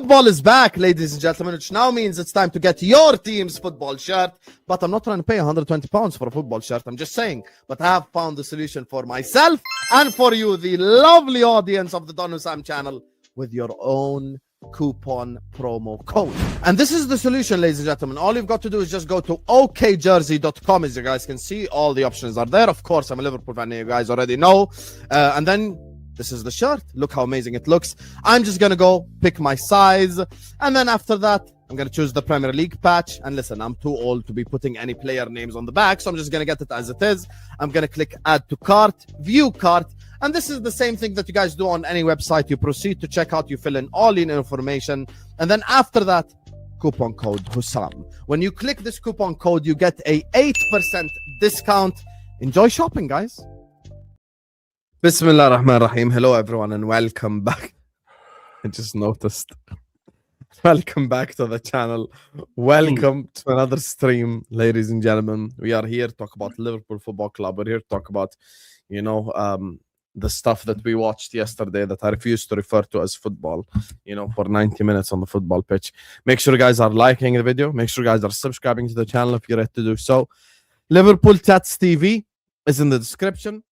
Football is back, ladies and gentlemen, which now means it's time to get your team's football shirt. But I'm not trying to pay £120 for a football shirt. I'm just saying. But I have found the solution for myself and for you, the lovely audience of the Don Husam channel, with your own coupon promo code. And this is the solution, ladies and gentlemen. All you've got to do is just go to okjersey.com. As you guys can see, all the options are there. Of course, I'm a Liverpool fan, you guys already know. And then this is the shirt. Look how amazing it looks. I'm just going to go pick my size. And then after that, I'm going to choose the Premier League patch. And listen, I'm too old to be putting any player names on the back. So I'm just going to get it as it is. I'm going to click add to cart, view cart. And this is the same thing that you guys do on any website. You proceed to checkout. You fill in all your information. And then after that, coupon code Husam. When you click this coupon code, you get a 8% discount. Enjoy shopping, guys. Bismillah ar-Rahman ar-Rahim. Hello, everyone, and welcome back. I just noticed. Welcome back to the channel. Welcome to another stream, ladies and gentlemen. We are here to talk about Liverpool Football Club. We're here to talk about, the stuff that we watched yesterday that I refuse to refer to as football, for 90 minutes on the football pitch. Make sure you guys are liking the video. Make sure you guys are subscribing to the channel if you're ready to do so. Liverpool Chats TV is in the description.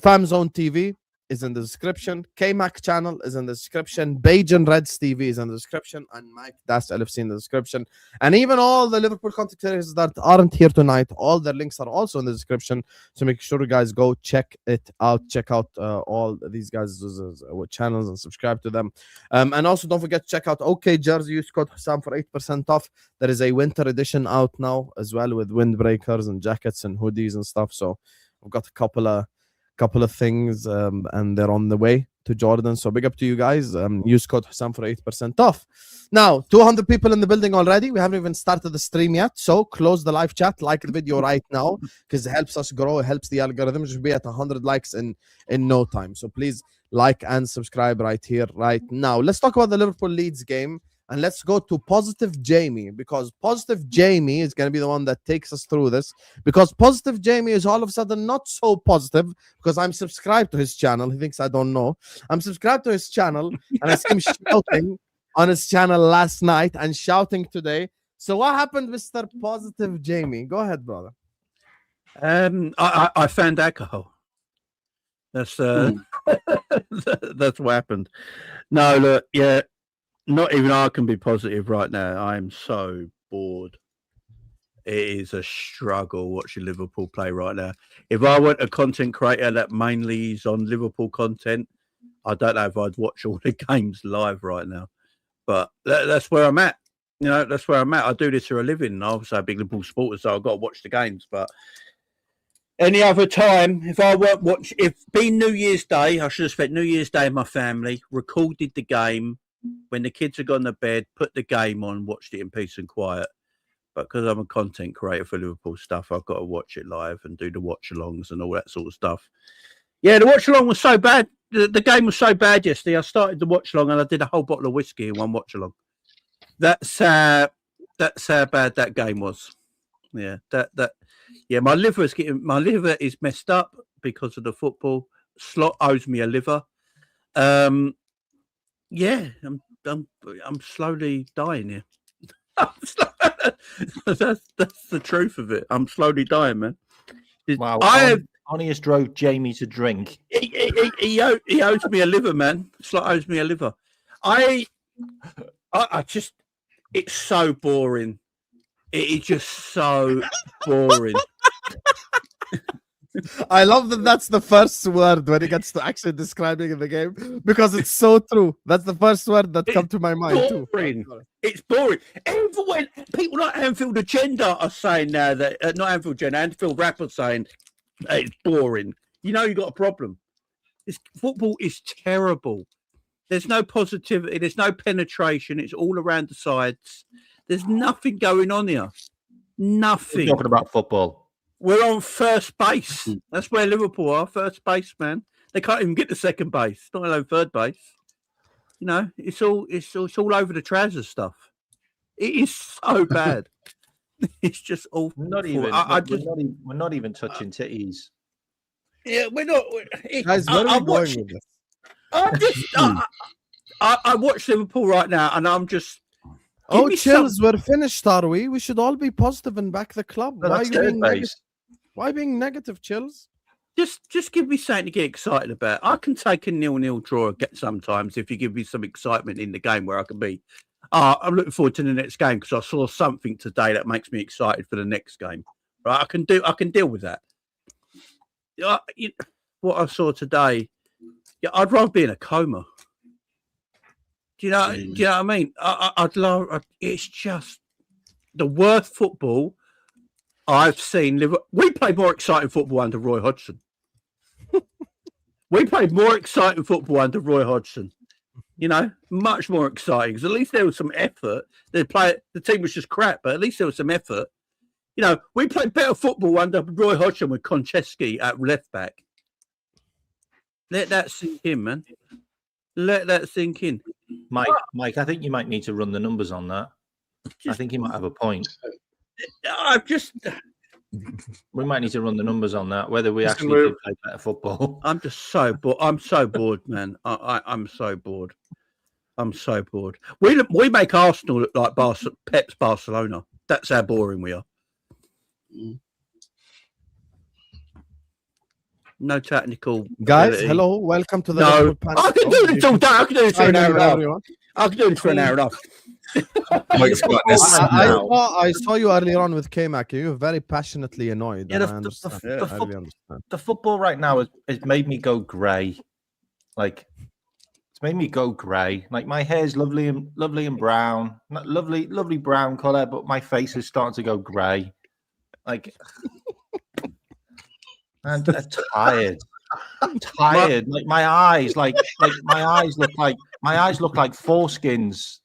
Famzone TV is in the description. KMAC channel is in the description. Bajan Reds TV is in the description. And Mike Das LFC in the description. And even all the Liverpool content creators that aren't here tonight, all their links are also in the description. So make sure you guys go check it out. Check out all these guys' channels and subscribe to them. And also don't forget to check out OK Jersey. Use code Husam for 8% off. There is a winter edition out now as well with windbreakers and jackets and hoodies and stuff. So I've got a couple of things and they're on the way to Jordan, so big up to you guys. Use code Husam for 8% off. Now 200 people in the building already. We haven't even started the stream yet, so close the live chat, like the video right now, because it helps us grow, it helps the algorithm. Should be at 100 likes in no time, so please like and subscribe right here right now. Let's talk about the Liverpool Leeds game. And let's go to Positive Jamie, because Positive Jamie is going to be the one that takes us through this. Because Positive Jamie is all of a sudden not so positive, because I'm subscribed to his channel. He thinks I don't know. I'm subscribed to his channel, and I see him shouting on his channel last night and shouting today. So what happened, Mr. Positive Jamie? Go ahead, brother. I found alcohol. That's that's what happened. No, look, yeah. Not even I can be positive right now. I am so bored. It is a struggle watching Liverpool play right now. If I weren't a content creator that mainly is on Liverpool content, I don't know if I'd watch all the games live right now. But that's where I'm at. That's where I'm at. I do this for a living. I'm also a big Liverpool supporter, so I've got to watch the games. But any other time, if being New Year's Day, I should have spent New Year's Day with my family, recorded the game. When the kids had gone to bed, put the game on, watched it in peace and quiet. But because I'm a content creator for Liverpool stuff, I've got to watch it live and do the watch-alongs and all that sort of stuff. Yeah, the watch-along was so bad. The game was so bad yesterday. I started the watch-along and I did a whole bottle of whiskey in one watch-along. That's how bad that game was. Yeah, yeah. My liver is messed up because of the football. Slot owes me a liver. Yeah, I'm slowly dying here. That's the truth of it. I'm slowly dying, man. Wow, Onius drove Jamie to drink. He owes me a liver, man. Slot owes me a liver. I just, it's so boring. It is just so boring. I love that that's the first word when it gets to actually describing the game, because it's so true. That's the first word that comes to my mind too. It's boring. Everyone, people like Anfield Agenda are saying now that not Anfield Agenda, Anfield Rap are saying it's boring. You got a problem. Football is terrible. There's no positivity. There's no penetration. It's all around the sides. There's nothing going on here. Nothing. We're talking about football. We're on first base. That's where Liverpool are, first base, man. They can't even get to second base, not alone third base. It's all over the trousers stuff. It is so bad. It's just awful. We're not even touching titties. Yeah, we're not. Guys, where are we going with this? I watch Liverpool right now, and I'm just. Oh, chills, we're finished, are we? We should all be positive and back the club. No, Why are that's you third being negative? base. Why being negative, chills? Just give me something to get excited about. I can take a 0-0 draw sometimes if you give me some excitement in the game where I can be. I'm looking forward to the next game because I saw something today that makes me excited for the next game. Right, I can deal with that. What I saw today, I'd rather be in a coma. Do you know what I mean? I'd love. It's just the worst football I've seen. We played more exciting football under Roy Hodgson. We played more exciting football under Roy Hodgson. You know, much more exciting. Because at least there was some effort. The team was just crap, but at least there was some effort. You know, we played better football under Roy Hodgson with Konchesky at left back. Let that sink in, man. Let that sink in. Mike, I think you might need to run the numbers on that. I think you might have a point. We might need to run the numbers on that, whether we actually did play better football. I'm just so bored. I'm so bored, man. I'm so bored. I'm so bored. We make Arsenal look like Pep's Barcelona. That's how boring we are. No technical guys. ability. Hello, welcome to the. No, I can do this all day. I can do this for an hour and a half. I can do this for an hour and a half. I saw you earlier on with K-Mac. You're very passionately annoyed. Yeah, the football right now has made me go grey. Like, it's made me go grey. Like, my hair's lovely and brown, not lovely brown color, but my face is starting to go grey. Like, I'm tired. I'm tired. Like my eyes, like my eyes look like foreskins.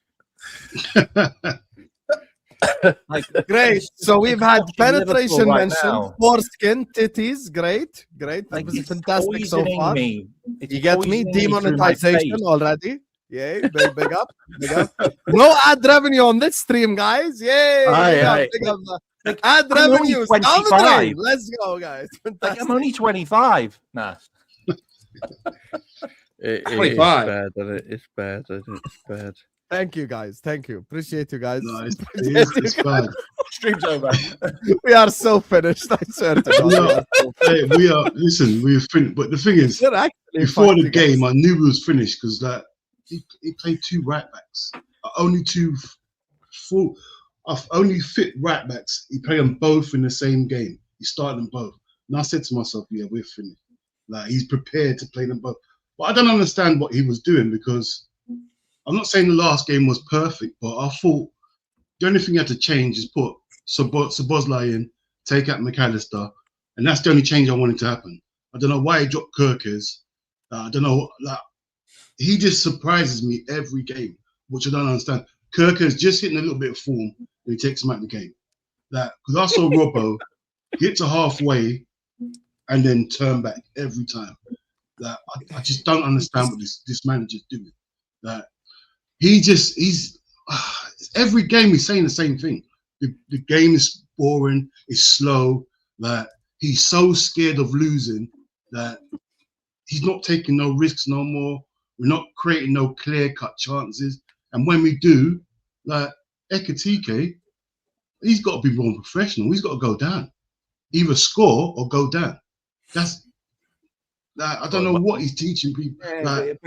Great. So we've had penetration mentioned, foreskin, titties. Great. That was fantastic so far. You get me demonetization already. Yay, big up. No ad revenue on this stream, guys. Yay. Big up. Ad revenue. Let's go, guys. Like, I'm only 25. Nah. It's bad. It's bad. Thank you, guys. Thank you. Appreciate you guys. No, it's bad. Stream's over. We are so finished. I swear to God. We are. Listen, we're finished. But the thing is, before the game, I knew we was finished because he played two right backs. Only fit right backs. He played them both in the same game. He started them both. And I said to myself, yeah, we're finished. Like, he's prepared to play them both. But I don't understand what he was doing, because I'm not saying the last game was perfect, but I thought the only thing he had to change is put Szoboszlai in, take out McAllister, and that's the only change I wanted to happen. I don't know why he dropped Kirkers. I don't know. Like, he just surprises me every game, which I don't understand. Kirkers just hitting a little bit of form, and he takes him out the game. Like, because I saw Robbo get to halfway and then turn back every time. Like, I just don't understand what this manager's doing. Like, he's every game he's saying the same thing. The game is boring, it's slow. Like, he's so scared of losing that he's not taking no risks no more. We're not creating no clear-cut chances. And when we do, like Ekitike, he's got to be more professional. He's got to go down. Either score or go down. That's like, I don't know what he's teaching people. Like,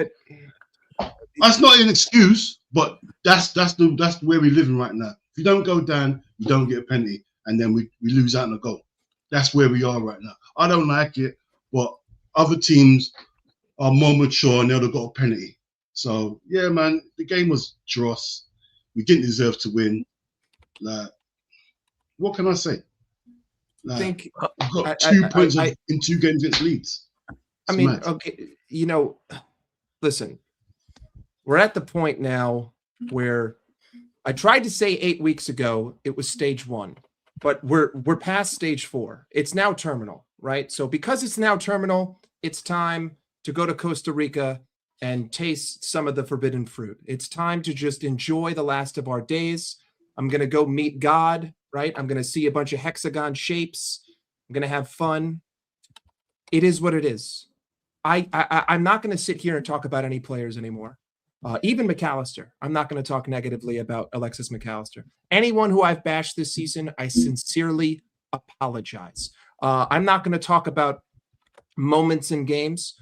that's not an excuse, but that's the way we're living right now. If you don't go down, you don't get a penalty, and then we lose out on a goal. That's where we are right now. I don't like it, but other teams are more mature and they'd have got a penalty. So yeah, man, the game was dross. We didn't deserve to win. Like, what can I say? Like, I think we've got 2 points in 2 games against Leeds. I mean, okay, listen, we're at the point now where I tried to say 8 weeks ago it was stage 1, but we're past stage 4. It's now terminal, right? So because it's now terminal, it's time to go to Costa Rica and taste some of the forbidden fruit. It's time to just enjoy the last of our days. I'm going to go meet God, right? I'm going to see a bunch of hexagon shapes. I'm going to have fun. It is what it is. I'm not going to sit here and talk about any players anymore. Even McAllister. I'm not going to talk negatively about Alexis McAllister. Anyone who I've bashed this season, I sincerely apologize. I'm not going to talk about moments in games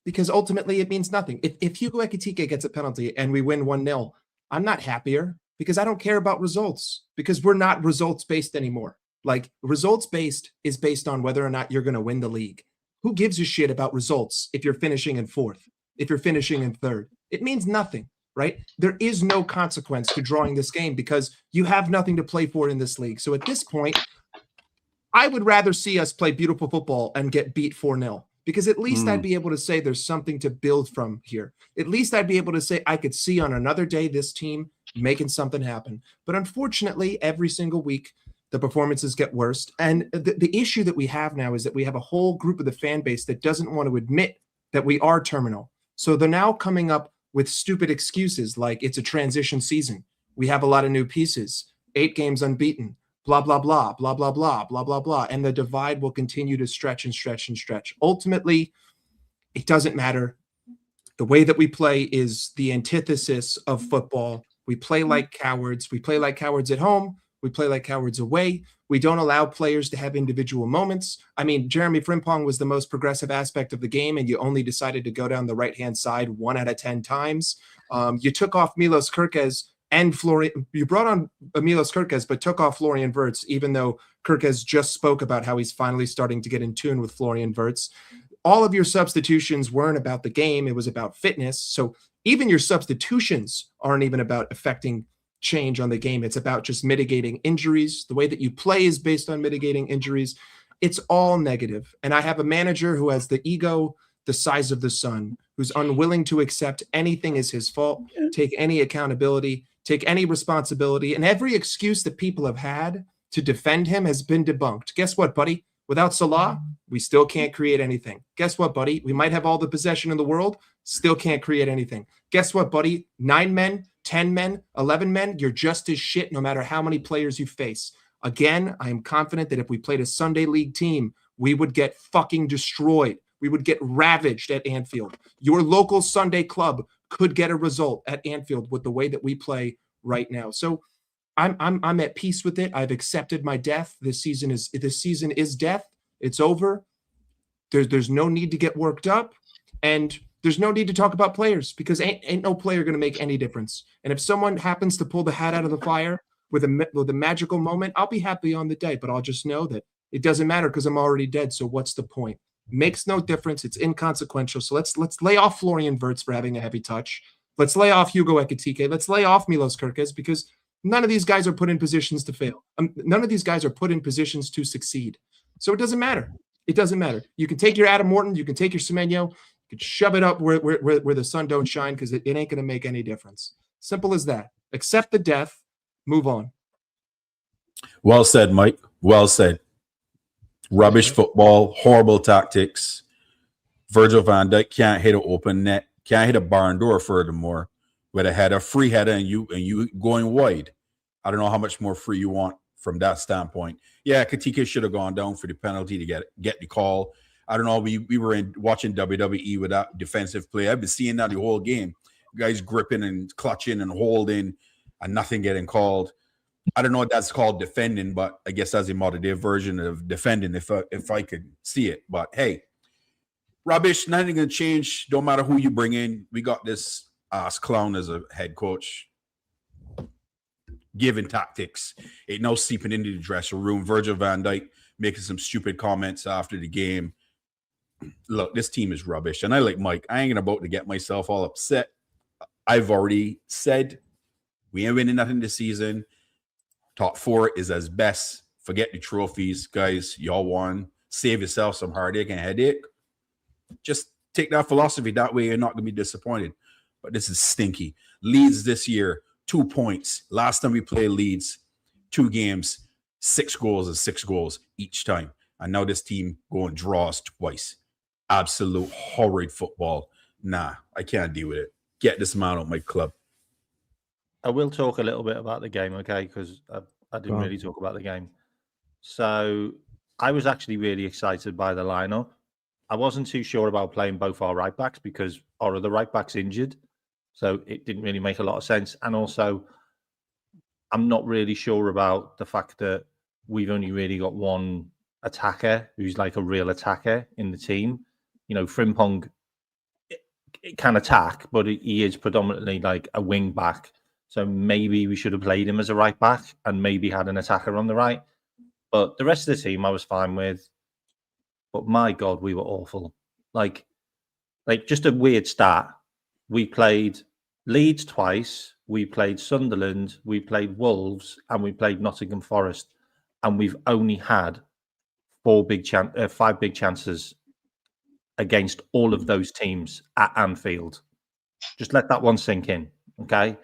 because ultimately it means nothing. If Hugo Ekitike gets a penalty and we win 1-0, I'm not happier because I don't care about results because we're not results-based anymore. Like, results-based is based on whether or not you're going to win the league. Who gives a shit about results if you're finishing in 4th, if you're finishing in 3rd? It means nothing, right? There is no consequence to drawing this game because you have nothing to play for in this league. So at this point, I would rather see us play beautiful football and get beat 4-0 because at least I'd be able to say there's something to build from here. At least I'd be able to say I could see on another day this team making something happen. But unfortunately, every single week, the performances get worse. And the issue that we have now is that we have a whole group of the fan base that doesn't want to admit that we are terminal. So they're now coming up with stupid excuses like it's a transition season. We have a lot of new pieces, 8 games unbeaten, blah, blah, blah, blah, blah, blah, blah, blah, blah. And the divide will continue to stretch and stretch and stretch. Ultimately, it doesn't matter. The way that we play is the antithesis of football. We play like cowards. We play like cowards at home. We play like cowards away. We don't allow players to have individual moments. I mean, Jeremy Frimpong was the most progressive aspect of the game, and you only decided to go down the right-hand side 1 out of 10 times. You took off Milos Kerkez and Florian. You brought on Milos Kerkez, but took off Florian Wirtz, even though Kerkez just spoke about how he's finally starting to get in tune with Florian Wirtz. All of your substitutions weren't about the game. It was about fitness. So even your substitutions aren't even about affecting change on the game. It's about just mitigating injuries. The way that you play is based on mitigating injuries. It's all negative. And I have a manager who has the ego the size of the sun, who's unwilling to accept anything is his fault, take any accountability, take any responsibility. And every excuse that people have had to defend him has been debunked. Guess what, buddy? Without Salah, we still can't create anything. Guess what, buddy? We might have all the possession in the world, still can't create anything. Guess what, buddy? 9 men, 10 men, 11 men, you're just as shit no matter how many players you face. Again, I am confident that if we played a Sunday League team, we would get fucking destroyed. We would get ravaged at Anfield. Your local Sunday club could get a result at Anfield with the way that we play right now. So I'm at peace with it. I've accepted my death. This season is death. It's over. There's no need to get worked up, and there's no need to talk about players because ain't no player going to make any difference. And if someone happens to pull the hat out of the fire with a magical moment, I'll be happy on the day, but I'll just know that it doesn't matter because I'm already dead. So what's the point? Makes no difference. It's inconsequential. So let's lay off Florian Wirtz for having a heavy touch. Let's lay off Hugo Ekitike. Let's lay off Milos Kerkez because none of these guys are put in positions to fail. None of these guys are put in positions to succeed. So it doesn't matter. It doesn't matter. You can take your Adam Morton. You can take your Semenyo. You can shove it up where the sun don't shine because it ain't going to make any difference. Simple as that. Accept the death. Move on. Well said, Mike. Well said. Rubbish football, horrible tactics. Virgil van Dijk can't hit an open net, can't hit a barn door furthermore. With a header, free header, and you going wide. I don't know how much more free you want from that standpoint. Yeah, Ekitike should have gone down for the penalty to get the call. I don't know. We were watching WWE with that defensive play. I've been seeing that the whole game. Guys gripping and clutching and holding and nothing getting called. I don't know what that's called defending, but I guess that's a modern day version of defending if I could see it. But hey, rubbish, nothing gonna change. Don't matter who you bring in. We got this ass clown as a head coach. Giving tactics. Ain't no seeping into the dressing room. Virgil van Dijk making some stupid comments after the game. Look, this team is rubbish. And I like Mike. I ain't about to get myself all upset. I've already said we ain't winning nothing this season. Top 4 is as best. Forget the trophies. Guys, y'all won. Save yourself some heartache and headache. Just take that philosophy. That way you're not going to be disappointed. But this is stinky. Leeds this year, 2 points. Last time we played Leeds, 2 games, 6 goals and 6 goals each time. And now this team going draws twice. Absolute horrid football. Nah, I can't deal with it. Get this man out my club. I will talk a little bit about the game, okay? Because I didn't really talk about the game. So I was actually really excited by the lineup. I wasn't too sure about playing both our right backs because our other right back's injured. So it didn't really make a lot of sense. And also, I'm not really sure about the fact that we've only really got one attacker who's like a real attacker in the team. You know, Frimpong can attack, but he is predominantly like a wing back. So maybe we should have played him as a right back and maybe had an attacker on the right. But the rest of the team I was fine with. But my God, we were awful. Like just a weird stat. We played Leeds twice, we played Sunderland, we played Wolves, and we played Nottingham Forest. And we've only had 5 big chances against all of those teams at Anfield. Just let that one sink in, okay?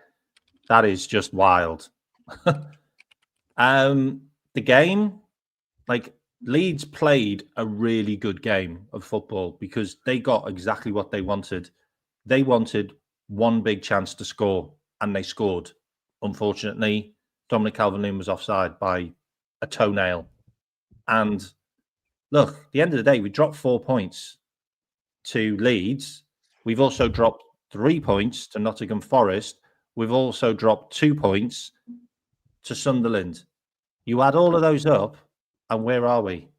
That is just wild. The game, like Leeds played a really good game of football because they got exactly what they wanted. They wanted one big chance to score, and they scored. Unfortunately, Dominic Calvert-Lewin was offside by a toenail. And look, at the end of the day, we dropped 4 points to Leeds. We've also dropped 3 points to Nottingham Forest. We've also dropped 2 points to Sunderland. You add all of those up, and where are we?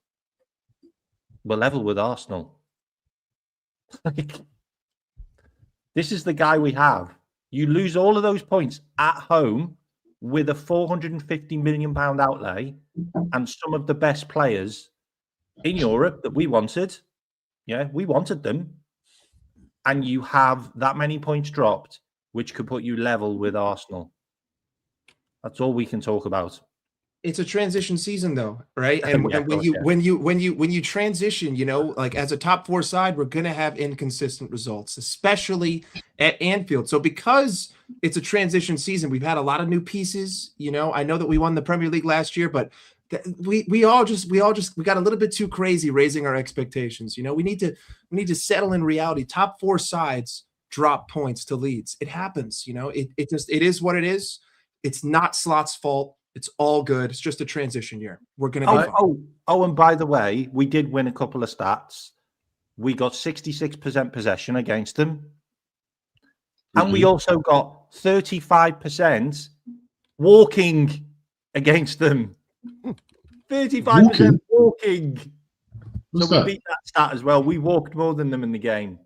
We're level with Arsenal. This is the guy we have. You lose all of those points at home with a £450 million outlay and some of the best players in Europe that we wanted. Yeah, we wanted them. And you have that many points dropped, which could put you level with Arsenal. That's all we can talk about. It's a transition season, though, right? And, Yeah, when you transition, you know, like as a top 4 side, we're gonna have inconsistent results, especially at Anfield. So because it's a transition season, we've had a lot of new pieces. You know, I know that we won the Premier League last year, but we got a little bit too crazy raising our expectations. You know, we need to settle in reality. Top 4 sides drop points to Leeds. It happens. You know, it is what it is. It's not Slot's fault. It's all good. It's just a transition year. We're going to be and by the way, we did win a couple of stats. We got 66% possession against them. And we also got 35% walking against them. 35% walking. What's so we that? beat that stat as well. We walked more than them in the game.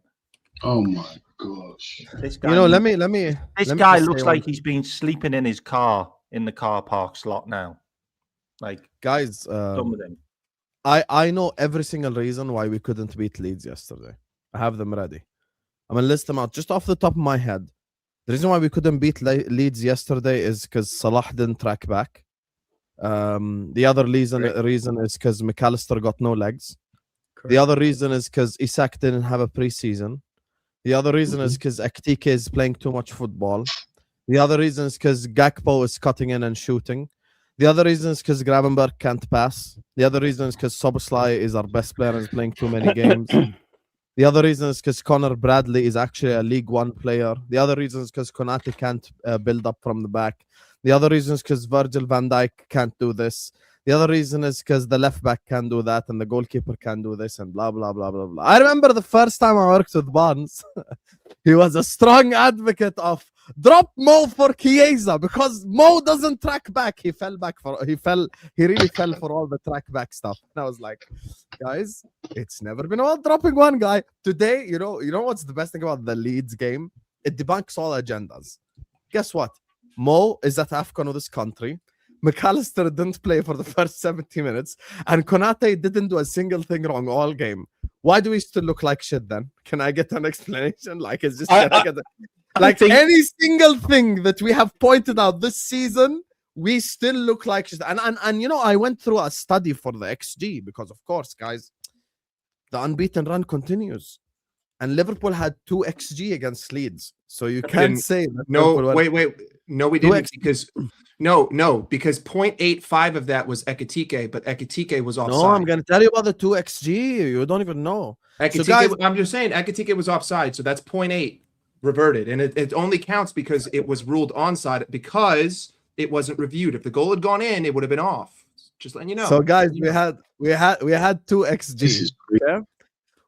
Oh my gosh. This guy, You know, let me. This guy looks like he's been sleeping in his car in the car park slot now. Like, guys, done with him. I know every single reason why we couldn't beat Leeds yesterday. I have them ready. I'm gonna list them out just off the top of my head. The reason why we couldn't beat Leeds yesterday is because Salah didn't track back. The other reason is because McAllister got no legs. Correct. The other reason is because Isak didn't have a preseason. The other reason is because Ekitike is playing too much football. The other reason is because Gakpo is cutting in and shooting. The other reason is because Gravenberg can't pass. The other reason is because Soboslai is our best player and is playing too many games. The other reason is because Connor Bradley is actually a League One player. The other reason is because Konate can't build up from the back. The other reason is because Virgil van Dijk can't do this. The other reason is because the left back can do that and the goalkeeper can do this and blah, blah, blah, blah, blah. I remember the first time I worked with Barnes, he was a strong advocate of drop Mo for Chiesa because Mo doesn't track back. He really fell for all the track back stuff. And I was like, guys, it's never been about dropping one guy. Today, you know what's the best thing about the Leeds game? It debunks all agendas. Guess what? Mo is at AFCON of this country. McAllister didn't play for the first 70 minutes, and Konate didn't do a single thing wrong all game. Why do we still look like shit then? Can I get an explanation? Like, it's just any single thing that we have pointed out this season, we still look like shit. And you know, I went through a study for the XG because, of course, guys, the unbeaten run continues. And Liverpool had 2 XG against Leeds. So you can't say that. No, wait. No, we didn't because because 0.85 of that was Ekitike, but Ekitike was offside. No, I'm going to tell you about the 2 XG. You don't even know. Ekitike, so guys, I'm just saying Ekitike was offside, so that's 0.8 reverted. And it only counts because it was ruled onside because it wasn't reviewed. If the goal had gone in, it would have been off. Just letting you know. So guys, we had 2 XG. Okay?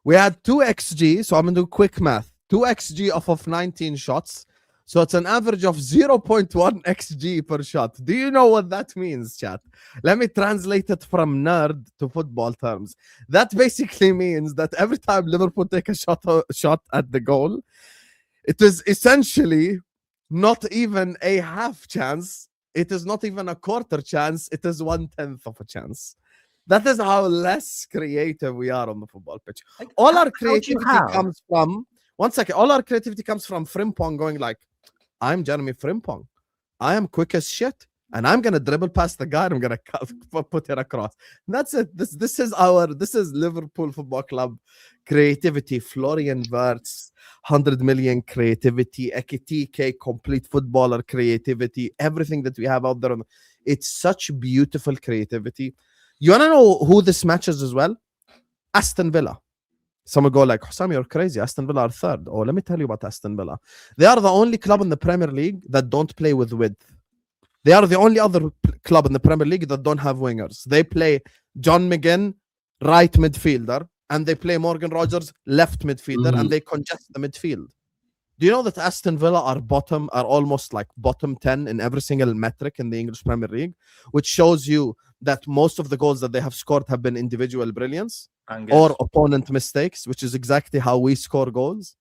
We had 2 XG, so I'm going to do quick math. 2 XG off of 19 shots. So it's an average of 0.1 xg per shot. Do you know what that means, chat? Let me translate it from nerd to football terms. That basically means that every time Liverpool take a shot at the goal, it is essentially not even a half chance. It is not even a quarter chance. It is 1/10 of a chance. That is how less creative we are on the football pitch. Like, All how our do you creativity have? comes from, one second, all our creativity comes from Frimpong going like, I'm Jeremy Frimpong. I am quick as shit. And I'm gonna dribble past the guy and I'm gonna put it across. And that's it. This is Liverpool Football Club creativity. Florian Wirtz, 100 million creativity, Ekitike, complete footballer creativity, everything that we have out there. It's such beautiful creativity. You wanna know who this matches as well? Aston Villa. Someone go like, Husam, you're crazy. Aston Villa are third. Oh, let me tell you about Aston Villa. They are the only club in the Premier League that don't play with width. They are the only other club in the Premier League that don't have wingers. They play John McGinn, right midfielder, and they play Morgan Rogers, left midfielder, and they congest the midfield. Do you know that Aston Villa are almost like bottom 10 in every single metric in the English Premier League, which shows you that most of the goals that they have scored have been individual brilliance or opponent mistakes, which is exactly how we score goals.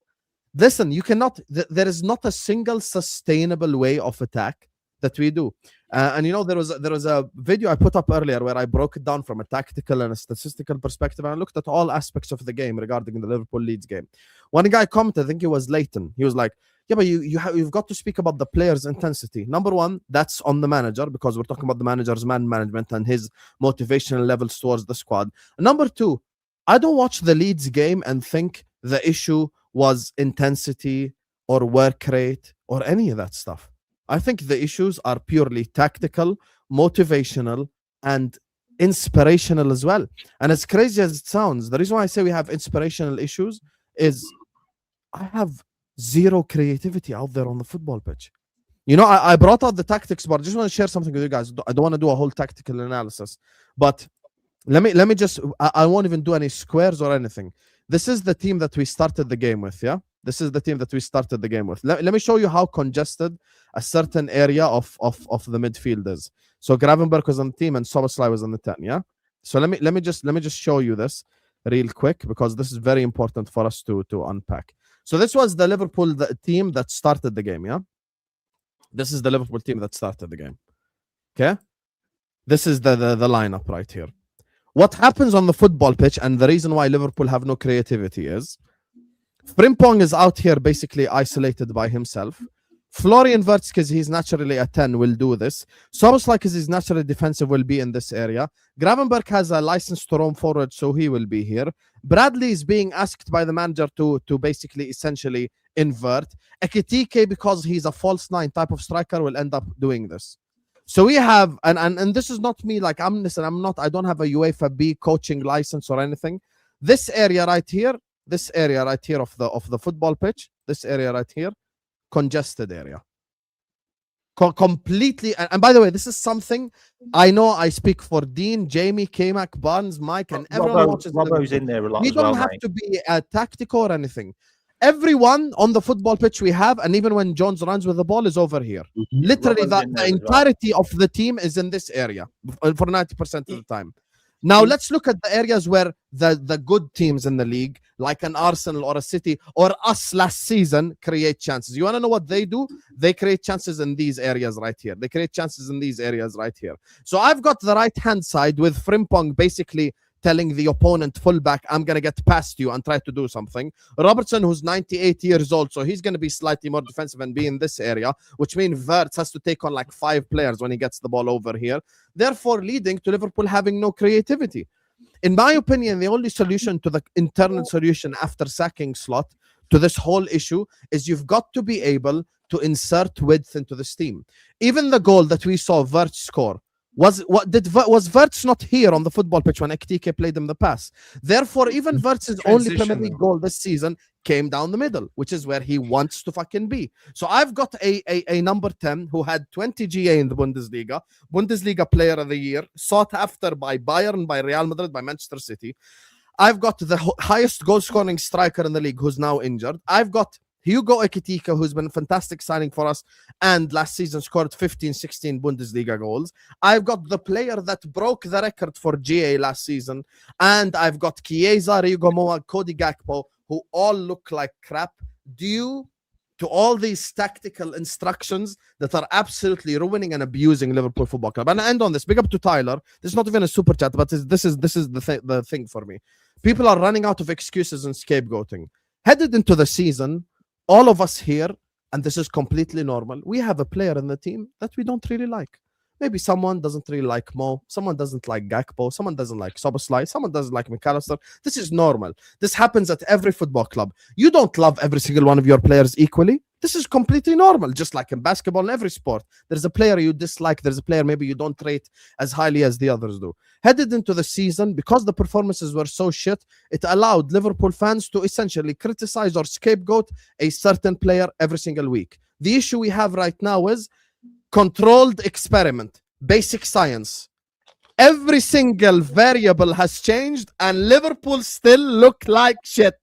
Listen, you cannot, there is not a single sustainable way of attack that we do. And you know, there was a video I put up earlier where I broke it down from a tactical and a statistical perspective, and I looked at all aspects of the game regarding the Liverpool Leeds game. One guy commented, I think it was Leighton, he was like, yeah, but you've got to speak about the players' intensity. Number one, that's on the manager, because we're talking about the manager's man management and his motivational levels towards the squad. Number two, I don't watch the Leeds game and think the issue was intensity or work rate or any of that stuff. I think the issues are purely tactical, motivational, and inspirational as well. And as crazy as it sounds, the reason why I say we have inspirational issues is I have zero creativity out there on the football pitch. You know, I brought out the tactics, but I just want to share something with you guys. I don't want to do a whole tactical analysis, but let me just, I won't even do any squares or anything. This is the team that we started the game with, yeah? This is the team that we started the game with. Let me show you how congested a certain area of the midfield is. So Gravenberch was on the team and Szoboszlai was on the 10, yeah? So let me just show you this real quick, because this is very important for us to unpack. So this was the Liverpool team that started the game, yeah? This is the Liverpool team that started the game. Okay? This is the lineup right here. What happens on the football pitch, and the reason why Liverpool have no creativity, is Frimpong is out here basically isolated by himself. Florian Wirtz, because he's naturally a 10, will do this. Szoboszlai, because he's naturally defensive, will be in this area. Gravenberch has a license to roam forward, so he will be here. Bradley is being asked by the manager to basically essentially invert. Ekitike, because he's a false 9 type of striker, will end up doing this. So we have, and this is not me, like I don't have a UEFA B coaching license or anything. This area right here of the football pitch, this area right here, congested area. Completely, and by the way, this is something I know I speak for Dean, Jamie, K-Mac, Barnes, Mike, and everyone watches. Robbo's in there a lot. We don't have to be tactical or anything. Everyone on the football pitch we have, and even when Jones runs with the ball, is over here. Literally, the entirety of the team is in this area for 90% of the time. Now, let's look at the areas where the good teams in the league, like an Arsenal or a City or us last season, create chances. You want to know what they do? They create chances in these areas right here. They create chances in these areas right here. So I've got the right-hand side with Frimpong basically telling the opponent fullback, I'm going to get past you and try to do something. Robertson, who's 98 years old, so he's going to be slightly more defensive and be in this area, which means Wirtz has to take on like 5 players when he gets the ball over here, therefore leading to Liverpool having no creativity. In my opinion, the only solution to the internal solution after sacking Slot to this whole issue is you've got to be able to insert width into this team. Even the goal that we saw Wirtz score, was Wirtz not here on the football pitch when Ekitike played him the pass? Therefore, even Wirtz's only Premier League goal this season came down the middle, which is where he wants to fucking be. So I've got a number 10 who had 20 GA in the Bundesliga Player of the Year, sought after by Bayern, by Real Madrid, by Manchester City. I've got the highest goal-scoring striker in the league who's now injured. I've got Hugo Ekitike, who's been a fantastic signing for us and last season scored 15, 16 Bundesliga goals. I've got the player that broke the record for GA last season, and I've got Chiesa, Rigo Moa, Cody Gakpo, who all look like crap due to all these tactical instructions that are absolutely ruining and abusing Liverpool Football Club. And I end on this. Big up to Tyler. This is not even a super chat, but this is the thing for me. People are running out of excuses and scapegoating. Headed into the season, all of us here, and this is completely normal, we have a player in the team that we don't really like. Maybe someone doesn't really like Mo, someone doesn't like Gakpo, someone doesn't like Szoboszlai, someone doesn't like McAllister. This is normal. This happens at every football club. You don't love every single one of your players equally. This is completely normal, just like in basketball and every sport. There's a player you dislike, there's a player maybe you don't rate as highly as the others do. Headed into the season, because the performances were so shit, it allowed Liverpool fans to essentially criticize or scapegoat a certain player every single week. The issue we have right now is controlled experiment, basic science. Every single variable has changed and Liverpool still look like shit.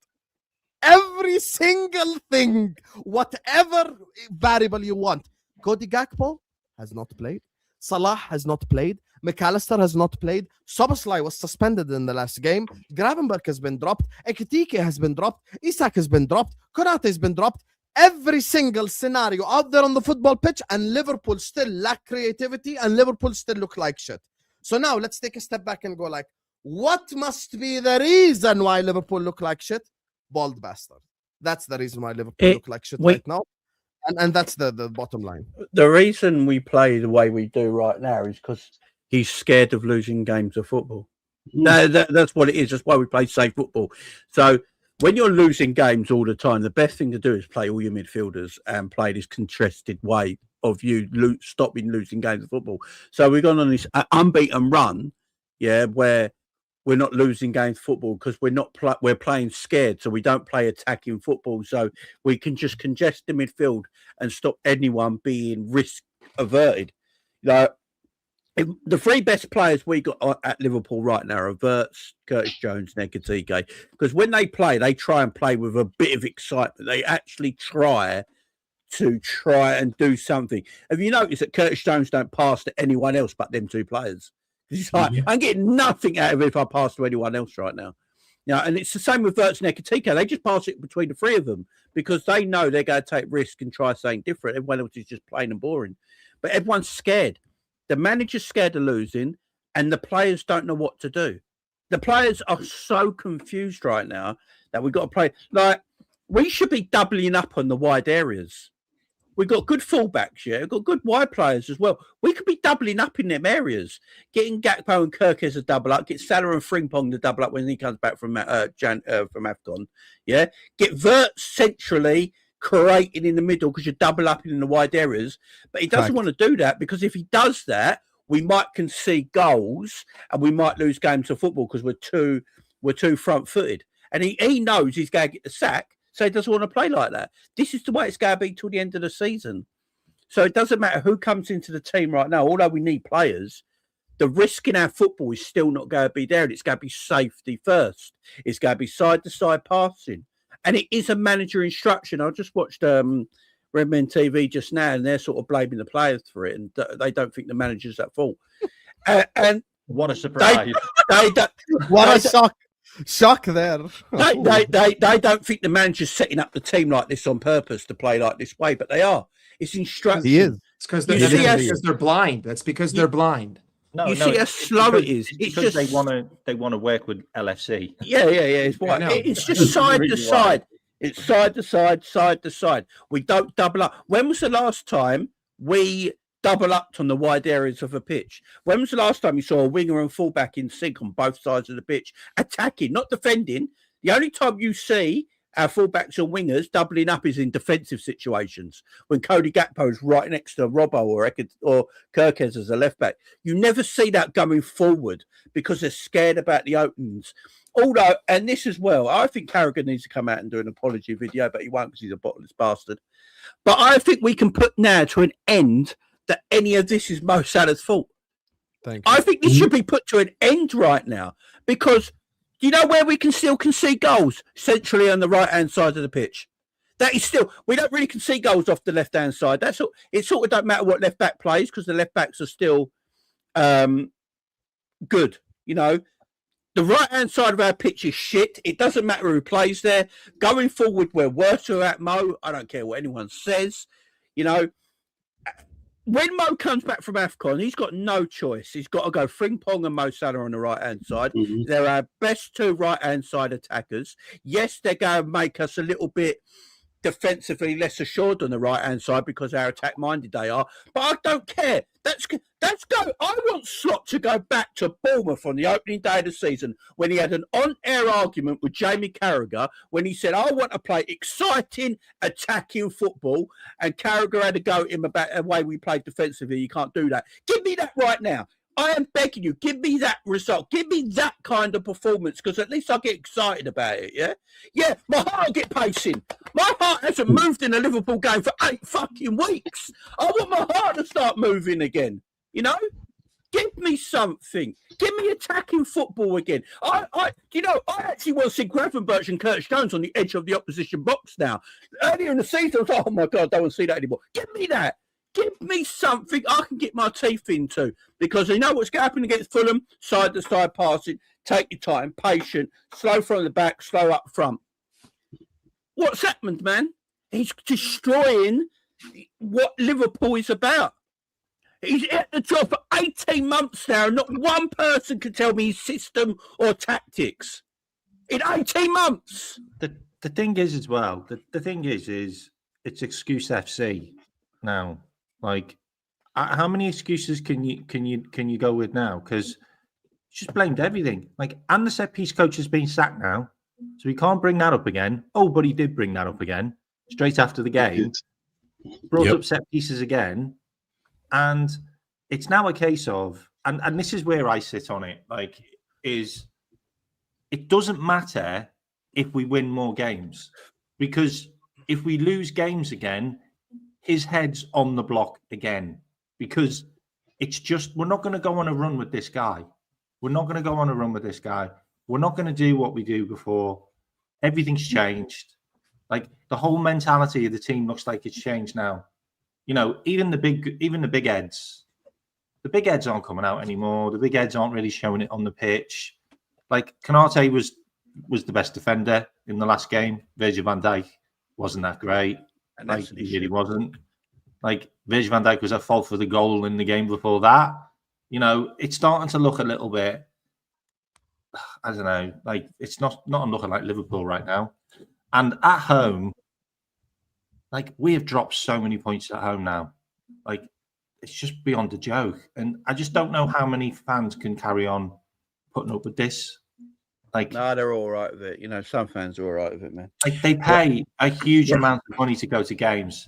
Every single thing, whatever variable you want. Cody Gakpo has not played. Salah has not played. McAllister has not played. Szoboszlai was suspended in the last game. Gravenberch has been dropped. Ekitike has been dropped. Isak has been dropped. Konate has been dropped. Every single scenario out there on the football pitch, and Liverpool still lack creativity, and Liverpool still look like shit. So now let's take a step back and go like, what must be the reason why Liverpool look like shit? Bald bastard. That's the reason why Liverpool look like shit right now. And that's the bottom line. The reason we play the way we do right now is because he's scared of losing games of football. That's what it is. That's why we play safe football. So when you're losing games all the time, the best thing to do is play all your midfielders and play this contested way of you stopping losing games of football. So we've gone on this unbeaten run, where we're not losing games of football because we're playing scared, so we don't play attacking football. So we can just congest the midfield and stop anyone being risk averted. The three best players we got at Liverpool right now are Wirtz, Curtis Jones, and Ekitike. Because when they try and play with a bit of excitement. They actually try and do something. Have you noticed that Curtis Jones don't pass to anyone else but them two players? He's like, I'm getting nothing out of it if I pass to anyone else right now. And it's the same with Wirtz and Ekitike. They just pass it between the three of them because they know they're going to take risk and try something different. Everyone else is just plain and boring. But everyone's scared. The manager's scared of losing, and the players don't know what to do. The players are so confused right now that we've got to play. Like, we should be doubling up on the wide areas. We've got good fullbacks, We've got good wide players as well. We could be doubling up in them areas. Getting Gakpo and Kirkes to double up. Get Salah and Frimpong to double up when he comes back from AFCON. Yeah. Get Wirtz centrally creating in the middle because you're double up in the wide areas. But he doesn't want to do that because if he does that, we might concede goals and we might lose games of football because we're too front-footed. And he knows he's going to get the sack. So he doesn't want to play like that. This is the way it's going to be till the end of the season. So it doesn't matter who comes into the team right now. Although we need players, the risk in our football is still not going to be there. And it's going to be safety first. It's going to be side-to-side passing. And it is a manager instruction. I just watched Redmen TV just now, and they're sort of blaming the players for it. And they don't think the manager's at fault. And what a surprise. What a shock there. They don't think the manager's setting up the team like this on purpose to play like this way, but they are. It's instruction. He is. It's because they're blind. That's because they're blind. No, see how slow it is. It's because they want to work with LFC. Yeah. It's just side to side. It's side to side. We don't double up. When was the last time we double up on the wide areas of a pitch? When was the last time you saw a winger and fullback in sync on both sides of the pitch, attacking, not defending? The only time you see our fullbacks and wingers doubling up is in defensive situations when Cody Gakpo is right next to Robbo or Kirkes as a left back. You never see that going forward because they're scared about the openings. Although, and this as well, I think Carragher needs to come out and do an apology video, but he won't because he's a bottomless bastard. But I think we can put now to an end that any of this is Mo Salah's fault. Thank you. I think this should be put to an end right now because do you know where we can still concede goals? Centrally on the right-hand side of the pitch. That is still, we don't really concede goals off the left-hand side. That's all. It sort of don't matter what left back plays because the left backs are still good. You know, the right-hand side of our pitch is shit. It doesn't matter who plays there. Going forward, we're worse at Mo. I don't care what anyone says. You know, when Mo comes back from AFCON, he's got no choice. He's got to go Frimpong and Mo Salah on the right-hand side. Mhm. They're our best two right-hand side attackers. Yes, they're going to make us a little bit defensively less assured on the right-hand side because how attack-minded they are. But I don't care. Let's go. I want Slot to go back to Bournemouth on the opening day of the season when he had an on-air argument with Jamie Carragher when he said, I want to play exciting, attacking football, and Carragher had to go at him about the way we played defensively. You can't do that. Give me that right now. I am begging you, give me that result. Give me that kind of performance because at least I'll get excited about it, yeah? Yeah, my heart will get pacing. My heart hasn't moved in a Liverpool game for 8 fucking weeks. I want my heart to start moving again, you know? Give me something. Give me attacking football again. I actually want to see Gravenberch and Curtis Jones on the edge of the opposition box now. Earlier in the season, I was like, oh my God, I don't want to see that anymore. Give me that. Give me something I can get my teeth into because you know what's going to happen against Fulham? Side-to-side passing, take your time, patient, slow from the back, slow up front. What's happened, man? He's destroying what Liverpool is about. He's at the job for 18 months now. Not one person can tell me his system or tactics. In 18 months. The thing is as well, the thing is it's excuse FC now. Like, how many excuses can you go with now? Because just blamed everything. Like, and the set piece coach has been sacked now, so he can't bring that up again. Oh, but he did bring that up again straight after the game. Brought up set pieces again, and it's now a case of, and this is where I sit on it. Like, is it doesn't matter if we win more games because if we lose games again. His head's on the block again because it's just we're not going to go on a run with this guy. We're not going to go on a run with this guy. We're not going to do what we do before. Everything's changed. Like the whole mentality of the team looks like it's changed now. You know, even the big heads. The big heads aren't coming out anymore. The big heads aren't really showing it on the pitch. Like Konate was the best defender in the last game. Virgil van Dijk wasn't that great. And like he really wasn't. Like Virgil van Dijk was at fault for the goal in the game before that. You know, it's starting to look a little bit. I don't know. Like it's not looking like Liverpool right now. And at home, like we have dropped so many points at home now. Like it's just beyond a joke. And I just don't know how many fans can carry on putting up with this. Like, no, they're all right with it. You know, some fans are all right with it, man. Like they pay a huge amount of money to go to games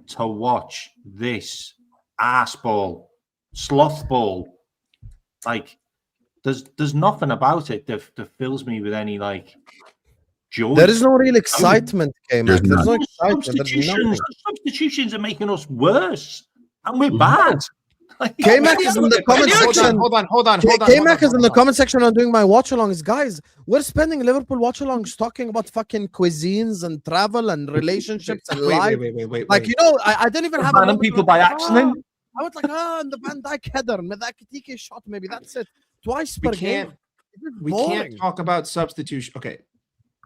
to watch this ass ball, sloth ball. Like, there's nothing about it that fills me with any like joy. There is no real excitement, K-Mac. There's no excitement. Substitutions are making us worse, and we're bad. K-Mac is in the comment section. Hold on. K-Mac is in the comment section on doing my watch-alongs. Guys, we're spending Liverpool watch-alongs talking about fucking cuisines and travel and relationships and life. Wait. Like, you know, I didn't even have random people by accident. I was like, and the Van Dijk header, and the Ekitike shot, maybe that's it. Twice per game. We can't talk about substitution. Okay.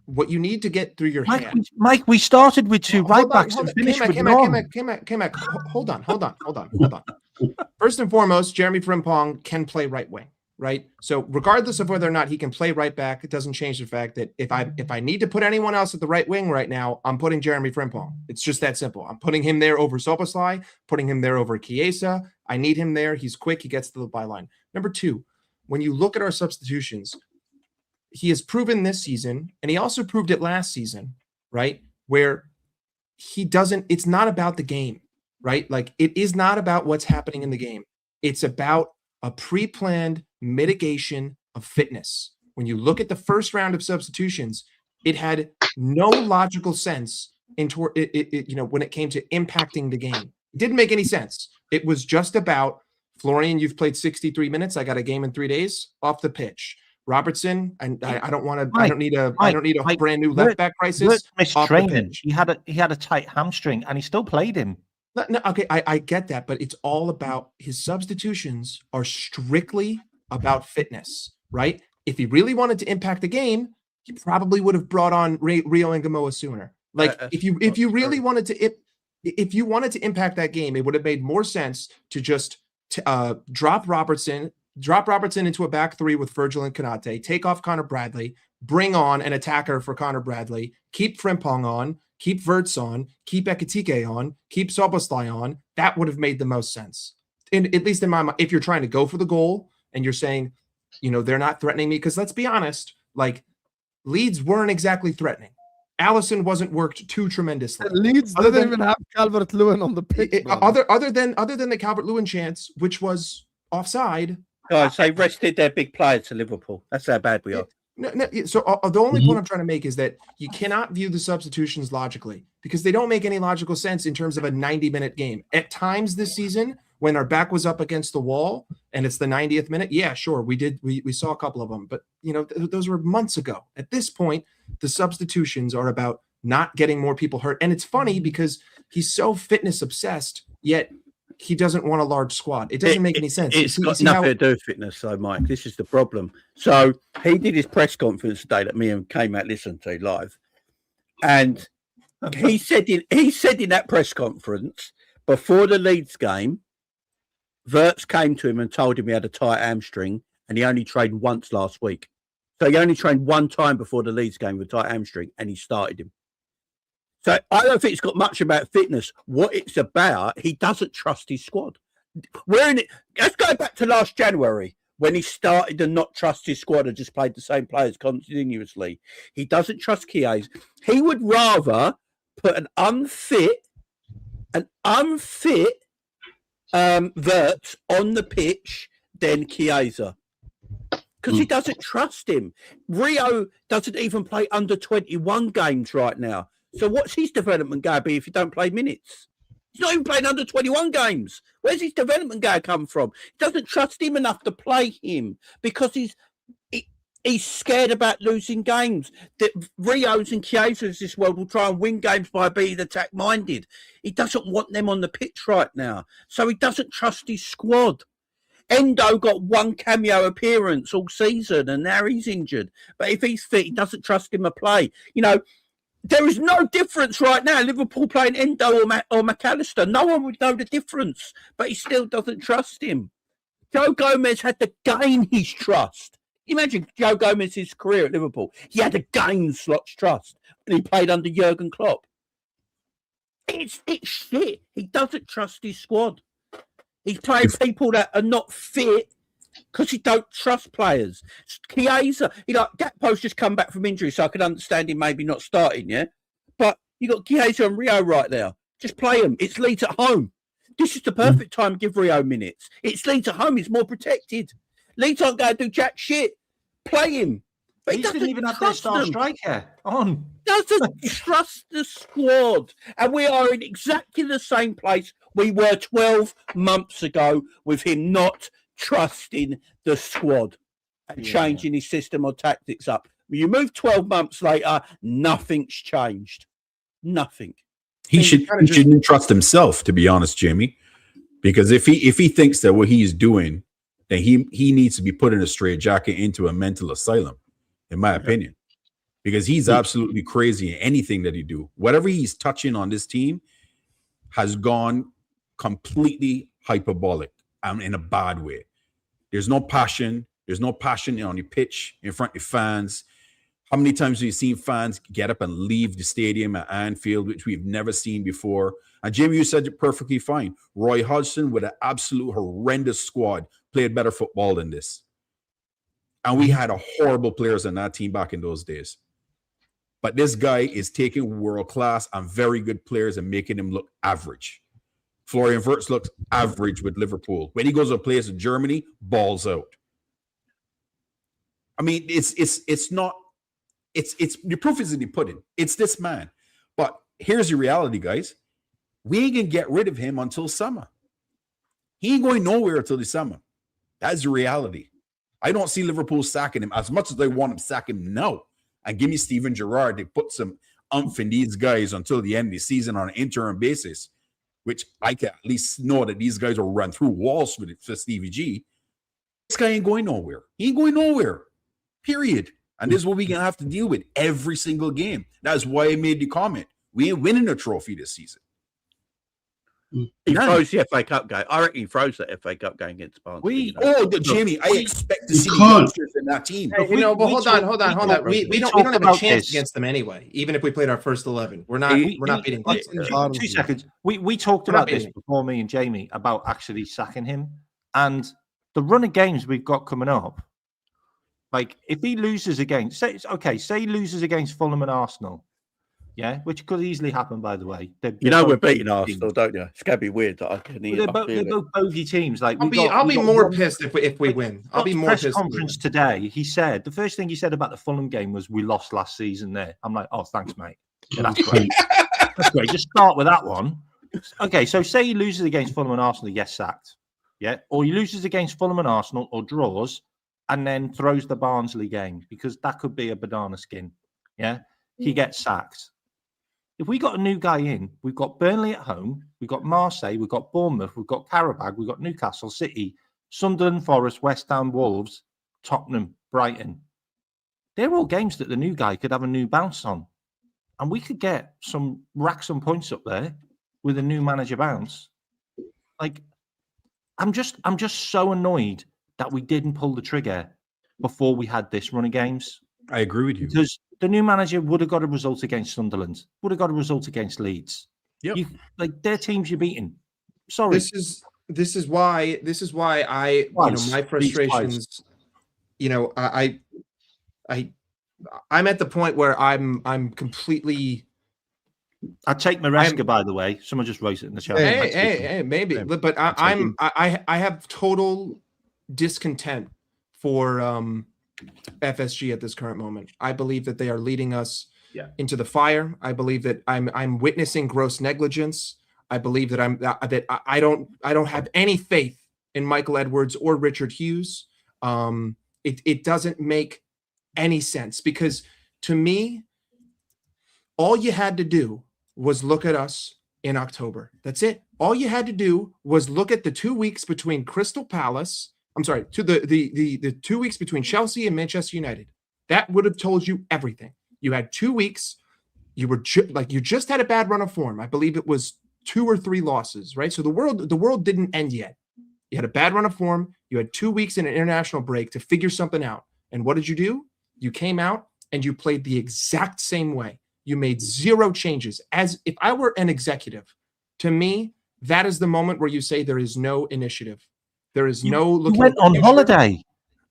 What you need to get through your head. Mike, we started with two right backs and finished with none. K-Mac, hold on. First and foremost, Jeremy Frimpong can play right wing, right? So regardless of whether or not he can play right back, it doesn't change the fact that if I need to put anyone else at the right wing right now, I'm putting Jeremy Frimpong. It's just that simple. I'm putting him there over Szoboszlai, putting him there over Chiesa. I need him there. He's quick. He gets to the byline. Number two, when you look at our substitutions, he has proven this season, and he also proved it last season, right? Where it's not about the game, right? Like it is not about what's happening in the game. It's about a pre-planned mitigation of fitness. When you look at the first round of substitutions, it had no logical sense into it, you know, when it came to impacting the game. It didn't make any sense. It was just about Florian, you've played 63 minutes. I got a game in 3 days off the pitch. Robertson, and I don't want to. I Mike, don't need a. Mike, I don't need a Mike, brand new left back crisis. Wirtz missed off the training. pitch. He had a tight hamstring, and he still played him. No, okay, I get that, but it's all about his substitutions are strictly about fitness, right? If he really wanted to impact the game, he probably would have brought on Rio and Gamoa sooner. Like if you really wanted to if you wanted to impact that game, it would have made more sense to just drop Robertson into a back three with Virgil and Konate, take off Connor Bradley, bring on an attacker for Connor Bradley, keep Frimpong on, keep Wirtz on, keep Ekitike on, keep Soboslai on. That would have made the most sense. And at least in my mind, if you're trying to go for the goal and you're saying, they're not threatening me, because let's be honest, like Leeds weren't exactly threatening. Allison wasn't worked too tremendously. Leeds didn't even have Calvert-Lewin on the pitch. Other than the Calvert-Lewin chance, which was offside. Guys, they rested their big players to Liverpool. That's how bad we are. No, so the only point I'm trying to make is that you cannot view the substitutions logically, because they don't make any logical sense in terms of a 90-minute game. At times this season, when our back was up against the wall and it's the 90th minute, yeah, sure, we saw a couple of them, but those were months ago. At this point, the substitutions are about not getting more people hurt. And it's funny because he's so fitness obsessed, yet he doesn't want a large squad. It doesn't make any sense. It's got nothing to do with fitness, though, Mike. This is the problem. So he did his press conference today that me and K-Mac listened to live. And he said in that press conference, before the Leeds game, Wirtz came to him and told him he had a tight hamstring and he only trained once last week. So he only trained one time before the Leeds game with a tight hamstring and he started him. So I don't think it's got much about fitness. What it's about, he doesn't trust his squad. We're in it. Let's go back to last January when he started to not trust his squad and just played the same players continuously. He doesn't trust Chiesa. He would rather put an unfit Wirtz on the pitch than Chiesa. Because he doesn't trust him. Rio doesn't even play under 21 games right now. So what's his development going to be if you don't play minutes? He's not even playing under 21 games. Where's his development going to come from? He doesn't trust him enough to play him because he's scared about losing games. That Rios and Chiesa's this world will try and win games by being attack-minded. He doesn't want them on the pitch right now. So he doesn't trust his squad. Endo got one cameo appearance all season and now he's injured. But if he's fit, he doesn't trust him to play. There is no difference right now. Liverpool playing Endo or McAllister. No one would know the difference, but he still doesn't trust him. Joe Gomez had to gain his trust. Imagine Joe Gomez's career at Liverpool. He had to gain Slot's trust when he played under Jurgen Klopp. It's shit. He doesn't trust his squad. He's playing people that are not fit because he don't trust players. Chiesa, Gakpo's just come back from injury, so I can understand him maybe not starting, yeah? But you got Chiesa and Rio right there. Just play them. It's Leeds at home. This is the perfect time to give Rio minutes. It's Leeds at home. He's more protected. Leeds aren't going to do jack shit. Play him. But he didn't even have their star striker on. Doesn't trust the squad. And we are in exactly the same place we were 12 months ago with him not trusting the squad and changing his system or tactics up. When you move 12 months later, nothing's changed. Nothing. He shouldn't trust himself, to be honest, Jamie. Because if he thinks that what he's doing, then he needs to be put in a straitjacket into a mental asylum, in my opinion. Because he's absolutely crazy in anything that he do. Whatever he's touching on this team has gone completely hyperbolic and in a bad way. There's no passion. There's no passion on the pitch in front of fans. How many times have you seen fans get up and leave the stadium at Anfield, which we've never seen before? And Jimmy, you said it perfectly fine. Roy Hodgson, with an absolute horrendous squad, played better football than this. And we had horrible players on that team back in those days. But this guy is taking world-class and very good players and making them look average. Florian Wirtz looks average with Liverpool. When he goes to a place in Germany, balls out. I mean, it's the proof is in the pudding. It's this man. But here's the reality, guys. We ain't gonna get rid of him until summer. He ain't going nowhere until the summer. That's the reality. I don't see Liverpool sacking him as much as they want him sacking him now. And give me Steven Gerrard. They put some umph in these guys until the end of the season on an interim basis, which I can at least know that these guys will run through walls for Stevie G. This guy ain't going nowhere. He ain't going nowhere. Period. And this is what we're going to have to deal with every single game. That's why I made the comment. We ain't winning a trophy this season. He throws the FA Cup game. I reckon he throws the FA Cup game against Barnsley. Jamie, I expect to see youngsters in that team. Hey, but hold on. We don't have a chance against them anyway. Even if we played our first 11, we're not beating. 2 seconds. We talked about this before, me and Jamie, about actually sacking him, and the run of games we've got coming up. Like if he loses against, say he loses against Fulham and Arsenal. Yeah, which could easily happen, by the way. We're beating Arsenal, don't you? It's going to be weird that I can hear. They're both bogey teams. Like I'll be more pissed if we win. I'll be more pissed. Press conference today. He said the first thing he said about the Fulham game was, "We lost last season." There, I'm like, "Oh, thanks, mate. Yeah, that's great. That's great. Just start with that one." Okay, so say he loses against Fulham and Arsenal, he gets sacked. Yeah, or he loses against Fulham and Arsenal, or draws, and then throws the Barnsley game because that could be a banana skin. Yeah, he gets sacked. If we got a new guy in, we've got Burnley at home, we've got Marseille, we've got Bournemouth, we've got Qarabag, we've got Newcastle City, Sunderland, Forest, West Ham, Wolves, Tottenham, Brighton. They're all games that the new guy could have a new bounce on. And we could rack some points up there with a new manager bounce. Like, I'm just so annoyed that we didn't pull the trigger before we had this run of games. I agree with you. Because the new manager would have got a result against Sunderland, would have got a result against Leeds. Yep. Their teams you're beating. Sorry. This is why I my frustrations. I'm at the point where I'm completely. I take Maresca, by the way. Someone just wrote it in the chat. Hey, maybe, but I have total discontent for FSG at this current moment. I believe that they are leading us into the fire. I believe that I'm witnessing gross negligence. I believe that I don't have any faith in Michael Edwards or Richard Hughes. It doesn't make any sense because to me, all you had to do was look at us in October. That's it. All you had to do was look at the 2 weeks between Crystal Palace. I'm sorry, to the 2 weeks between Chelsea and Manchester United. That would have told you everything. You had 2 weeks. You were you just had a bad run of form. I believe it was 2 or 3 losses, right? So the world didn't end yet. You had a bad run of form. You had 2 weeks in an international break to figure something out. And what did you do? You came out and you played the exact same way. You made 0 changes. As if I were an executive, to me, that is the moment where you say there is no initiative. There is no looking. You went on holiday.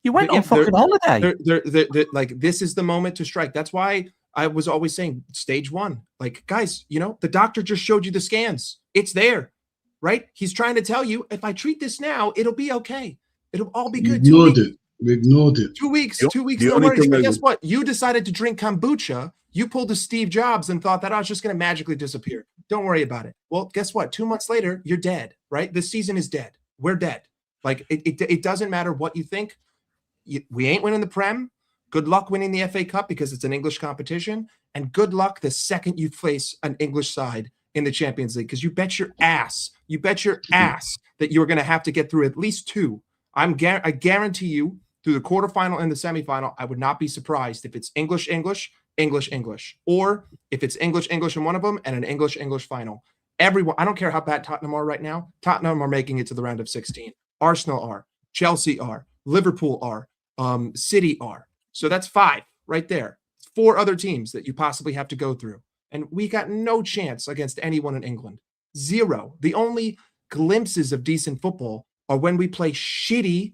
You went on fucking holiday. Like this is the moment to strike. That's why I was always saying stage 1. Like, guys, the doctor just showed you the scans. It's there, right? He's trying to tell you, if I treat this now, it'll be okay. It'll all be good. We ignored it. 2 weeks. 2 weeks. No worries. But guess what? You decided to drink kombucha. You pulled a Steve Jobs and thought that I was just going to magically disappear. Don't worry about it. Well, guess what? 2 months later, you're dead, right? This season is dead. We're dead. Like, it doesn't matter what you think. We ain't winning the Prem. Good luck winning the FA Cup because it's an English competition. And good luck the second you face an English side in the Champions League because you bet your ass that you're going to have to get through at least 2. I guarantee you through the quarterfinal and the semifinal, I would not be surprised if it's English, or if it's English in one of them and an English final. Everyone, I don't care how bad Tottenham are right now. Tottenham are making it to the round of 16. Arsenal are, Chelsea are, Liverpool are, City are. So that's 5 right there. 4 other teams that you possibly have to go through. And we got no chance against anyone in England. 0. The only glimpses of decent football are when we play shitty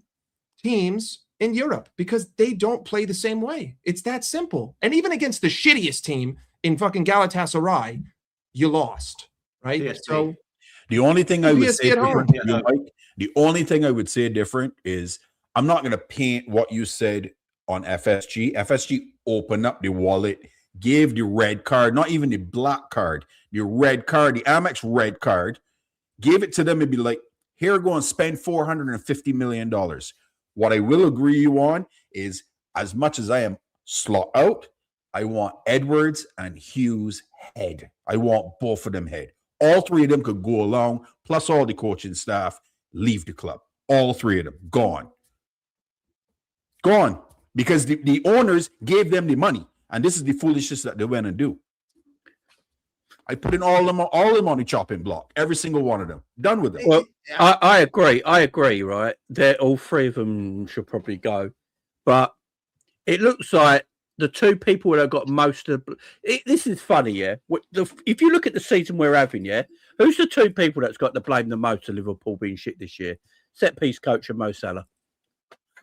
teams in Europe because they don't play the same way. It's that simple. And even against the shittiest team in fucking Galatasaray, you lost, right? PSG. So the only thing I would say different, Yeah. Mike, the only thing I would say different is I'm not going to paint what you said on FSG. FSG opened up the wallet, gave the red card, not even the black card, the red card, the Amex red card, gave it to them and be like, here, go and spend $450 million. What I will agree you on is, as much as I am slot out, I want Edwards and Hughes head. I want both of them head. All three of them could go along, plus all the coaching staff leave the club. All three of them gone. Gone. Because the owners gave them the money. And this is the foolishness that they went and do. I put in all of them on the chopping block. Every single one of them. Done with it. Well, I agree. I agree, right? All three of them should probably go. But it looks like the two people that have got most of this is funny, yeah? If you look at the season we're having, yeah? Who's the two people that's got to blame the most of Liverpool being shit this year? Set piece coach and Mo Salah.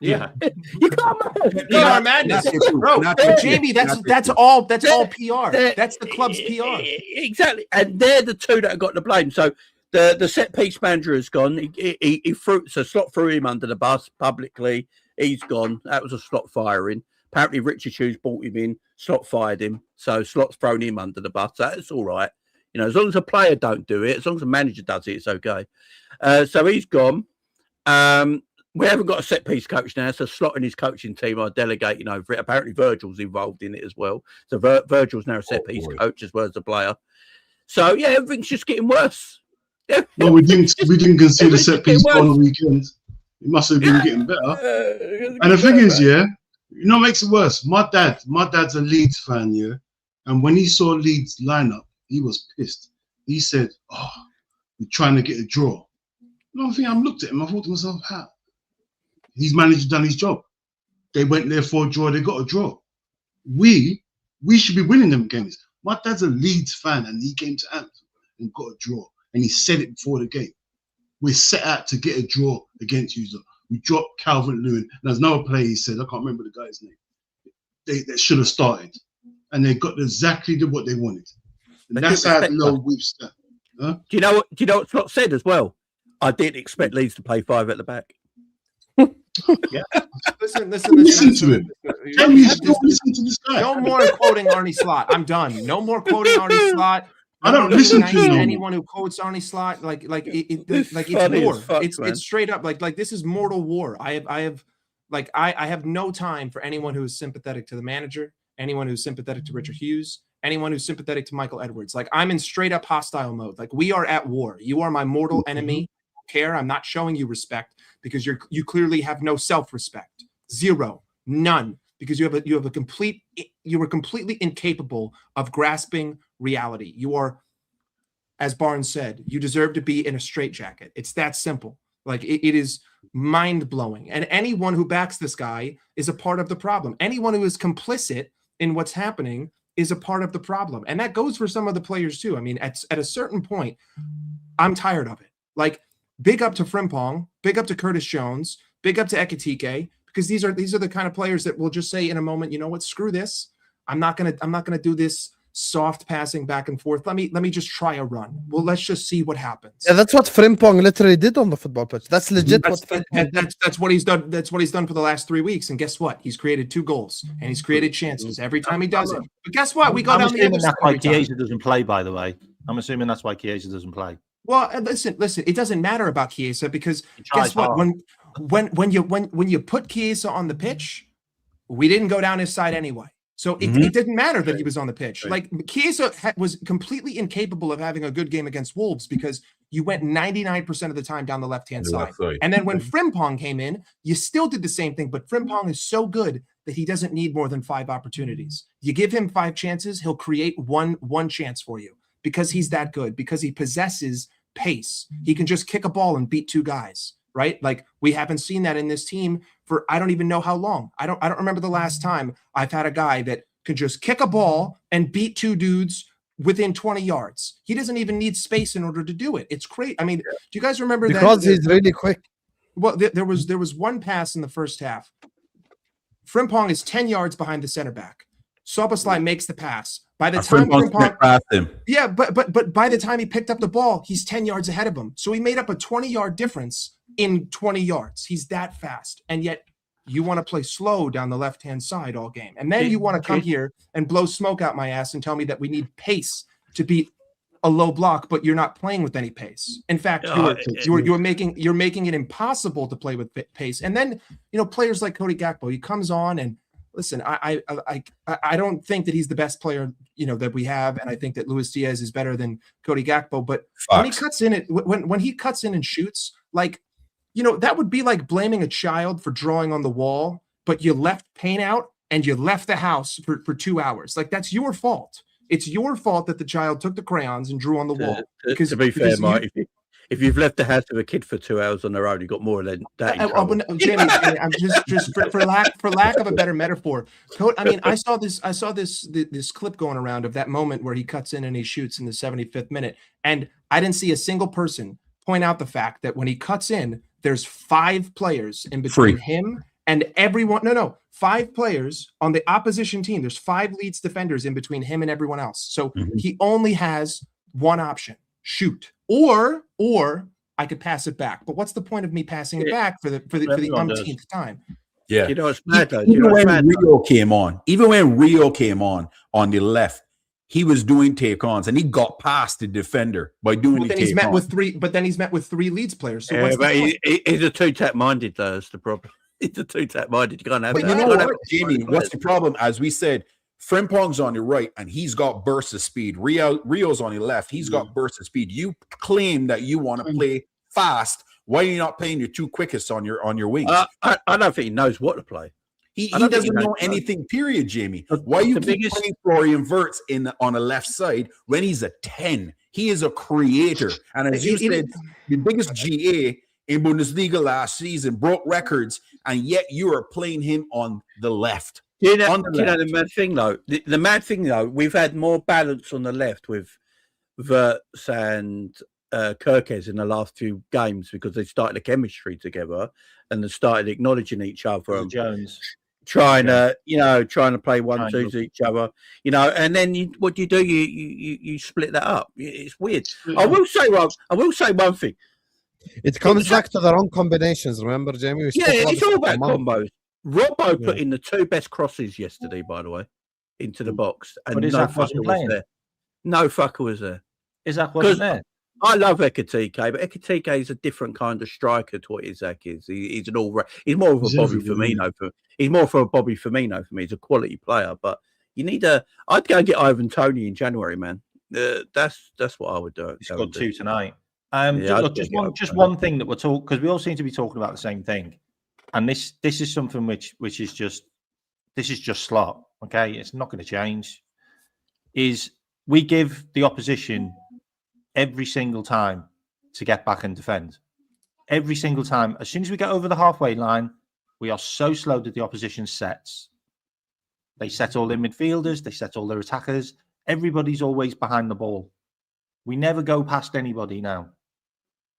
Yeah, You can't madness, bro. Jamie, that's all PR. That's the club's PR. Exactly, and they're the two that have got the blame. So the set piece manager has gone. He threw Slot threw him under the bus publicly. He's gone. That was a Slot firing. Apparently, Richard Hughes brought him in. Slot fired him. So Slot's thrown him under the bus. That's all right. You know, as long as a player don't do it, as long as a manager does it, it's okay. So he's gone. We haven't got a set-piece coach now, so Slot and his coaching team are delegating over it. Apparently, Virgil's involved in it as well. So Virgil's now a set-piece coach as well as a player. So, yeah, everything's just getting worse. Yeah. Well, we didn't concede a set-piece on the weekend. It must have been getting better. And the thing is, yeah, you know what makes it worse? My dad's a Leeds fan, yeah, and when he saw Leeds lineup, he was pissed. He said, "Oh, we're trying to get a draw." And I looked at him, I thought to myself, how? His manager done his job. They went there for a draw. They got a draw. We should be winning them games. My dad's a Leeds fan, and he came to Anfield and got a draw. And he said it before the game. We're set out to get a draw against you. We dropped Calvert-Lewin. And there's another player he said, I can't remember the guy's name. They should have started. And they got exactly what they wanted. And that's how low we've stepped. Huh? Do you know what Slot said as well? I didn't expect Leeds to play five at the back. Yeah. Listen to him. Listen to this guy. No more quoting Arnie Slot. I'm done. No more quoting Arnie Slot. I don't listen to anyone who quotes Arnie Slot. Like it's war. It's straight up like this is mortal war. I have no time for anyone who is sympathetic to the manager, anyone who's sympathetic to Richard Hughes, anyone who's sympathetic to Michael Edwards. Like I'm in straight up hostile mode. Like we are at war. You are my mortal enemy. Care. I'm not showing you respect because you clearly have no self-respect. Zero. None. Because you were completely incapable of grasping reality. You are, as Barnes said, you deserve to be in a straitjacket. It's that simple. Like it is mind-blowing. And anyone who backs this guy is a part of the problem. Anyone who is complicit in what's happening is a part of the problem. And that goes for some of the players too. I mean, at a certain point, I'm tired of it. Like, big up to Frimpong, big up to Curtis Jones, big up to Ekitike, because these are the kind of players that will just say in a moment, you know what, screw this. I'm not gonna do this soft passing back and forth. Let me just try a run. Well, let's just see what happens. Yeah, that's what Frimpong literally did on the football pitch. That's legit. That's what he's done. That's what he's done for the last 3 weeks. And guess what? He's created 2 goals and he's created chances every time he does it. But guess what? We go down the other side. That's why Chiesa doesn't play, by the way. I'm assuming that's why Chiesa doesn't play. Well, listen. It doesn't matter about Chiesa because guess what? When you put Chiesa on the pitch, we didn't go down his side anyway. So it didn't matter that he was on the pitch. Like Chiesa was completely incapable of having a good game against Wolves because you went 99% of the time down the left-hand side. And then when Frimpong came in, you still did the same thing. But Frimpong is so good that he doesn't need more than 5 opportunities. You give him 5 chances, he'll create one chance for you. Because he's that good, because he possesses pace. He can just kick a ball and beat 2 guys, right? Like we haven't seen that in this team for I don't even know how long. I don't remember the last time I've had a guy that could just kick a ball and beat 2 dudes within 20 yards. He doesn't even need space in order to do it. It's great. I mean, do you guys remember that? Because he's really quick. Well, there was one pass in the first half. Frimpong is 10 yards behind the center back. Soboslai makes the pass. By the time but by the time he picked up the ball, he's 10 yards ahead of him. So he made up a 20-yard difference in 20 yards. He's that fast. And yet you want to play slow down the left-hand side all game. And then you want to come here and blow smoke out my ass and tell me that we need pace to beat a low block, but you're not playing with any pace. In fact, you're making it impossible to play with pace. And then, players like Cody Gakpo, he comes on and listen, I don't think that he's the best player, that we have, and I think that Luis Diaz is better than Cody Gakpo. But when he cuts in when he cuts in and shoots, like, that would be like blaming a child for drawing on the wall, but you left paint out and you left the house for 2 hours. Like, that's your fault. It's your fault that the child took the crayons and drew on the wall. Because to be fair, Mike, if you've left the house with a kid for 2 hours on their own, you've got more than that. Jamie, I'm just for lack of a better metaphor. I mean, I saw this clip going around of that moment where he cuts in and he shoots in the 75th minute, and I didn't see a single person point out the fact that when he cuts in, there's 5 players in between him and everyone. No, 5 players on the opposition team. There's 5 Leeds defenders in between him and everyone else. So he only has one option: shoot, or I could pass it back. But what's the point of me passing it back for the umpteenth time? Yeah, it's mad though. Even when Rio came on on the left, he was doing take-ons and he got past the defender by doing the take-on. Then he's met with 3 Leeds players. So he's a two-tap minded. That's the problem. It's a two-tap minded. You can't have that. You know what, Jamie? What's the problem? As we said, Frimpong's on the right and he's got bursts of speed. Rio's on the left. He's got bursts of speed. You claim that you want to play fast. Why are you not playing your 2 quickest on your wings? I don't think he knows what to play. He doesn't know anything, period, Jamie. Why you keep playing Florian Wirtz on the left side when he's a 10? He is a creator. And as you said, the biggest GA in Bundesliga last season, broke records, and yet you are playing him on the left. The mad thing though, we've had more balance on the left with Wirtz and Kirkes in the last few games because they started a chemistry together and they started acknowledging each other. And Jones trying to play 1-2s to each other, and then what do? You split that up. It's weird. I will say one thing. It comes back to the wrong combinations. Remember, Jamie? It's all about combos. Robbo put in the 2 best crosses yesterday, by the way, into the box, and no fucker was there. No fucker was there. Isaac wasn't there. I love Ekitike, but Ekitike is a different kind of striker to what Isaac is. He's more of a Bobby Firmino he's more for a Bobby Firmino for me. He's a quality player, but you need I'd go and get Ivan Toney in January, man. That's what I would do. He's got 2 tonight. Just one thing that we're talking, because we all seem to be talking about the same thing, and this is something which is just slot. Okay, it's not going to change. Is we give the opposition every single time to get back and defend. Every single time. As soon as we get over the halfway line, we are so slow that the opposition sets. They set all their midfielders, they set all their attackers. Everybody's always behind the ball. We never go past anybody now.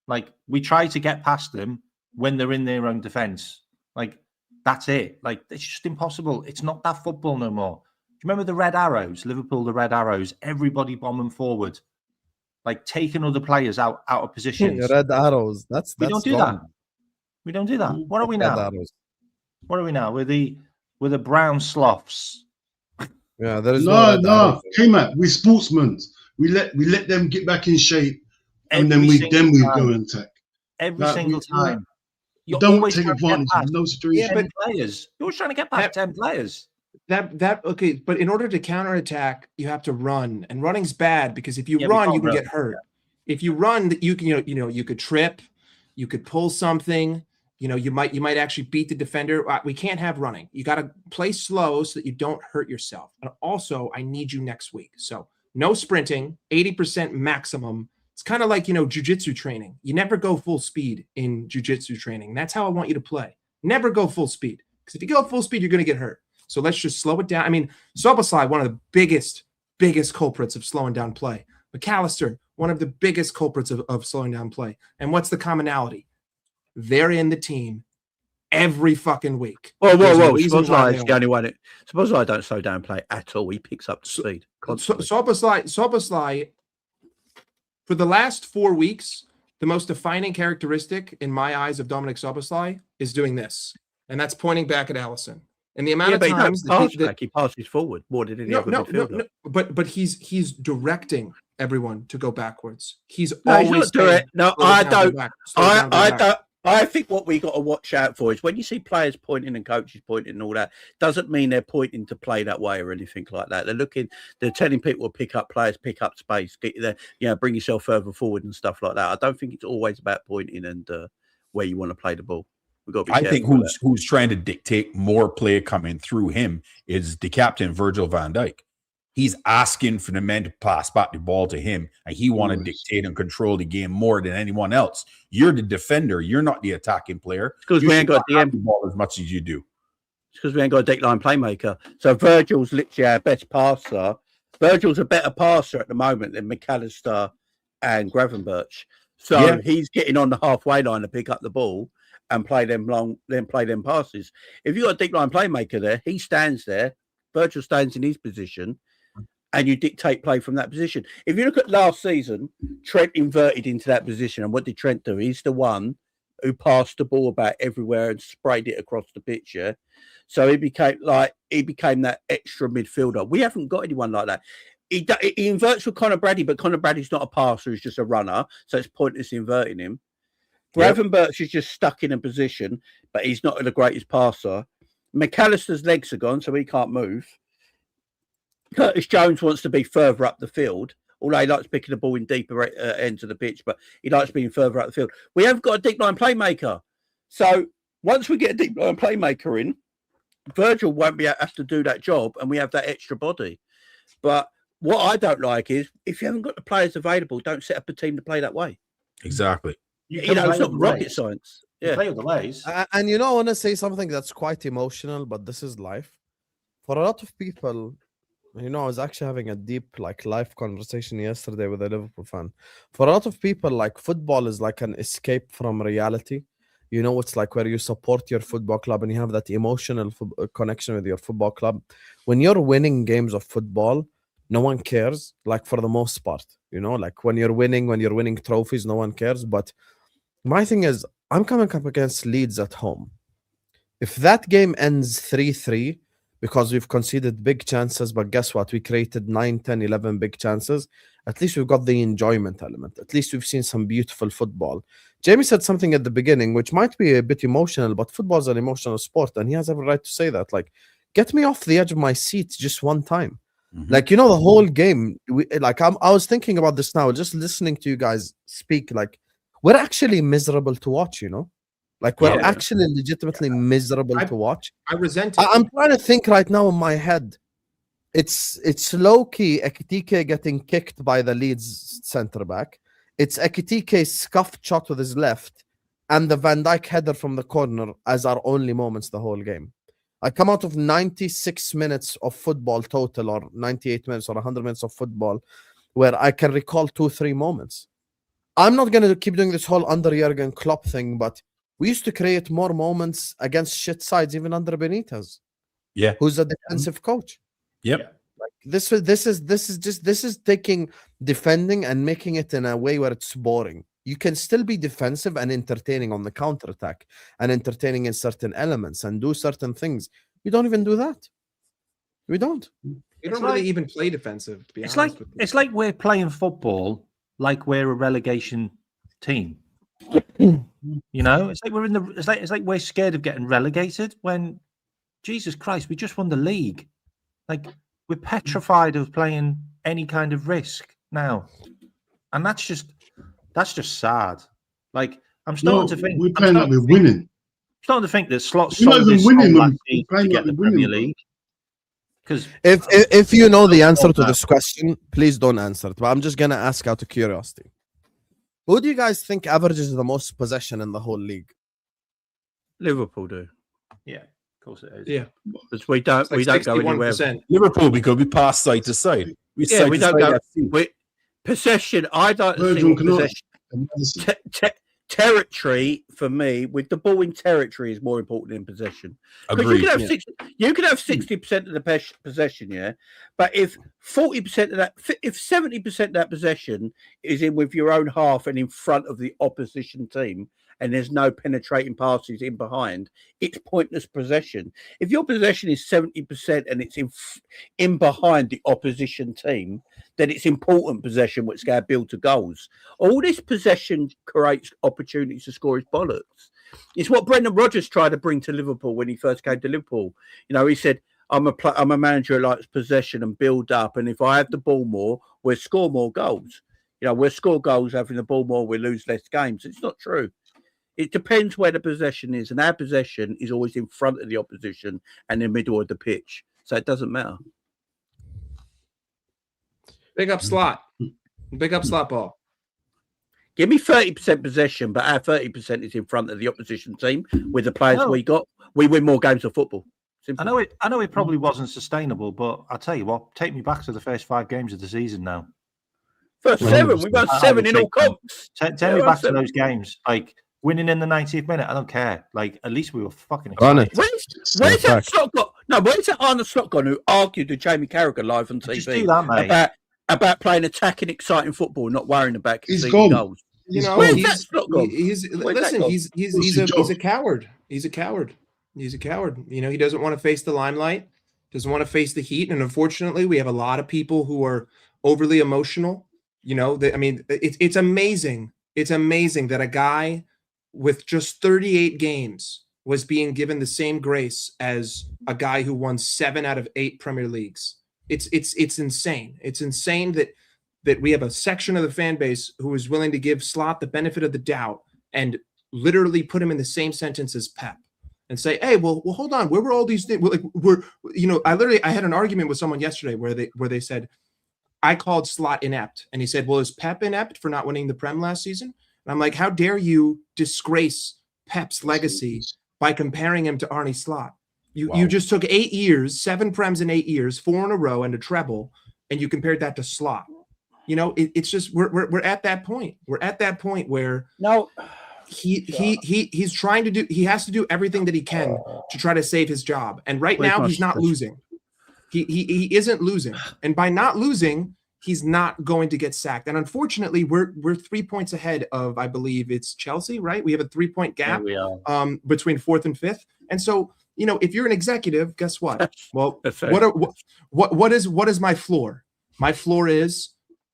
Like, we try to get past them when they're in their own defence. Like, that's it. Like, it's just impossible. It's not that football no more. Do you remember the Red Arrows? Liverpool, the Red Arrows. Everybody bombing forward. Like, taking other players out of positions. Red Arrows. We don't do that. We don't do that. What are we now? What are we now? We're the brown sloths. Yeah, there is no. K-Mac, we're sportsmen. We let them get back in shape, and then we go and attack. Every single time. You don't take advantage of no situation. Yeah, but players. You're always trying to get past 10 players. Okay, but in order to counterattack, you have to run, and running's bad because if you run, you can get hurt. If you run, you can you could trip, you could pull something. You might actually beat the defender. We can't have running. You got to play slow so that you don't hurt yourself. And also, I need you next week. So no sprinting, 80% maximum. It's kind of like, jiu-jitsu training. You never go full speed in jiu-jitsu training. That's how I want you to play. Never go full speed. Because if you go full speed, you're going to get hurt. So let's just slow it down. I mean, Szoboszlai, one of the biggest culprits of slowing down play. McAllister, one of the biggest culprits of slowing down play. And what's the commonality? They're in the team every fucking week. Whoa. Szoboszlai is the only one. Szoboszlai don't slow down play at all. He picks up the speed. Szoboszlai, for the last 4 weeks, the most defining characteristic in my eyes of Dominik Szoboszlai is doing this. And that's pointing back at Alisson. And the amount of but times he don't pass back, he passes forward more than any other midfielder. But he's directing everyone to go backwards. He's No, he's always not doing it. No, I don't. I think what we got to watch out for is when you see players pointing and coaches pointing and all that, doesn't mean they're pointing to play that way or anything like that. They're telling people to pick up players, pick up space, get there, bring yourself further forward and stuff like that. I don't think it's always about pointing and where you want to play the ball. We've got to be I think who's trying to dictate more play coming through him is the captain, Virgil van Dijk. He's asking for the men to pass back the ball to him, and he want to dictate and control the game more than anyone else. You're the defender. You're not the attacking player. Because we ain't got the ball as much as you do. It's because we ain't got a deep line playmaker. So Virgil's literally our best passer. Virgil's a better passer at the moment than McAllister and Gravenberch. So he's getting on the halfway line to pick up the ball and play them passes. If you've got a deep line playmaker there, he stands there. Virgil stands in his position. And you dictate play from that position. If you look at last season, Trent inverted into that position. And what did Trent do? He's the one who passed the ball about everywhere and sprayed it across the pitch. Yeah? So he became that extra midfielder. We haven't got anyone like that. He inverts with Conor Bradley, but Conor Bradley's not a passer. He's just a runner. So it's pointless inverting him. Gravenberch is just stuck in a position, but he's not the greatest passer. McAllister's legs are gone, so he can't move. Curtis Jones wants to be further up the field, although he likes picking the ball in deeper ends of the pitch, but he likes being further up the field. We haven't got a deep line playmaker. So once we get a deep line playmaker in, Virgil won't have to do that job, and we have that extra body. But what I don't like is if you haven't got the players available, don't set up a team to play that way. Exactly. It's not rocket science. Play other ways. And I want to say something that's quite emotional, but this is life. For a lot of people, I was actually having a deep life conversation yesterday with a Liverpool fan. For a lot of people, football is like an escape from reality. It's like where you support your football club and you have that emotional connection with your football club. When you're winning games of football, no one cares, for the most part. When you're winning trophies, no one cares. But my thing is, I'm coming up against Leeds at home. If that game ends 3-3, because we've conceded big chances, but guess what? We created 9, 10, 11 big chances. At least we've got the enjoyment element. At least we've seen some beautiful football. Jamie said something at the beginning, which might be a bit emotional, but football is an emotional sport, and he has every right to say that. Get me off the edge of my seat just one time. Mm-hmm. The whole game. I was thinking about this now, just listening to you guys speak. We're actually miserable to watch, we're actually legitimately miserable to watch. I resent it. I'm trying to think right now in my head. It's low-key Ekitike getting kicked by the Leeds centre-back. It's Ekitike's scuffed shot with his left and the Van Dijk header from the corner as our only moments the whole game. I come out of 96 minutes of football total, or 98 minutes or 100 minutes of football, where I can recall 2-3 moments. I'm not going to keep doing this whole under Jurgen Klopp thing, but we used to create more moments against shit sides, even under Benitez. Yeah, who's a defensive coach. Yep. This is taking defending and making it in a way where it's boring. You can still be defensive and entertaining on the counterattack and entertaining in certain elements and do certain things. We don't even do that. We don't. We don't really even play defensive. To be it's honest like it's like we're playing football like we're a relegation team. It's like we're in the. It's like we're scared of getting relegated when, Jesus Christ, we just won the league. We're petrified of playing any kind of risk now, and that's just sad. I'm starting to think we're playing like we're winning. I'm starting to think that Slot We're not sold even his winning soul when last we're season playing to like get the we're winning. Premier League. Because if you know the answer to this question, please don't answer it. But I'm just gonna ask out of curiosity. Who do you guys think averages the most possession in the whole league? Liverpool do. Yeah, of course it is. Yeah, because we don't go anywhere. Liverpool, because we pass side to side. We don't go. Possession. I don't think possession. Territory for me, with the ball in territory, is more important than possession. Agreed. You can have 60% of the possession, yeah. But if 40% of that, if 70% of that possession is in with your own half and in front of the opposition team, and there's no penetrating passes in behind, it's pointless possession. If your possession is 70% and it's in behind the opposition team, then it's important possession which going to build to goals. All this possession creates opportunities to score his bollocks. It's what Brendan Rodgers tried to bring to Liverpool when he first came to Liverpool. He said, I'm a manager who likes possession and build up, and if I have the ball more, we'll score more goals. We'll score goals having the ball more, we lose less games. It's not true. It depends where the possession is, and our possession is always in front of the opposition and in the middle of the pitch. So it doesn't matter. Big up slot. Big up slot ball. Give me 30% possession, but our 30% is in front of the opposition team with the players we got. We win more games of football. Simple. I know it probably wasn't sustainable, but I'll tell you what, take me back to the first 5 games of the season now. First 7, we won 7 in all comps. Take me back to those games, like winning in the 90th minute. I don't care. Like, at least we were fucking excited. Where's that Slot got? No, where's that Arnold Slot gone who argued with Jamie Carragher live on TV Just do that, mate. about playing attacking, exciting football, not worrying about gone. conceding goals? Where's that Slot gone? He's a coward. He's a coward. He's a coward. He doesn't want to face the limelight, doesn't want to face the heat. And unfortunately, we have a lot of people who are overly emotional. It's amazing. It's amazing that a guy with just 38 games was being given the same grace as a guy who won 7 out of 8 Premier Leagues. It's insane. It's insane that we have a section of the fan base who is willing to give Slot the benefit of the doubt and literally put him in the same sentence as Pep. And say, hey, well, hold on. Where were all these things? I had an argument with someone yesterday where they said, I called Slot inept. And he said, well, is Pep inept for not winning the Prem last season? And I'm like, how dare you disgrace Pep's legacy by comparing him to Arne Slot? You just took 8 years, 7 Prems in 8 years, 4 in a row and a treble, and you compared that to Slot. It's just we're at that point. We're at that point where he's trying to do. He has to do everything that he can to try to save his job. And right now he's not losing. He isn't losing. And by not losing, he's not going to get sacked. And unfortunately, we're 3 points ahead of, I believe it's Chelsea, right? We have a 3-point gap between 4th and 5th. And so, if you're an executive, guess what? Well, what is my floor? My floor is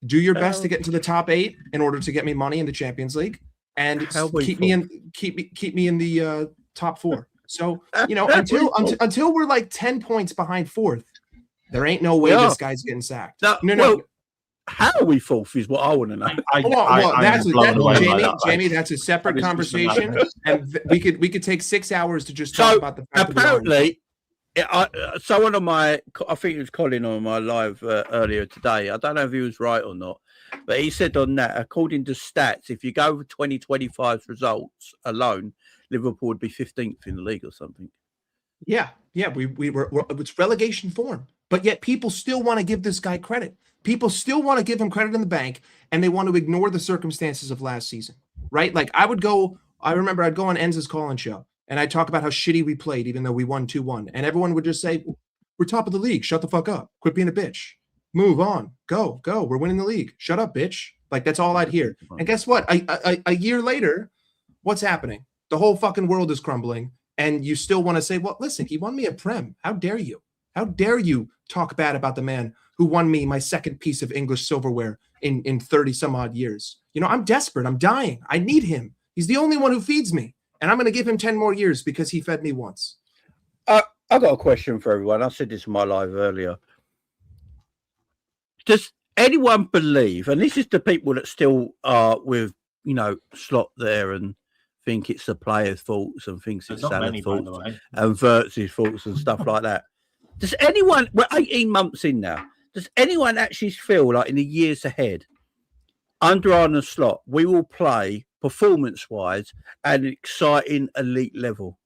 do your best to get into the top 8 in order to get me money in the Champions League. And keep me in the top 4. So until we're like 10 points behind 4th, there ain't no way this guy's getting sacked. No. How are we 4th is what I want to know. Jamie, that's a separate conversation, and we could take 6 hours to just talk about the fact apparently. Someone on I think it was Colin on my live earlier today. I don't know if he was right or not. But he said on that, according to stats, if you go with 2025's results alone, Liverpool would be 15th in the league or something. Yeah, it's relegation form. But yet people still want to give this guy credit. People still want to give him credit in the bank, and they want to ignore the circumstances of last season, right? Like I remember I'd go on Enza's call-in show, and I'd talk about how shitty we played, even though we won 2-1. And everyone would just say, we're top of the league. Shut the fuck up. Quit being a bitch. Move on. Go. We're winning the league. Shut up, bitch. Like, that's all I'd hear. And guess what? A year later, what's happening? The whole fucking world is crumbling. And you still want to say, well, listen, he won me a Prem. How dare you? How dare you talk bad about the man who won me my second piece of English silverware in 30 some odd years? I'm desperate. I'm dying. I need him. He's the only one who feeds me. And I'm going to give him 10 more years because he fed me once. I got a question for everyone. I said this in my live earlier. Does anyone believe, and this is the people that still are with, Slot there and think it's the players' faults and thinks it's Salah's faults and Wirtz's faults and stuff like that. Does anyone, we're 18 months in now, does anyone actually feel like in the years ahead, under Arne Slot, we will play performance-wise at an exciting elite level?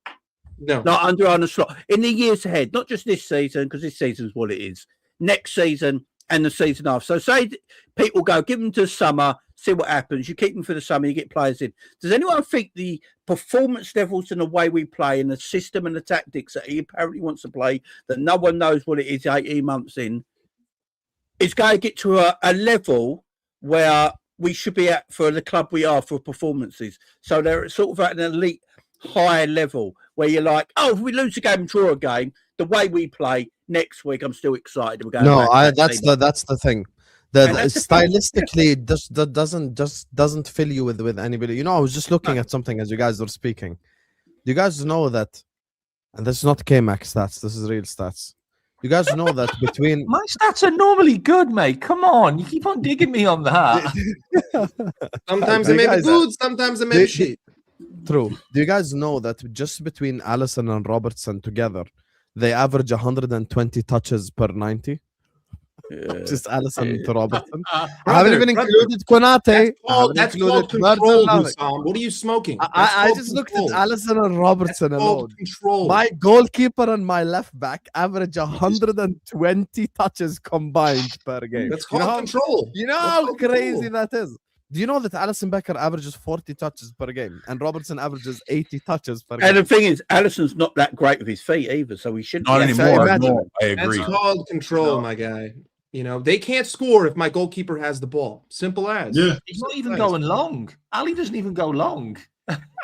No. Not under Arne Slot. In the years ahead, not just this season, because this season's what it is. Next season, and the season after. So say people go, give them to the summer, see what happens. You keep them for the summer, you get players in. Does anyone think the performance levels and the way we play and the system and the tactics that he apparently wants to play, that no one knows what it is 18 months in, is going to get to a level where we should be at for the club we are for performances. So they're sort of at an elite higher level where you're like, oh, if we lose a game and draw a game, the way we play next week, I'm still excited. We're going No, back to that's the thing. And that's the thing. Stylistically, it doesn't fill you with anybody. I was just looking at something as you guys were speaking. You guys know that, and this is not K-Max stats. This is real stats. You guys know that between My stats are normally good, mate. Come on, you keep on digging me on that. Sometimes it may be good, sometimes it may be shit. True. Do you guys know that just between Allison and Robertson together, they average 120 touches per 90? Just Allison to Robertson. I haven't even included Konate. That's called control, Husam. What are you smoking? I just looked at Allison and Robertson alone. Control. My goalkeeper and my left back average 120 touches combined per game. That's called control. You know how crazy that is? Do you know that Alisson Becker averages 40 touches per game and Robertson averages 80 touches per game? And the thing is, Alisson's not that great with his feet either, so he shouldn't. Not be anymore. imagine. No, I agree. That's called control, my guy. They can't score if my goalkeeper has the ball. Simple as. Yeah. He's not even going long. Ali doesn't even go long.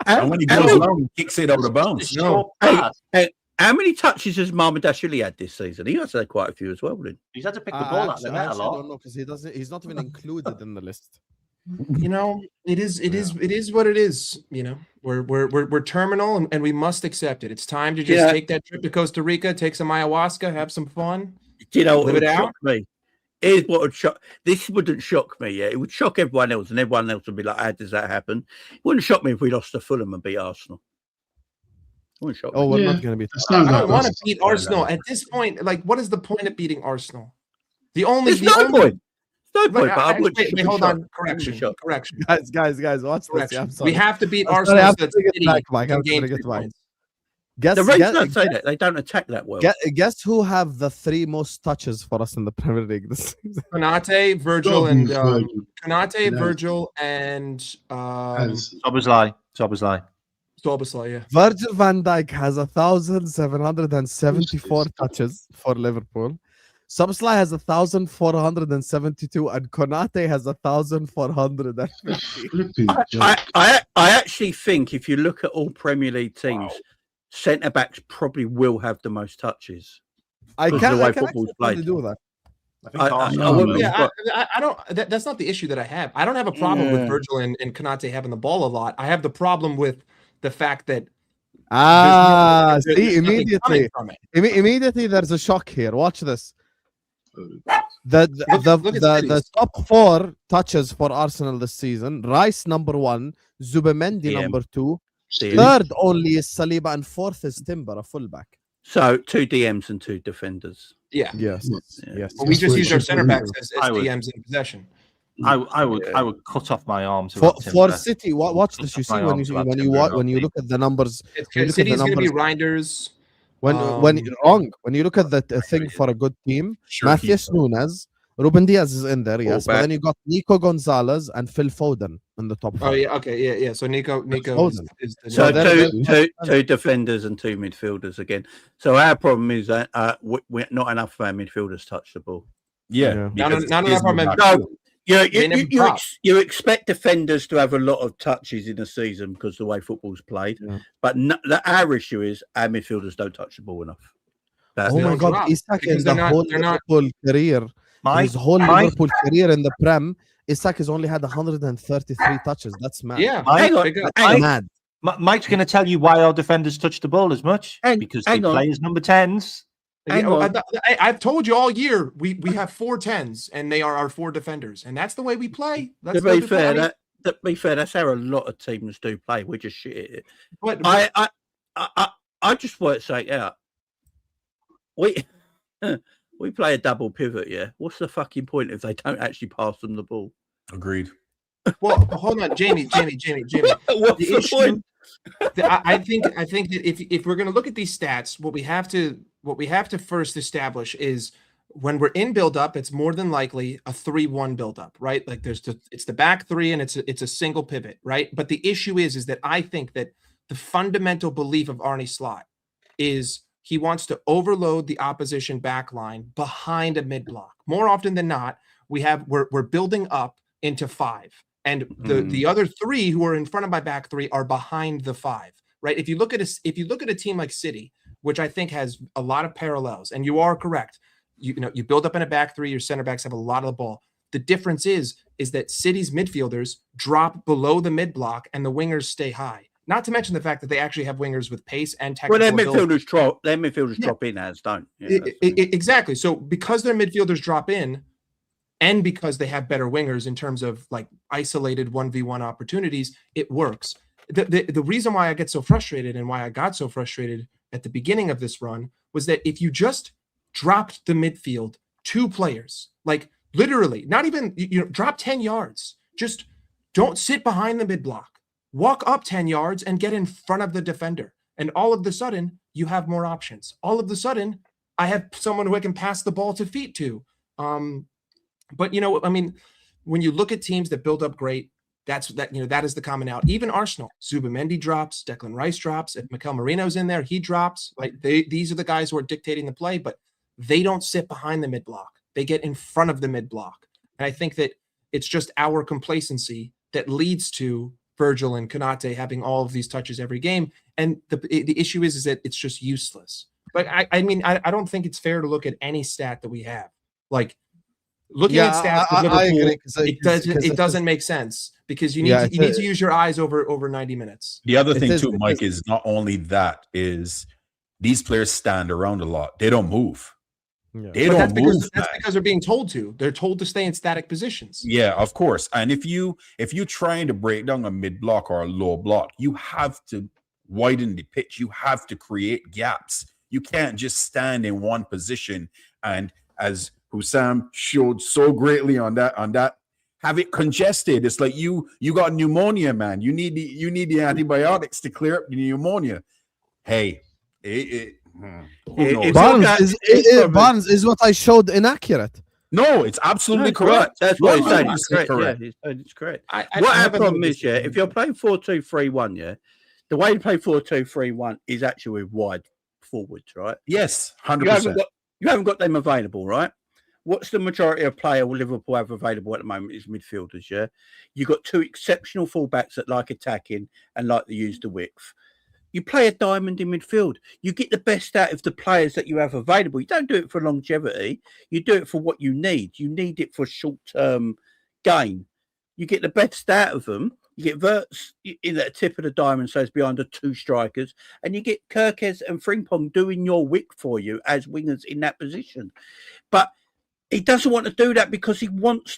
And when he goes long, he kicks it over the bones. No. Hey, how many touches has Marmadashvili had this season? He has had quite a few as well, didn't He's had to pick the ball out of the net a I lot. don't know because he's not even included in the list. It is what it is. We're terminal and we must accept it. It's time to just take that trip to Costa Rica, take some ayahuasca, have some fun. he? Live it out. Shock me. Here's what would shock. This wouldn't shock me. Yeah, it would shock everyone else, and everyone else would be like, "How does that happen?" It wouldn't shock me if we lost to Fulham and beat Arsenal. It wouldn't shock me. Oh, we're not going to be. I don't want to beat Arsenal at this point. Like, what is the point of beating Arsenal? There's no point. No point. But I would. Wait, hold on. Correction. Guys, watch this. Yeah, I'm sorry. We have to beat I'm Arsenal. sorry, I have so to that get City back, Mike. I can have to gain get 3 back. points. The Reds don't say that. They don't attack that well. Guess who have the 3 most touches for us in the Premier League this season? Konate, Virgil, and Virgil. Virgil, and Szoboszlai. Szoboszlai, yeah. Virgil van Dijk has 1,774 touches for Liverpool. Szoboszlai has 1,472, and Konate has 1,450. I actually think if you look at all Premier League teams, centre backs probably will have the most touches. I Because of the way can football's actually played. do that. I don't. That's not the issue that I have. I don't have a problem with Virgil and Konate having the ball a lot. I have the problem with the fact that see, immediately there's a shock here. Watch this. The top 4 touches for Arsenal this season: Rice number 1, Zubimendi number 2, third only is Saliba, and 4th is Timber, a fullback. So 2 DMs and 2 defenders. Yeah. Yes. Well, we just use our center backs as DMs in possession. I would cut off my arms for City. Watch this. You see when you look at the numbers. City's going to be Reinders. When you look at the thing for a good team, Matthias Nunes, Ruben Diaz is in there, yes, but then you got Nico Gonzalez and Phil Foden in the top 5. Oh yeah, okay, yeah. So Nico is the so two defenders and 2 midfielders again. So our problem is that we're not enough of our midfielders touch the ball. Yeah. Not enough of our You expect defenders to have a lot of touches in a season because of the way football's played, but our issue is our midfielders don't touch the ball enough. Oh my God, Isak in the whole Liverpool career, his whole Liverpool career in the Prem, Isak has only had 133 touches. That's mad. Yeah, mad. Mike's going to tell you why our defenders touch the ball as much because they play as number 10s. I've told you all year we have 4 10s and they are our 4 defenders, and that's the way we play. To be fair, that's how a lot of teams do play. We just shit at it. But I just want to say, we play a double pivot. Yeah, what's the fucking point if they don't actually pass them the ball? Agreed. Well, hold on, Jamie. What's the point? I think that if we're going to look at these stats, what we have to first establish is when we're in build up, it's more than likely a 3-1 build up, right? Like it's the back 3 and it's a single pivot, right? But the issue is that I think that the fundamental belief of Arne Slot is he wants to overload the opposition back line behind a mid block. More often than not, we're building up into 5. And the other 3 who are in front of my back 3 are behind the 5, right? If you look at a team like City, which I think has a lot of parallels, and you are correct, you build up in a back 3, your center backs have a lot of the ball. The difference is that City's midfielders drop below the mid block and the wingers stay high. Not to mention the fact that they actually have wingers with pace and technical ability. Their midfielders drop in as don't. Exactly. So because their midfielders drop in, and because they have better wingers in terms of like isolated 1v1 opportunities, it works. The reason why I get so frustrated and why I got so frustrated at the beginning of this run was that if you just dropped the midfield 2 players, like literally, not even, drop 10 yards, just don't sit behind the mid block, walk up 10 yards and get in front of the defender. And all of a sudden, you have more options. All of a sudden, I have someone who I can pass the ball to feet to. But when you look at teams that build up great, that is the common out. Even Arsenal, Zubimendi drops, Declan Rice drops. If Mikel Merino's in there, he drops. Like these are the guys who are dictating the play, but they don't sit behind the mid block. They get in front of the mid block. And I think that it's just our complacency that leads to Virgil and Konate having all of these touches every game. And the issue is that it's just useless. But I don't think it's fair to look at any stat that we have. Like, looking at stats for Liverpool, it doesn't make sense because you need to use your eyes over 90 minutes. The other thing too, Mike, is not only that is these players stand around a lot. They don't move. Yeah. They don't move. That's because they're being told to. They're told to stay in static positions. Yeah, of course. And if you're trying to break down a mid block or a low block, you have to widen the pitch. You have to create gaps. You can't just stand in one position and, as Husam showed so greatly on that, have it congested. It's like you got pneumonia, man. You need the antibiotics to clear up the pneumonia. Hey, Barnes is what I showed inaccurate. No, it's absolutely correct. That's what he's saying. It's correct. Yeah, it's correct. What our problem is, if you're playing 4-2-3-1, the way you play 4-2-3-1 is actually with wide forwards, right? Yes, 100%. You haven't got them available, right? What's the majority of player Liverpool have available at the moment is midfielders, yeah? You've got 2 exceptional fullbacks that like attacking and like to use the width. You play a diamond in midfield. You get the best out of the players that you have available. You don't do it for longevity. You do it for what you need. You need it for short-term gain. You get the best out of them. You get Wirtz in the tip of the diamond, so it's behind the 2 strikers. And you get Kirkes and Frimpong doing your wick for you as wingers in that position. But he doesn't want to do that because he wants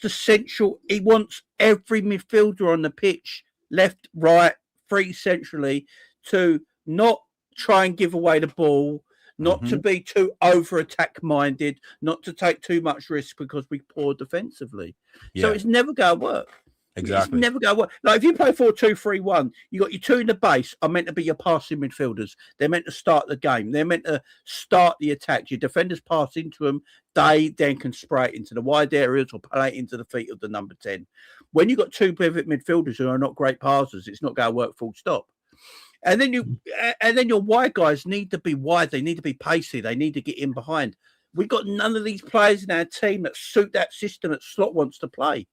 he wants every midfielder on the pitch, left, right, 3 centrally, to not try and give away the ball, not to be too over-attack minded, not to take too much risk because we poor defensively. Yeah. So it's never going to work. Exactly. It's never going to work. Like if you play 4-2-3-1, you got your 2 in the base are meant to be your passing midfielders. They're meant to start the game. They're meant to start the attack. Your defenders pass into them. They then can spray it into the wide areas or play it into the feet of the number 10. When you've got 2 pivot midfielders who are not great passers, it's not going to work full stop. And then your wide guys need to be wide. They need to be pacey. They need to get in behind. We've got none of these players in our team that suit that system that Slot wants to play.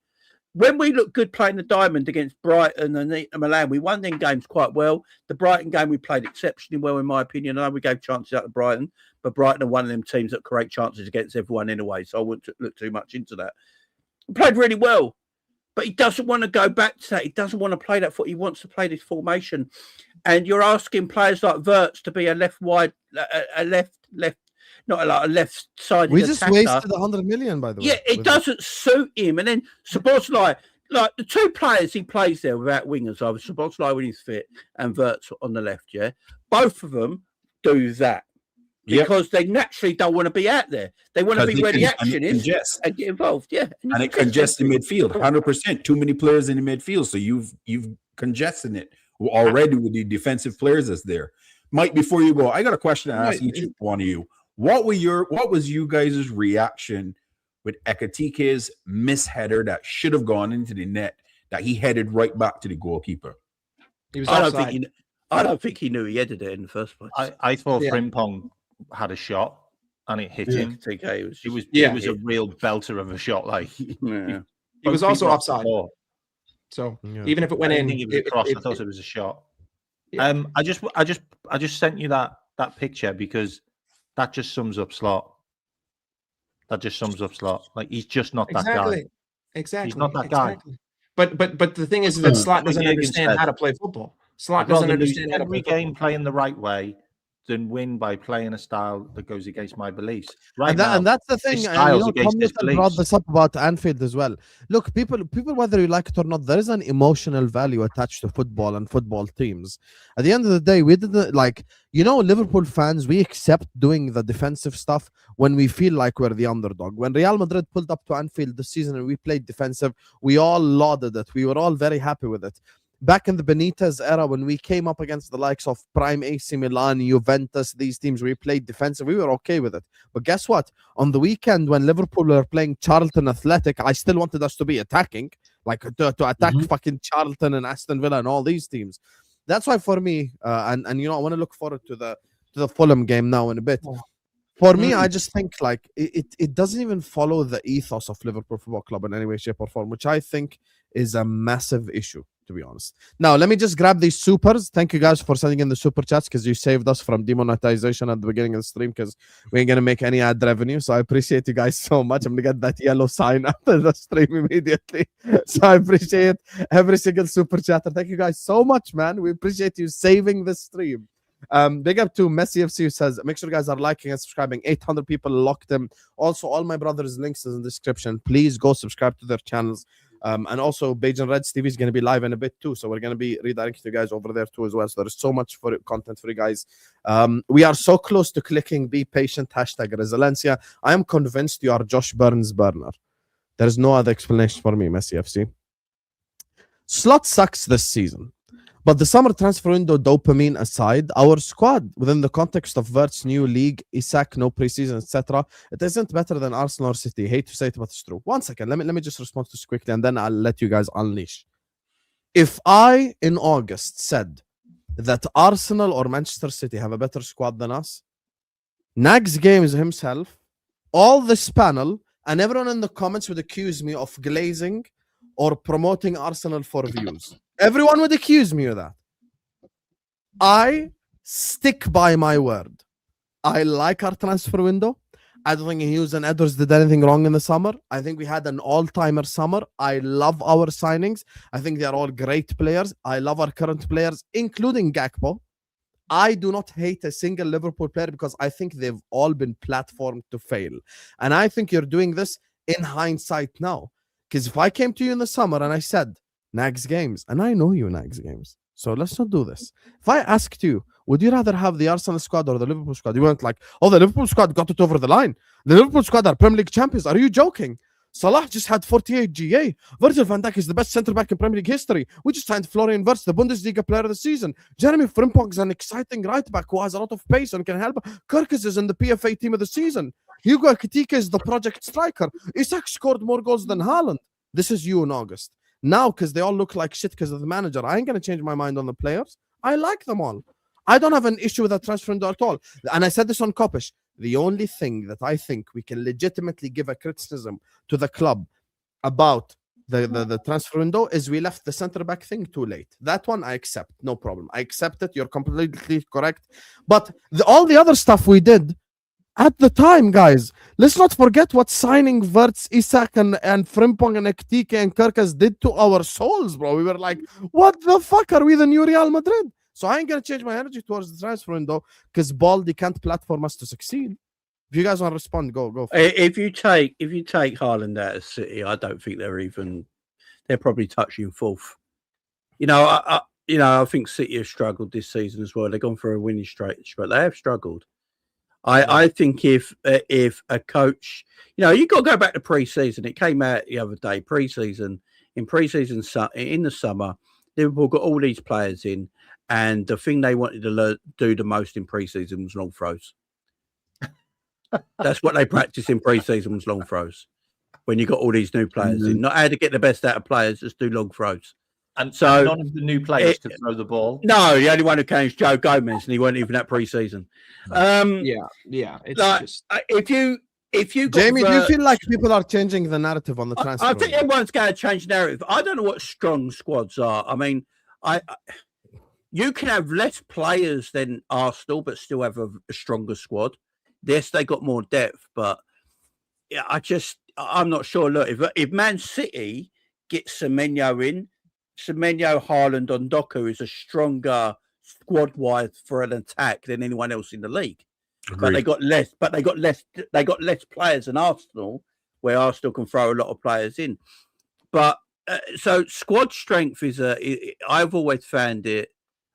When we look good playing the diamond against Brighton and Milan, we won them games quite well. The Brighton game we played exceptionally well, in my opinion. I know we gave chances out to Brighton, but Brighton are one of them teams that create chances against everyone anyway, so I wouldn't look too much into that. We played really well, but he doesn't want to go back to that. He doesn't want to play that. He wants to play this formation. And you're asking players like Wirtz to be a left wide, a left, not like a left-sided We just attacker. wasted 100 million, by the way. Yeah, it doesn't suit him. And then Szoboszlai, like the 2 players he plays there without wingers, either Szoboszlai when he's fit and Wirtz on the left, yeah? Both of them do that because they naturally don't want to be out there. They want to be ready actionists and get involved, yeah. And it congests the midfield, 100%. Too many players in the midfield, so you've congested it already with the defensive players that's there. Mike, before you go, I got a question to ask each one of you. What was you guys' reaction with Ekitike's misheader that should have gone into the net that he headed right back to the goalkeeper? He was I don't think he knew he headed it in the first place. I thought Frimpong had a shot and it hit him. It was a real belter of a shot. Like he was also offside. So Yeah. even if it went I in, didn't think it was a cross. I thought it was a shot. Yeah. I just sent you that picture because that just sums up Slot. That just sums up Slot. Like he's just not that guy. Exactly. He's not that guy. But the thing is that Slot doesn't Jürgen understand said. how to play football. Slot I'd rather doesn't lose understand how to play every game football. playing the right way than win by playing a style that goes against my beliefs. And that's the thing. his And style's Tom against his Little brought beliefs. this up about Anfield as well. Look, people, whether you like it or not, there is an emotional value attached to football and football teams. At the end of the day, we didn't Liverpool fans, we accept doing the defensive stuff when we feel like we're the underdog. When Real Madrid pulled up to Anfield this season and we played defensive, we all lauded it. We were all very happy with it. Back in the Benitez era, when we came up against the likes of prime AC Milan, Juventus, these teams, we played defensive, we were okay with it. But guess what? On the weekend, when Liverpool were playing Charlton Athletic, I still wanted us to be attacking, like to attack fucking Charlton and Aston Villa and all these teams. That's why for me, I want to look forward to the Fulham game now in a bit. For me, I just think like it doesn't even follow the ethos of Liverpool Football Club in any way, shape, or form, which I think is a massive issue, to be honest. Now, let me just grab these supers. Thank you guys for sending in the super chats because you saved us from demonetization at the beginning of the stream because we ain't going to make any ad revenue. So I appreciate you guys so much. I'm going to get that yellow sign after the stream immediately. So I appreciate every single super chatter. Thank you guys so much, man. We appreciate you saving the stream. Big up to Messi FC who says, make sure you guys are liking and subscribing. 800 people locked in. Also, all my brothers' links is in the description. Please go subscribe to their channels. And also, Bajan Reds TV is going to be live in a bit too. So we're going to be redirecting you guys over there too as well. So there's so much content for you guys. We are so close to clicking Be Patient #Resilientia. I am convinced you are Josh Burns' burner. There's no other explanation for me, Messi FC. Slot sucks this season. But the summer transfer window dopamine aside, our squad, within the context of Wirtz' new league, Isak, no preseason, etc., it isn't better than Arsenal or City. Hate to say it, but it's true. 1 second, let me just respond to this quickly, and then I'll let you guys unleash. If I, in August, said that Arsenal or Manchester City have a better squad than us, Nags Games himself, all this panel, and everyone in the comments would accuse me of glazing or promoting Arsenal for views. Everyone would accuse me of that. I stick by my word. I like our transfer window. I don't think Hughes and Edwards did anything wrong in the summer. I think we had an all-timer summer. I love our signings. I think they are all great players. I love our current players, including Gakpo. I do not hate a single Liverpool player because I think they've all been platformed to fail. And I think you're doing this in hindsight now. Because if I came to you in the summer and I said, Nags Games, and I know you Nags Games, so let's not do this. If I asked you, would you rather have the Arsenal squad or the Liverpool squad? You weren't like, oh, the Liverpool squad got it over the line. The Liverpool squad are Premier League champions. Are you joking? Salah just had 48 GA. Virgil van Dijk is the best centre-back in Premier League history. We just signed Florian Wirtz, the Bundesliga player of the season. Jeremy Frimpong is an exciting right-back who has a lot of pace and can help. Kirkus is in the PFA team of the season. Hugo Ekitike is the project striker. Isak scored more goals than Haaland. This is you in August. Now, because they all look like shit because of the manager, I ain't going to change my mind on the players. I like them all. I don't have an issue with that transfer window at all. And I said this on Kopish. The only thing that I think we can legitimately give a criticism to the club about the transfer window is we left the centre-back thing too late. That one I accept. No problem. I accept it. You're completely correct. But all the other stuff we did at the time, guys, let's not forget what signing Wirtz, Isak, and Frimpong and Ekitike and Kirkus did to our souls, bro. We were like, what the fuck? Are we the new Real Madrid? So I ain't going to change my energy towards the transfer window because Baldy can't platform us to succeed. If you guys want to respond, go. If you take Haaland out of City, I don't think they're probably touching fourth. I think City have struggled this season as well. They've gone for a winning streak. They have struggled. I think if a coach, you've got to go back to pre-season. It came out the other day, in the summer, Liverpool got all these players in, and the thing they wanted to do the most in pre-season was long throws. That's what they practice in pre-season was long throws. When you got all these new players in, not how to get the best out of players, just do long throws. And so none of the new players could throw the ball. No, the only one who came is Joe Gomez, and he wasn't even at pre-season. Yeah. It's like, just if you if you got Jamie, do you Wirtz- feel like people are changing the narrative on the transfer? I think window? everyone's going to change narrative. I don't know what strong squads are. I mean, you can have less players than Arsenal, but still have a stronger squad. Yes, they got more depth, but yeah, I'm not sure. Look, if Man City gets Semenyo in, Semenyo, Haaland, Ondoku is a stronger squad-wise for an attack than anyone else in the league. Agreed. But they got less players than Arsenal, where Arsenal can throw a lot of players in. But so squad strength I've always found it.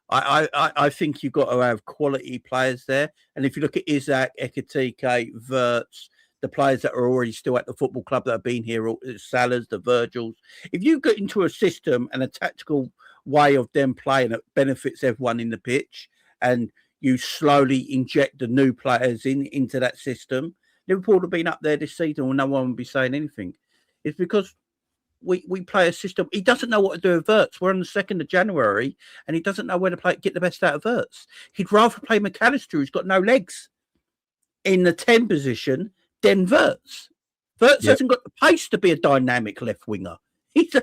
I think you've got to have quality players there. And if you look at Isaac, Ekitike, Wirtz, the players that are already still at the football club that have been here, Salahs, the Virgils, if you get into a system and a tactical way of them playing that benefits everyone in the pitch, and you slowly inject the new players into that system, Liverpool have been up there this season and no one will be saying anything. It's because we play a system. He doesn't know what to do with Wirtz. We're on the 2nd of January and he doesn't know where to get the best out of Wirtz. He'd rather play McAllister, who's got no legs, in the 10 position than Wirtz. Wirtz hasn't got the pace to be a dynamic left winger. He's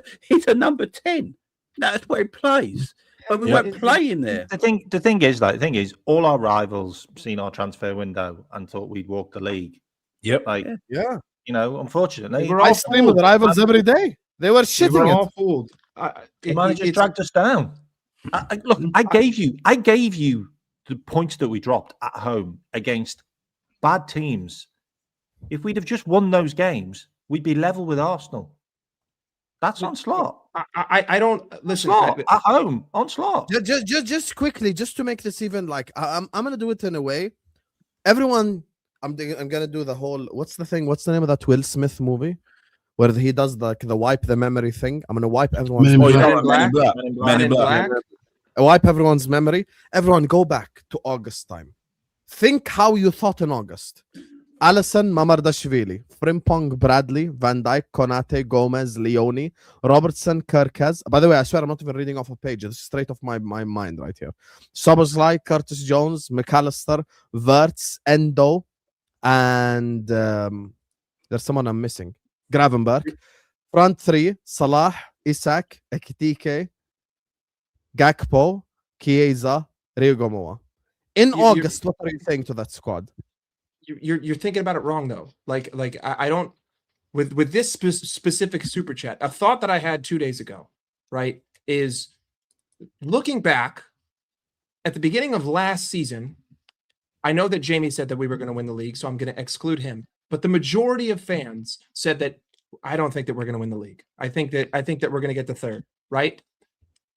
a number 10. That's where he plays. But we weren't playing there. The thing is, all our rivals seen our transfer window and thought we'd walk the league. Yep. Like, Yeah. you know, unfortunately, I stream with the rivals every day. They were They were shitting it. all fooled. the manager dragged us down. Look, I gave you the points that we dropped at home against bad teams. If we'd have just won those games, we'd be level with Arsenal. That's on slot. I don't listen. Slot at home on slot. Just quickly, just to make this even like I'm gonna do it in a way. Everyone, I'm gonna do the whole. What's the thing? What's the name of that Will Smith movie where he does the wipe the memory thing? I'm gonna wipe everyone's Men in memory. Black. Men in Black. Wipe everyone's memory. Everyone go back to August time. Think how you thought in August. Alisson, Mamardashvili, Frimpong, Bradley, Van Dijk, Konate, Gomez, Leone, Robertson, Kirkaz. By the way, I swear I'm not even reading off a page. This is straight off my mind right here. Szoboszlai, Curtis Jones, McAllister, Wirtz, Endo, and there's someone I'm missing. Gravenberg. Front three, Salah, Isak, Ekitike, Gakpo, Chiesa, Riogomoa. In August, what are you saying to that squad? You're thinking about it wrong though. Like I don't with this specific super chat. A thought that I had 2 days ago, right, is looking back at the beginning of last season. I know that Jamie said that we were going to win the league, so I'm going to exclude him. But the majority of fans said that I don't think that we're going to win the league. I think that we're going to get the third, right?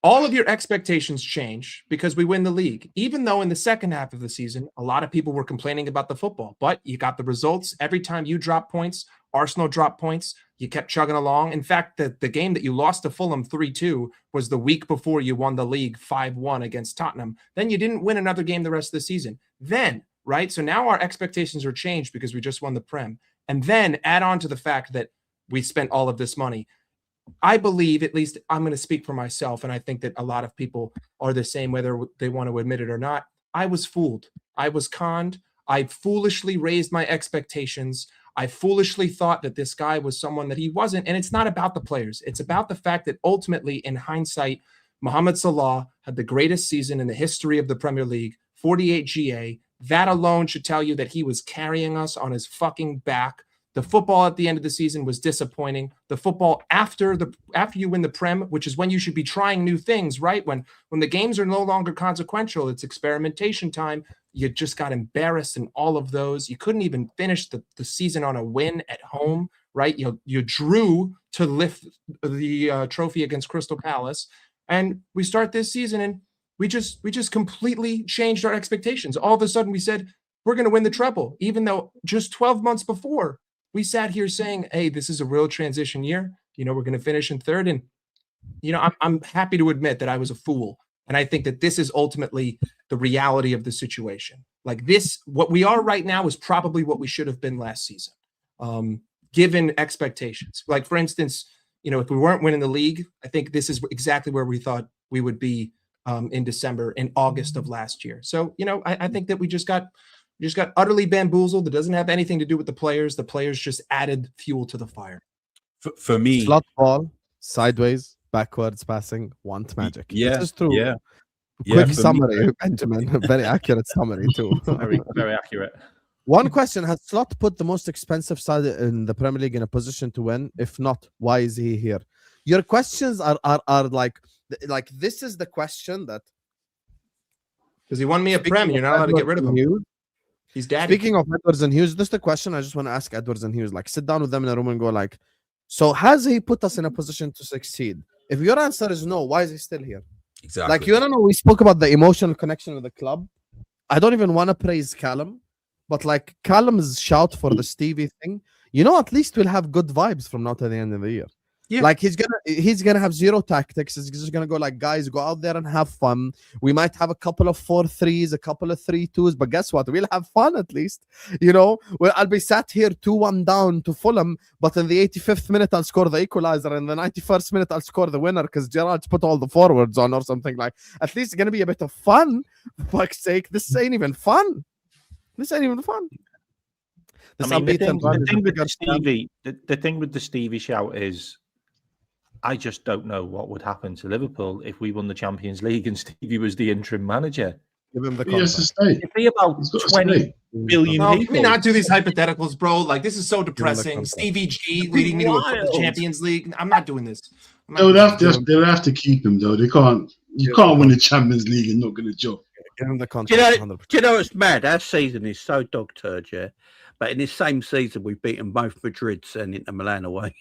All of your expectations change because we win the league, even though in the second half of the season, a lot of people were complaining about the football, but you got the results. Every time you drop points, Arsenal dropped points, you kept chugging along. In fact, the game that you lost to Fulham 3-2 was the week before you won the league 5-1 against Tottenham. Then you didn't win another game the rest of the season. Then, right? So now our expectations are changed because we just won the Prem. And then add on to the fact that we spent all of this money. I believe, at least I'm going to speak for myself, and I think that a lot of people are the same, whether they want to admit it or not. I was fooled. I was conned. I foolishly raised my expectations. I foolishly thought that this guy was someone that he wasn't. And it's not about the players. It's about the fact that ultimately, in hindsight, Mohamed Salah had the greatest season in the history of the Premier League, 48 GA. That alone should tell you that he was carrying us on his fucking back. The football at the end of the season was disappointing. The football after you win the Prem, which is when you should be trying new things, right? When the games are no longer consequential, it's experimentation time. You just got embarrassed in all of those. You couldn't even finish the season on a win at home, right? You drew to lift the trophy against Crystal Palace, and we start this season and we just completely changed our expectations. All of a sudden, we said we're going to win the treble, even though just 12 months before, we sat here saying, hey, this is a real transition year. We're going to finish in third. And, I'm happy to admit that I was a fool. And I think that this is ultimately the reality of the situation. Like this, what we are right now is probably what we should have been last season, given expectations. Like, for instance, if we weren't winning the league, I think this is exactly where we thought we would be in August of last year. So, I think that we just got You just got utterly bamboozled. It doesn't have anything to do with the players. The players just added fuel to the fire. For me, Slot ball, sideways, backwards passing, want magic. Yeah, This is true. yeah. Quick for me, summary, Benjamin. Very accurate summary too. Very, very accurate. One question: has Slot put the most expensive side in the Premier League in a position to win? If not, why is he here? Your questions are like this is the question that Because he won me a Prem. You're not allowed to get rid of him. Hughes, He's daddy. speaking of Edwards and Hughes, this is the question I just want to ask Edwards and Hughes. Like, sit down with them in a room and go like, so has he put us in a position to succeed? If your answer is no, why is he still here? exactly. Like, you don't know, we spoke about the emotional connection with the club. I don't even want to praise Callum, but like Callum's shout for the Stevie thing, at least we'll have good vibes from now to the end of the year. Yeah. Like he's gonna have zero tactics. He's just gonna go like, guys, go out there and have fun. We might have a couple of 4-3s, a couple of 3-2s, but guess what? We'll have fun at least. Well, I'll be sat here 2-1 down to Fulham, but in the 85th minute I'll score the equalizer. In the 91st minute I'll score the winner because Gerrard's put all the forwards on or something like. At least it's gonna be a bit of fun. For fuck's sake, this ain't even fun. This ain't even fun. I mean, the thing with the Stevie shout is, I just don't know what would happen to Liverpool if we won the Champions League and Stevie was the interim manager. Give him the He has to stay. It'd be about He's got to 20 stay. billion No, people. can we not do these hypotheticals, bro? Like, this is so depressing. contract. Stevie G leading me to a Champions League. I'm not doing this. They'll have to keep him though. They can't. You can't win the Champions League and not get a job. Give him the Do contract. you know what's mad? Our season is so dog turd, yeah. But in this same season, we've beaten both Madrid and Inter Milan away.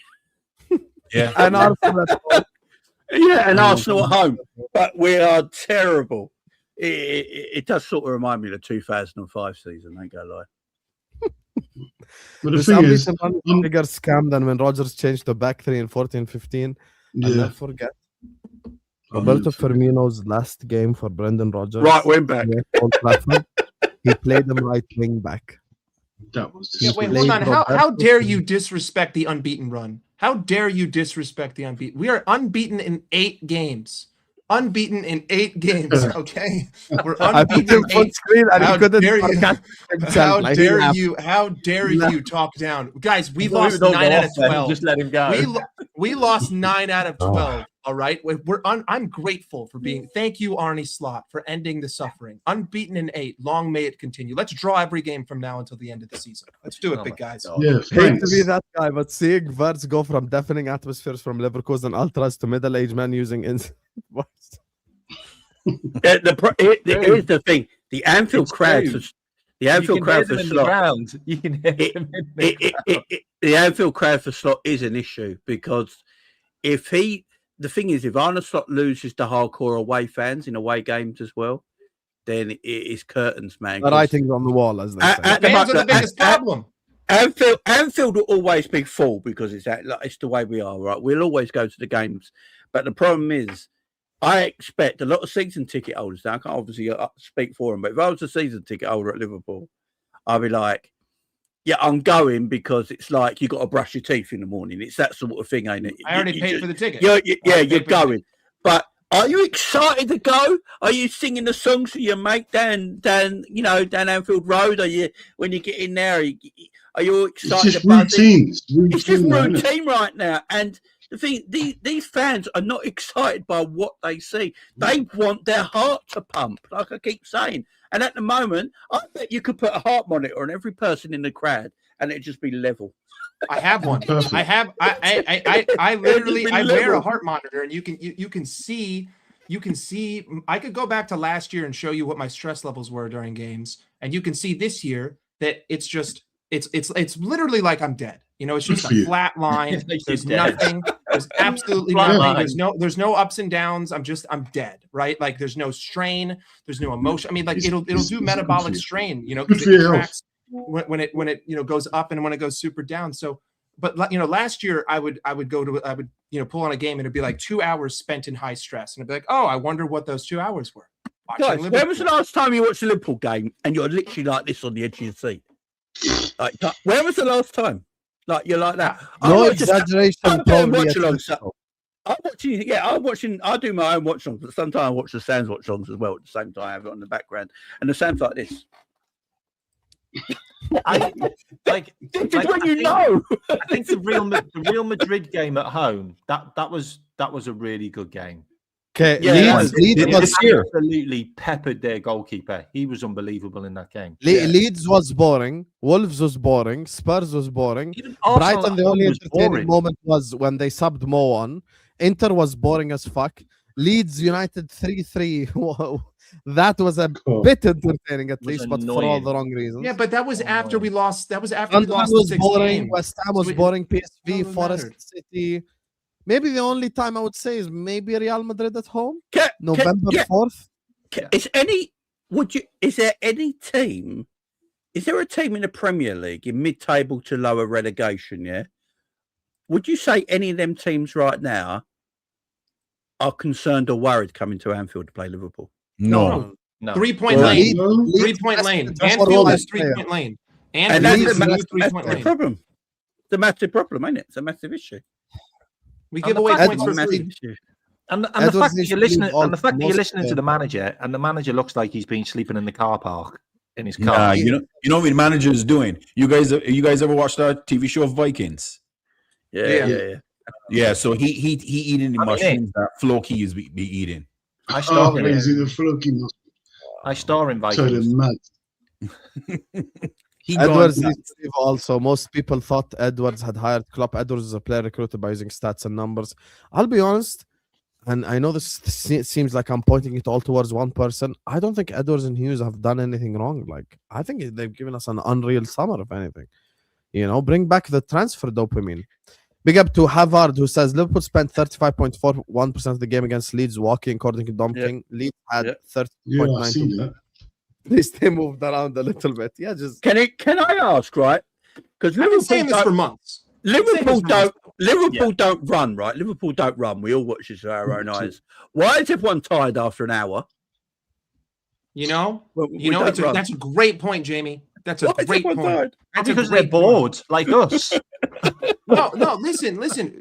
Yeah. And Arsenal at home. Yeah, and Arsenal at home. But we are terrible. It does sort of remind me of the 2005 season, I ain't gonna lie. But the This thing is, unbeaten run is a bigger scam than when Rodgers changed the back three in 14-15. I'll yeah, never forget Roberto Firmino's last game for Brendan Rodgers. Right wing back. at Old Trafford. He played him right wing back. that was Yeah, just wait, Blade hold on. How Roberto dare you disrespect the unbeaten run? How dare you disrespect the unbeaten? We are unbeaten in 8 games. Unbeaten in 8 games. Okay, we're I put unbeaten him in full 8. screen and How he couldn't dare you? forecast himself. How Like, he dare laughed. you? How dare you talk down, guys? We Don't lost even 9 go out off of then, 12. Just let him go. We lost 9 out of 12. All right, I'm grateful for being. Thank you, Arnie Slot, for ending the suffering. Unbeaten in 8. Long may it continue. Let's draw every game from now until the end of the season. Let's do it, Oh big my guys. God. yeah. Hate to Thanks. be that guy, but seeing Wirtz go from deafening atmospheres from Leverkusen ultras to middle-aged men using Here's the thing: the Anfield It's crowd, true. the Anfield You can crowd hear for them in the Slot. ground. You can hear them in the ground. The Anfield crowd for Slot is an issue because the thing is, if Arne Slot loses to hardcore away fans in away games as well, then it is curtains, man. the writing's on the wall, as they say. Fans are the biggest problem. Anfield will always be full because it's the way we are, right? We'll always go to the games, but the problem is, I expect a lot of season ticket holders. Now I can't obviously speak for them, but if I was a season ticket holder at Liverpool, I'd be like, "Yeah, I'm going because it's like you got to brush your teeth in the morning. It's that sort of thing, ain't it?" I already paid for the ticket. You're going, but. Are you excited to go? Are you singing the songs to your mate down Anfield Road? Are you when you get in there? Are you It's excited? just routine. It's just now, isn't it? routine right now, and the thing, these fans are not excited by what they see. They want their heart to pump, like I keep saying. And at the moment, I bet you could put a heart monitor on every person in the crowd, and it'd just be level. I have one. Perfect. I literally It'd be wear a level. heart monitor, and you can see. I could go back to last year and show you what my stress levels were during games, and you can see this year that it's literally like I'm dead. It's just a flat line. There's nothing. There's absolutely Flat nothing. line. There's no ups and downs. I'm dead. Right? Like there's no strain. There's no emotion. I mean, like it'll do metabolic strain. Good Because for it your tracks when it goes up and when it goes super down. So, but last year I would pull on a game and it'd be like 2 hours spent in high stress, and I'd be like, oh, I wonder what those 2 hours were. Guys, when was the last time you watched a Liverpool game and you're literally like this on the edge of your seat? Like, when was the last time? Like you're like that? No exaggeration. Probably I'm watching. I do my own watch songs, but sometimes I watch the Sam's watch songs as well at the same time. I have it on the background, and the Sam's like this. I like when you know. I think the Real Madrid game at home that was a really good game. Okay, Yeah, Leeds was this year. Absolutely peppered their goalkeeper. He was unbelievable in that game. Leeds was boring. Wolves was boring. Spurs was boring. Even Arsenal Brighton, at the home only was entertaining boring. moment was when they subbed Mo on. Inter was boring as fuck. Leeds United 3-3. Whoa. That was a bit entertaining at It was least, but for all annoying. the wrong reasons. Yeah, but that was after we lost. That was after we Sunderland lost the was 6th boring. game. West Ham was So it- boring. none PSV, of it Forest mattered. City. Maybe the only time I would say is maybe Real Madrid at home. Can- November yeah. 4th. Is there any team? Is there a team in the Premier League in mid-table to lower relegation? Yeah. Would you say any of them teams right now are concerned or worried coming to Anfield to play Liverpool? No. No. 3-point Well, lane. Leeds- 3-point Leeds- lane. that's what Anfield all is I say. 3-point lane. And Anfield that's Leeds is the a massive- 3-point the lane. problem. The massive problem, ain't it? It's a massive issue. We And give the away fact points that for it's Massive free. issue. And the Edwards fact that needs you're to leave listening, all and the fact that you're most listening to of the manager, and the manager looks like he's been sleeping in the car park in his Nah, car. you know what the manager is doing. You guys ever watched that TV show Vikings? Yeah. Yeah, so he eating the I mean, mushrooms that Floki is be eating. I star in crazy. it. The Floki must I star in turn Vikings. him mad. He Edwards gone needs to leave also. Most people thought Edwards had hired Klopp. Edwards is a player recruited by using stats and numbers. I'll be honest, and I know this seems like I'm pointing it all towards one person. I don't think Edwards and Hughes have done anything wrong. Like, I think they've given us an unreal summer, if anything. You know, bring back the transfer dopamine. Big up to Havard, who says Liverpool spent 35.41% of the game against Leeds walking, according to Dom Yeah. King. Leeds had Yeah. 30.92%. Yeah, I see that. At least they moved around a little bit. Yeah, just Can I ask, right? Because I've been saying this for months. Liverpool Saying this don't run, right? Liverpool don't run. We all watch this with our own eyes. Why is everyone tired after an hour? You know, Well, you know, that's a great point, Jamie. That's a Why is great everyone point. tired? That's a Because they're great point. bored, like us. No, listen.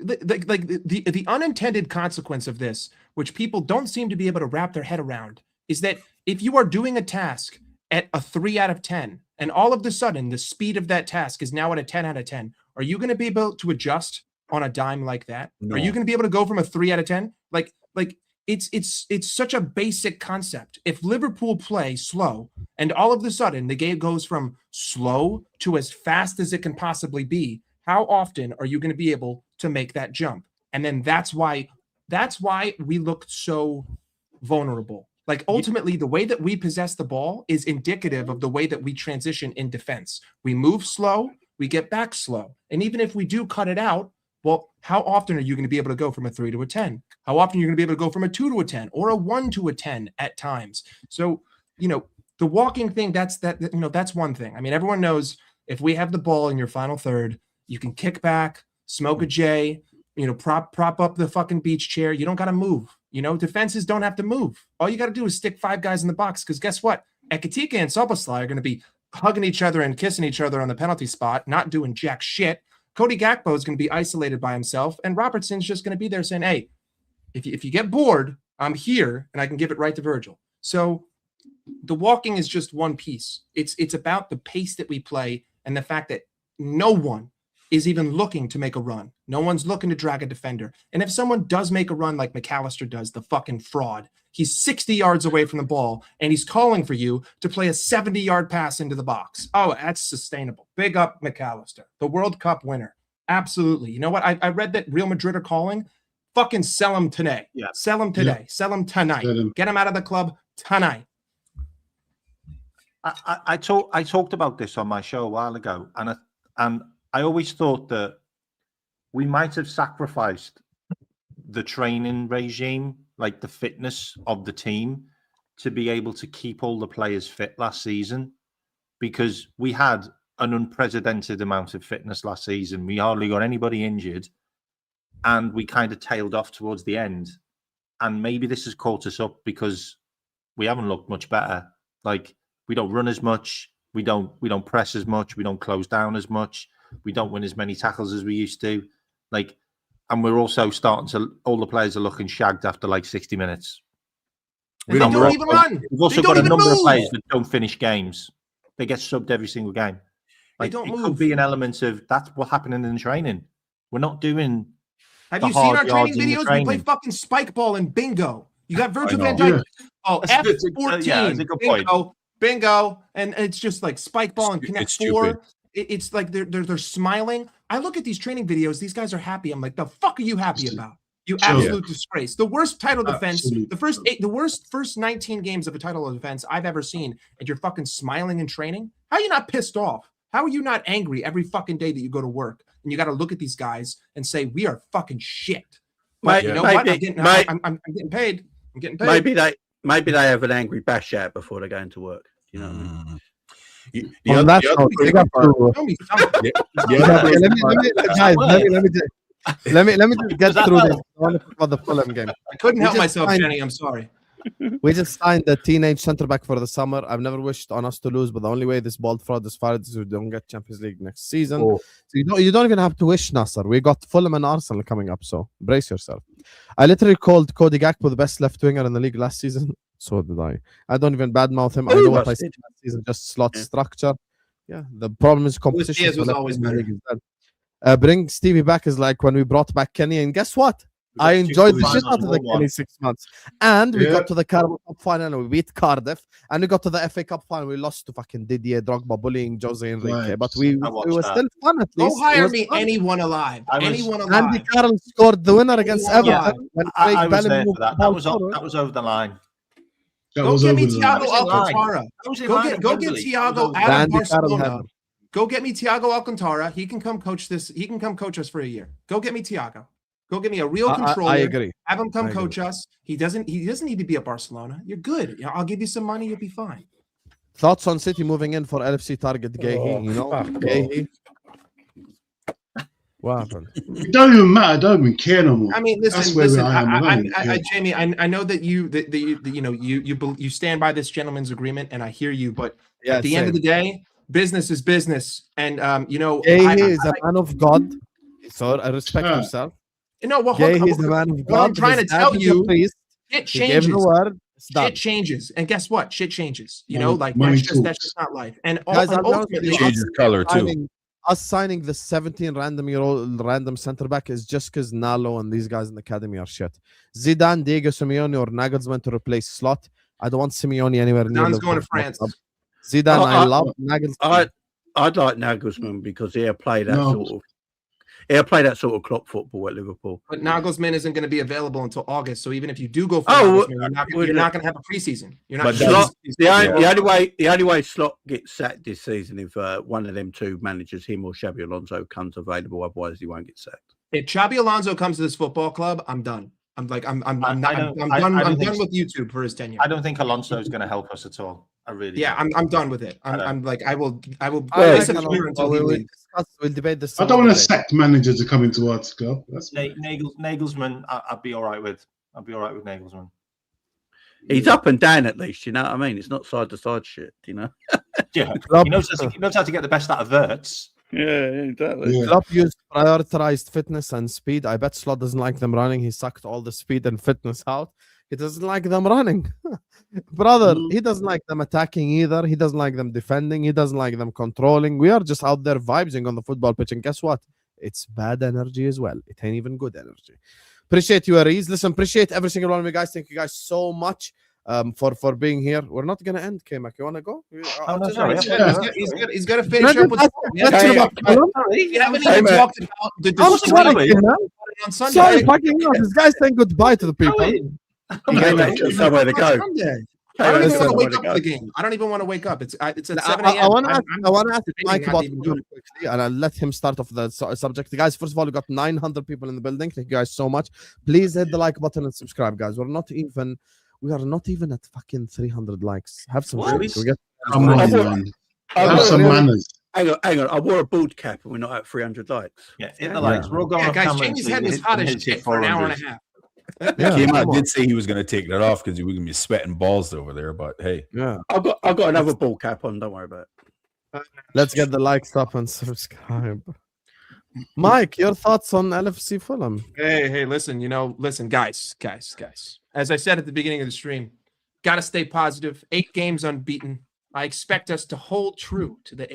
The unintended consequence of this, which people don't seem to be able to wrap their head around, is that if you are doing a task at a 3 out of 10, and all of a sudden the speed of that task is now at a 10 out of 10, are you going to be able to adjust on a dime like that? No. Are you going to be able to go from a 3 out of 10? Like it's such a basic concept. If Liverpool play slow and all of a sudden the game goes from slow to as fast as it can possibly be, how often are you going to be able to make that jump? And then that's why we look so vulnerable. Like ultimately the way that we possess the ball is indicative of the way that we transition in defense. We move slow, we get back slow. And even if we do cut it out, well, how often are you going to be able to go from a 3 to a 10? How often are you going to be able to go from a 2 to a 10 or a 1 to a 10 at times? So, you know, the walking thing, that's one thing. I mean, everyone knows if we have the ball in your final third, you can kick back, smoke a J, you know, prop up the fucking beach chair. You don't got to move. You know, defenses don't have to move. All you got to do is stick 5 guys in the box because guess what? Ekitike and Soboslai are going to be hugging each other and kissing each other on the penalty spot, not doing jack shit. Cody Gakpo is going to be isolated by himself, and Robertson's just going to be there saying, hey, if you get bored, I'm here, and I can give it right to Virgil. So the walking is just one piece. It's about the pace that we play and the fact that no one is even looking to make a run. No one's looking to drag a defender. And if someone does make a run like McAllister does, the fucking fraud, he's 60 yards away from the ball, and he's calling for you to play a 70-yard pass into the box. Oh, that's sustainable. Big up McAllister, the World Cup winner. Absolutely. You know what? I read that Real Madrid are calling. Fucking sell him today. Yeah. Sell him today. Yeah. Sell him tonight. Sell him. Get him out of the club tonight. I talked about this on my show a while ago, and I always thought that we might have sacrificed the training regime, like the fitness of the team, to be able to keep all the players fit last season, because we had an unprecedented amount of fitness last season. We hardly got anybody injured, and we kind of tailed off towards the end. And maybe this has caught us up because we haven't looked much better. Like, we don't run as much, we don't press as much, we don't close down as much, we don't win as many tackles as we used to. Like, and we're also starting to, all the players are looking shagged after like 60 minutes. And they don't even run. We've also They got don't a even number of move. players that don't finish games. they get subbed every single game. They Like, don't it move. could be an element of that's what's happening in training. We're not doing. Have the you seen our hard training yards in the videos? We play training. fucking spike ball and bingo. You got Virgil know. van Dijk. Yeah. Oh, That's a good- F14. yeah, that's a good point. Bingo. And it's just like spike ball and It's connect stupid. 4. It's like they're smiling. I look at these training videos. These guys are happy. I'm like, the fuck are you happy about? You Sure. absolute disgrace. The worst title defense. Absolutely. The worst first 19 games of a title defense I've ever seen. And you're fucking smiling in training. How are you not pissed off? How are you not angry every fucking day that you go to work? And you got to look at these guys and say, we are fucking shit. But you know what? I'm getting paid. I'm getting paid. Maybe they have an angry bash out before they go into work. You know what I mean? On that note, they got to- Show me something. let me just get through this. I want to talk about the Fulham game. I couldn't We help just myself, signed- Jenny. I'm sorry. We just signed the teenage centre back for the summer. I've never wished on us to lose, but the only way this bald fraud is fired is we don't get Champions League next season. Oh. So you don't even have to wish, Nasser. We got Fulham and Arsenal coming up, so brace yourself. I literally called Cody Gakpo the best left winger in the league last season. So did I. I don't even badmouth him. I know what I said last season, just slot structure. Yeah, the problem is competition. Diaz was for left always wing in the better. league is dead. Bring Stevie back is like when we brought back Kenny, and guess what? I enjoyed the shit out of the Kenny 6 months. And we got to the Carabao Cup final and we beat Cardiff. And we got to the FA Cup final. We lost to fucking Didier Drogba bullying Jose Enrique. Right. But we watched were that. still fun at least. Go It hire was me fun. anyone alive. Anyone alive. Andy Carroll scored the winner against Yeah. Everton. When Craig I was Bellamy there moved for that. the That ball was forward. over the line. That Go was get over me the Thiago line. was in line. Alcantara. That was in Go line get at Thiago Wembley. out of Andy Carroll Barcelona. had him. Go get me Thiago Alcantara. He can come coach this. He can come coach us for a year. Go get me Thiago. Go get me a real controller. I agree. Have him come I agree. coach us. He doesn't need to be at Barcelona. You're good. You know, I'll give you some money. You'll be fine. Thoughts on City moving in for LFC target Gahey? You know, Gahey. What happened? It don't even matter. I don't even care no more. I mean, listen, That's where listen. I am. I don't even care. Jamie, I know that you stand by this gentleman's agreement, and I hear you. But Yeah, at the end of the day, business is business, and Gahey is a man of God, so I respect Yeah. himself. well, Gahey is a man of what God. I'm trying to His dad tell is a you, priest. shit He gave changes. the word. It's done. Shit changes, and guess what? Shit changes. You know, Money- like money that's talks. just not life. And, Guys, and I'll be honest with ultimately, you, Changes color too. Us signing the 17 random centre back is just because Nalo and these guys in the academy are shit. Zidane, Diego Simeone, or Nagelsmann to replace Slot. I don't want Simeone anywhere near. Zidane's going to Liverpool. France. Zidane, Oh, I love Nagelsmann. I'd like Nagelsmann because he'll play that No. sort of clock football at Liverpool. But Nagelsmann isn't going to be available until August. So even if you do go for Oh, Nagelsmann, you're not going to have a preseason. You're not. But Slot, he's- the only way Slot gets sacked this season if one of them two managers, him or Xabi Alonso, comes available. Otherwise, he won't get sacked. If Xabi Alonso comes to this football club, I'm done. I'm done with YouTube for his tenure. I don't think Alonso is going to help us at all. I really. Yeah, don't. I'm done with it. I will I listen like to you until he we'll leaves. discuss, we'll debate this. I don't want a another day. sacked manager to come into our club. That's Nagelsmann, I'd be all right with. I'd be all right with Nagelsmann. He's up and down at least, you know what I mean? It's not side to side shit, you know? Yeah, Klopp- he knows how to get the best out of Wirtz. Yeah, exactly. Yeah. Klopp used prioritized fitness and speed. I bet Slot doesn't like them running. He sucked all the speed and fitness out. He doesn't like them running. Brother, he doesn't like them attacking either. He doesn't like them defending. He doesn't like them controlling. We are just out there vibing on the football pitch. And guess what? It's bad energy as well. It ain't even good energy. Appreciate you, Aries. Listen, appreciate every single one of you guys. Thank you guys so much for being here. We're not going to end, K-Mac. You want to go? Oh, no, sorry. He's got to finish up with. We haven't even talked about the destroy on Sunday. Sorry, fucking no. This guy's saying goodbye to the people. You gave him somewhere to go. I don't even Listen, want to wake up for the game. I don't even want to wake up. It's at 7 a.m. I want to ask debating Mike not about even Fulham doing quickly, and I'll let him start off the subject. Guys, first of all, we got 900 people in the building. Thank you guys so much. Please hit the like button and subscribe, guys. We are not even at fucking 300 likes. Have some respect. We get Come on, man. Have some manners. Hang on. I wore a boot cap and we're not at 300 likes. Yeah, in the likes. We're all going Yeah, off guys, camera Jamie's and head was hit- hot as hit shit for an hour and 400. a half. Yeah, Kim come on. did say he was going to take that off because he was going to be sweating balls over there. But hey, Yeah. I've got another ball cap on. Don't worry about it. Let's get the likes up and subscribe. Mike, your thoughts on LFC Fulham? Hey, listen, guys. As I said at the beginning of the stream, got to stay positive. 8 games unbeaten. I expect us to hold true to the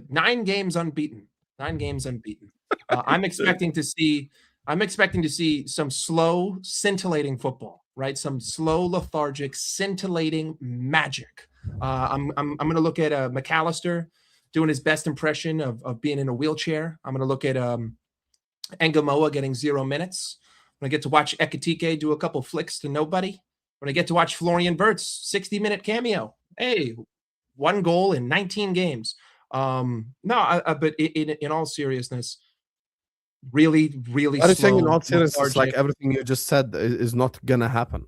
9 games unbeaten. 9 games unbeaten. I'm expecting to see some slow, scintillating football, right? Some slow, lethargic, scintillating magic. I'm going to look at McAllister doing his best impression of being in a wheelchair. I'm going to look at Engamoa getting 0 minutes. When I get to watch Ekitike do a couple flicks to nobody. When I get to watch Florian Wirtz 60-minute cameo. Hey, 1 goal in 19 games. But in all seriousness, really, really. I'm saying in all slow, seriousness, like everything you just said is not gonna happen.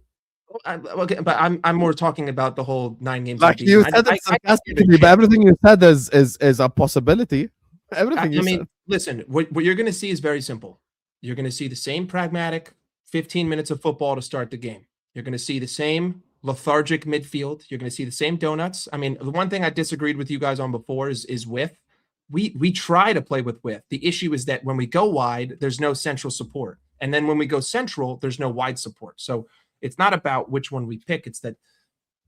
Okay, but I'm more talking about the whole 9 games. Like you said it sarcastically, but everything you said is a possibility. Everything you said. Listen, what you're going to see is very simple. You're going to see the same pragmatic 15 minutes of football to start the game. You're going to see the same lethargic midfield. You're going to see the same donuts. I mean, the one thing I disagreed with you guys on before is width. We try to play with width. The issue is that when we go wide, there's no central support. And then when we go central, there's no wide support. So it's not about which one we pick. It's that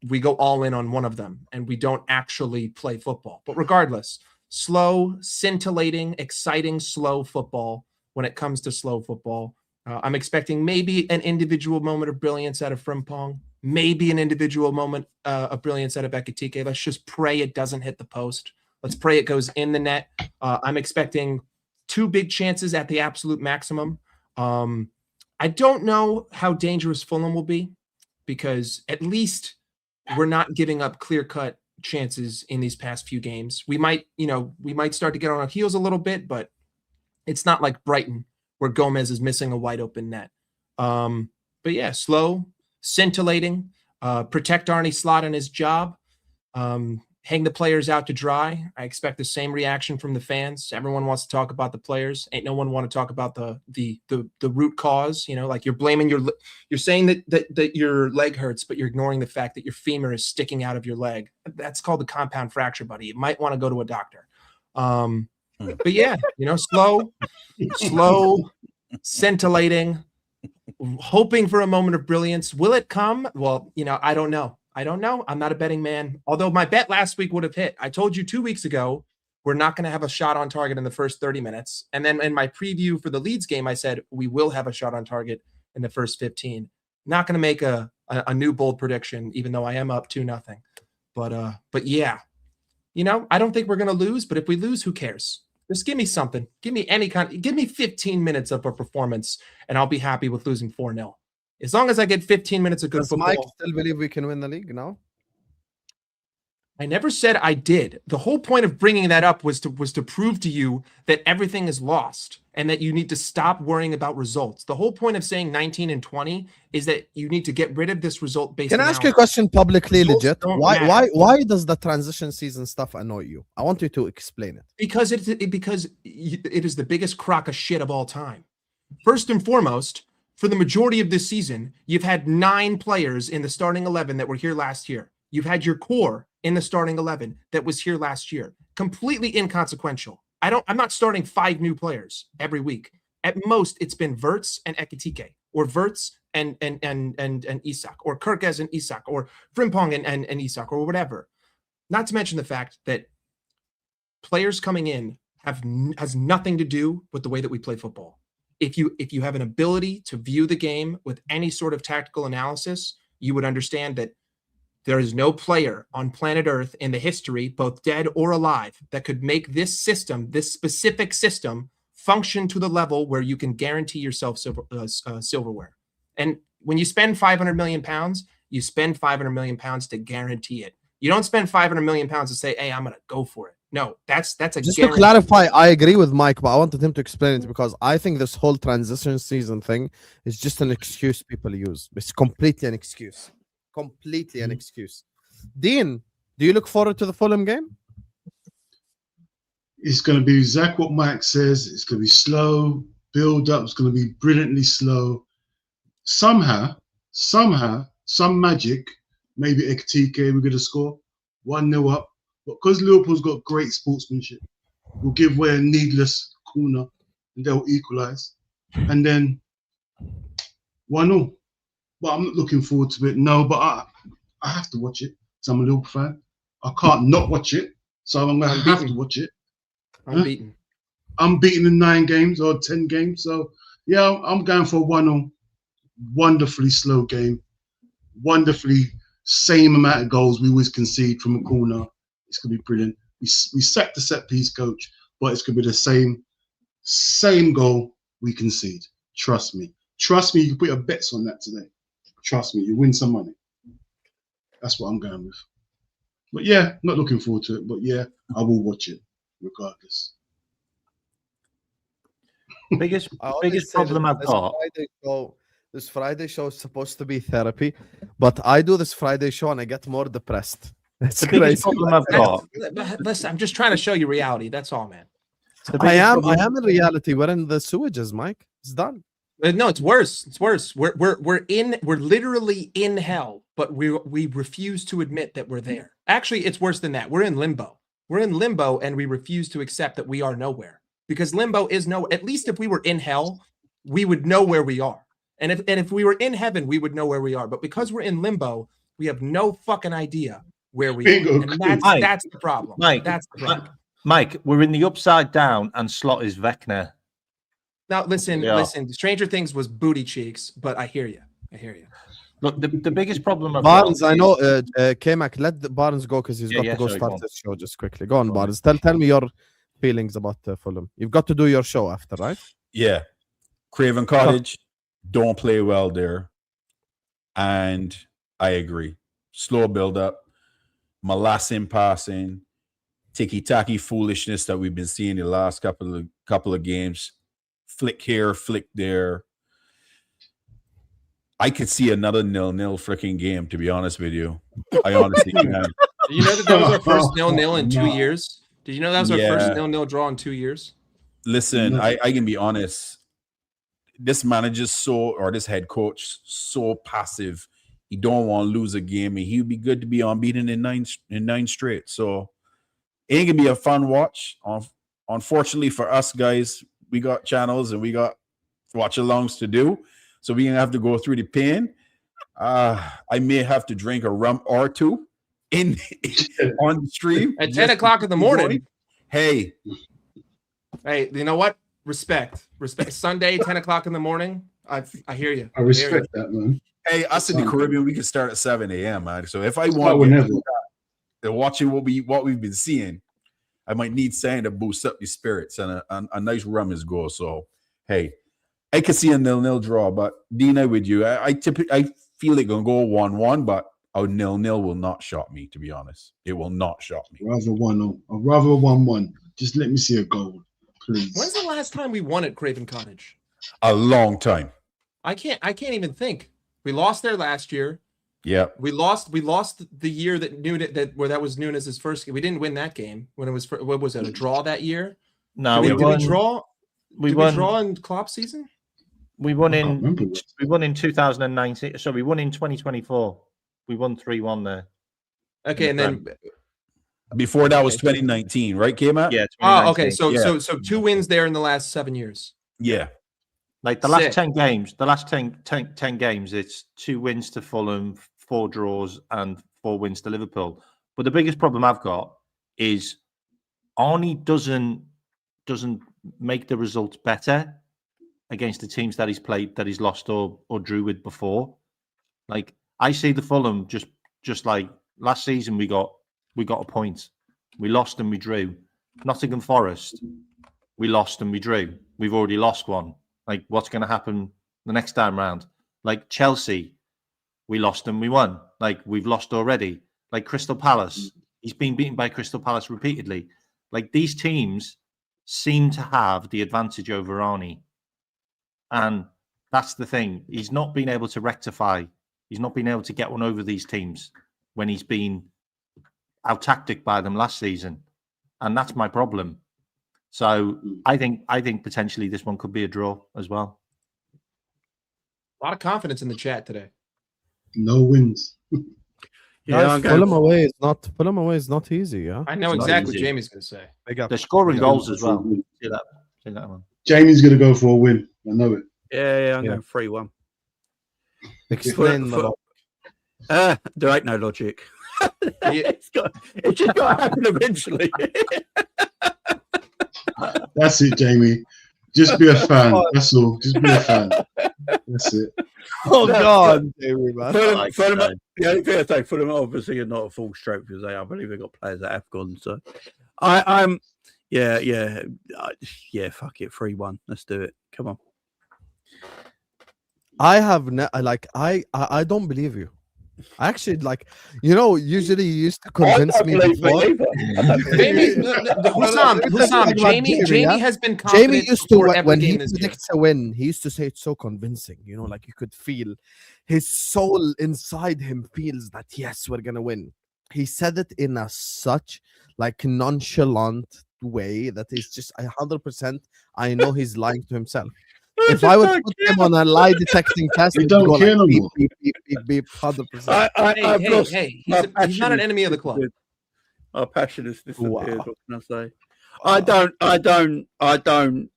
we go all in on one of them and we don't actually play football. But regardless, slow, scintillating, exciting, slow football. When it comes to slow football, I'm expecting maybe an individual moment of brilliance out of Frimpong, maybe an individual moment of brilliance out of Ekitike. Let's just pray it doesn't hit the post. Let's pray it goes in the net. I'm expecting 2 big chances at the absolute maximum. I don't know how dangerous Fulham will be because at least we're not giving up clear-cut chances in these past few games. We might start to get on our heels a little bit, but it's not like Brighton where Gomez is missing a wide open net. But yeah, slow, scintillating, protect Arne Slot and his job, hang the players out to dry. I expect the same reaction from the fans. Everyone wants to talk about the players. Ain't no one want to talk about the root cause. You know, like you're blaming you're saying that your leg hurts, but you're ignoring the fact that your femur is sticking out of your leg. That's called a compound fracture, buddy. You might want to go to a doctor. But yeah, slow, scintillating, hoping for a moment of brilliance. Will it come? Well, I don't know. I'm not a betting man. Although my bet last week would have hit. I told you 2 weeks ago, we're not going to have a shot on target in the first 30 minutes. And then in my preview for the Leeds game, I said, we will have a shot on target in the first 15. Not going to make a new bold prediction, even though I am up 2-0. But yeah, I don't think we're going to lose, but if we lose, who cares? Just give me something. Give me give me 15 minutes of a performance and I'll be happy with losing 4-0. As long as I get 15 minutes of good Does football. Mike still believe we can win the league now? I never said I did. The whole point of bringing that up was to prove to you that everything is lost and that you need to stop worrying about results. The whole point of saying 19 and 20 is that you need to get rid of this result based. Can I ask you a question publicly, legit? Why does the transition season stuff annoy you? I want you to explain it. Because it is the biggest crock of shit of all time. First and foremost, for the majority of this season, you've had 9 players in the starting 11 that were here last year. You've had your core in the starting 11 that was here last year. Completely inconsequential. I'm not starting 5 new players every week. At most, it's been Wirtz and Ekitike, or Wirtz and Isak, or Kirkes and Isak, or Frimpong and Isak, or whatever. Not to mention the fact that players coming in has nothing to do with the way that we play football. If you have an ability to view the game with any sort of tactical analysis, you would understand that there is no player on planet Earth in the history, both dead or alive, that could make this system, this specific system, function to the level where you can guarantee yourself silverware. And when you spend £500 million, you spend £500 million to guarantee it. You don't spend £500 million to say, hey, I'm going to go for it. No, that's a just guarantee. To clarify. I agree with Mike, but I wanted him to explain it because I think this whole transition season thing is just an excuse people use. It's completely an excuse. Completely an excuse. Dean, do you look forward to the Fulham game? It's going to be exactly what Mike says. It's going to be slow, build up. It's going to be brilliantly slow. Somehow, some magic, maybe Ekitike, we're going to score 1-0 up. But because Liverpool's got great sportsmanship, we'll give away a needless corner and they'll equalise. And then 1-0. But I'm not looking forward to it. No, but I have to watch it because I'm a Liverpool fan. I can't not watch it, so I'm gonna have to watch it. Unbeaten. Unbeaten in 9 games or 10 games. So yeah, I'm going for a 1-1. Wonderfully slow game. Wonderfully same amount of goals we always concede from a corner. It's gonna be brilliant. We sacked the set piece coach, but it's gonna be the same goal we concede. Trust me. Trust me. You can put your bets on that today. Trust me. You win some money. That's what I'm going with. But yeah, not looking forward to it. But yeah, I will watch it regardless. Biggest problem I've got. This Friday show is supposed to be therapy, but I do this Friday show and I get more depressed. It's The crazy. biggest problem I've got. Listen, I'm just trying to show you reality. That's all, man. I am in reality. We're in the sewages, Mike. It's done. No, it's worse. It's worse. We're literally in hell, but we refuse to admit that we're there. Actually, it's worse than that. We're in limbo. We're in limbo, and we refuse to accept that we are nowhere, because limbo is no. At least if we were in hell, we would know where we are, and if we were in heaven, we would know where we are. But because we're in limbo, we have no fucking idea where we are, and that's the problem. Mike, that's the problem. Mike, we're in the upside down, and slot is Vecna. Now listen. Stranger Things was booty cheeks, but I hear you. Look, the biggest problem I've Barnes, got I know. K-Mac, let the Barnes go because he's got to go start this show just quickly. Go on, Barnes. Tell me your feelings about Fulham. You've got to do your show after, right? Yeah. Craven Cottage don't play well there. And I agree. Slow build up, molassin passing, ticky-tacky foolishness that we've been seeing the last couple of games. Flick here, flick there. I could see another 0-0 freaking game, to be honest with you. I honestly can. Did you know that was our first 0-0 in 2 years? Did you know that was our first 0-0 draw in 2 years? Listen, I can be honest. This manager's this head coach so passive. He don't want to lose a game, and he'd be good to be unbeaten in nine straight. So it ain't gonna be a fun watch. Unfortunately for us guys, we got channels and we got watch-alongs to do. So we're going to have to go through the pain. I may have to drink a rum or two on the stream. At 10 o'clock in the morning. Hey, you know what? Respect. Sunday, 10 o'clock in the morning. I hear you. I respect that, man. Hey, us in the Caribbean, we can start at 7 a.m., man. So if I want to watch what we've been seeing, I might need something to boost up your spirits, and a nice rum is go. So, hey, I could see a 0-0 draw, but Dina, with you, I feel it gonna go 1-1, but a 0-0 will not shock me. To be honest, it will not shock me. Rather 1-0. I'd rather a 1-1. Just let me see a goal, please. When's the last time we won at Craven Cottage? A long time. I can't even think. We lost there last year. Yeah, we lost the year that was Nunes' first game. We didn't win that game when it was what was it, a draw that year? No, did we draw? We won. Draw in Klopp's season. We won in 2019. So we won in 2024. We won 3-1 there. Okay, and then before that was 2019, right, K-Mac? Yeah. Oh, okay. So 2 wins there in the last 7 years. Yeah. Like the last 10 games, it's 2 wins to Fulham, 4 draws, and 4 wins to Liverpool. But the biggest problem I've got is Arnie doesn't make the results better against the teams that he's played, that he's lost or drew with before. Like I see the Fulham just like last season, we got a point. We lost and we drew. Nottingham Forest, we lost and we drew. We've already lost one. Like what's going to happen the next time round? Like Chelsea, we lost and we won. Like we've lost already. Like Crystal Palace, he's been beaten by Crystal Palace repeatedly. Like these teams seem to have the advantage over Arnie. And that's the thing. He's not been able to rectify. He's not been able to get one over these teams when he's been out-tacticked by them last season. And that's my problem. So I think potentially this one could be a draw as well. A lot of confidence in the chat today. No wins. Yeah, Fulham away is not easy. Yeah, I know exactly what Jamie's going to say. They're scoring goals as well. See that one. Jamie's going to go for a win. I know it. Yeah, I'm going 3-1. Explain the there ain't no logic. It's just got to happen eventually. That's it, Jamie. Just be a fan. That's all. Just be a fan. That's it. Oh God, Jamie, man. Fulham, the only thing I say, Fulham obviously are not a full stroke because I believe they've got players that have gone. So I'm yeah, fuck it, 3-1. Let's do it. Come on. I have I don't believe you. I actually usually you used to convince me before. Jamie has been confident. Jamie used to when he this predicts a win, he used to say it's so convincing, like you could feel his soul inside him feels that yes, we're gonna win. He said it in a such nonchalant way that is just 100%. I know he's lying to himself. If I would put him on a lie detecting test, we don't care no more. Beep, 100%. Hey, he's not an enemy of the club. Our passion is disappeared. Wow. What can I say? I don't.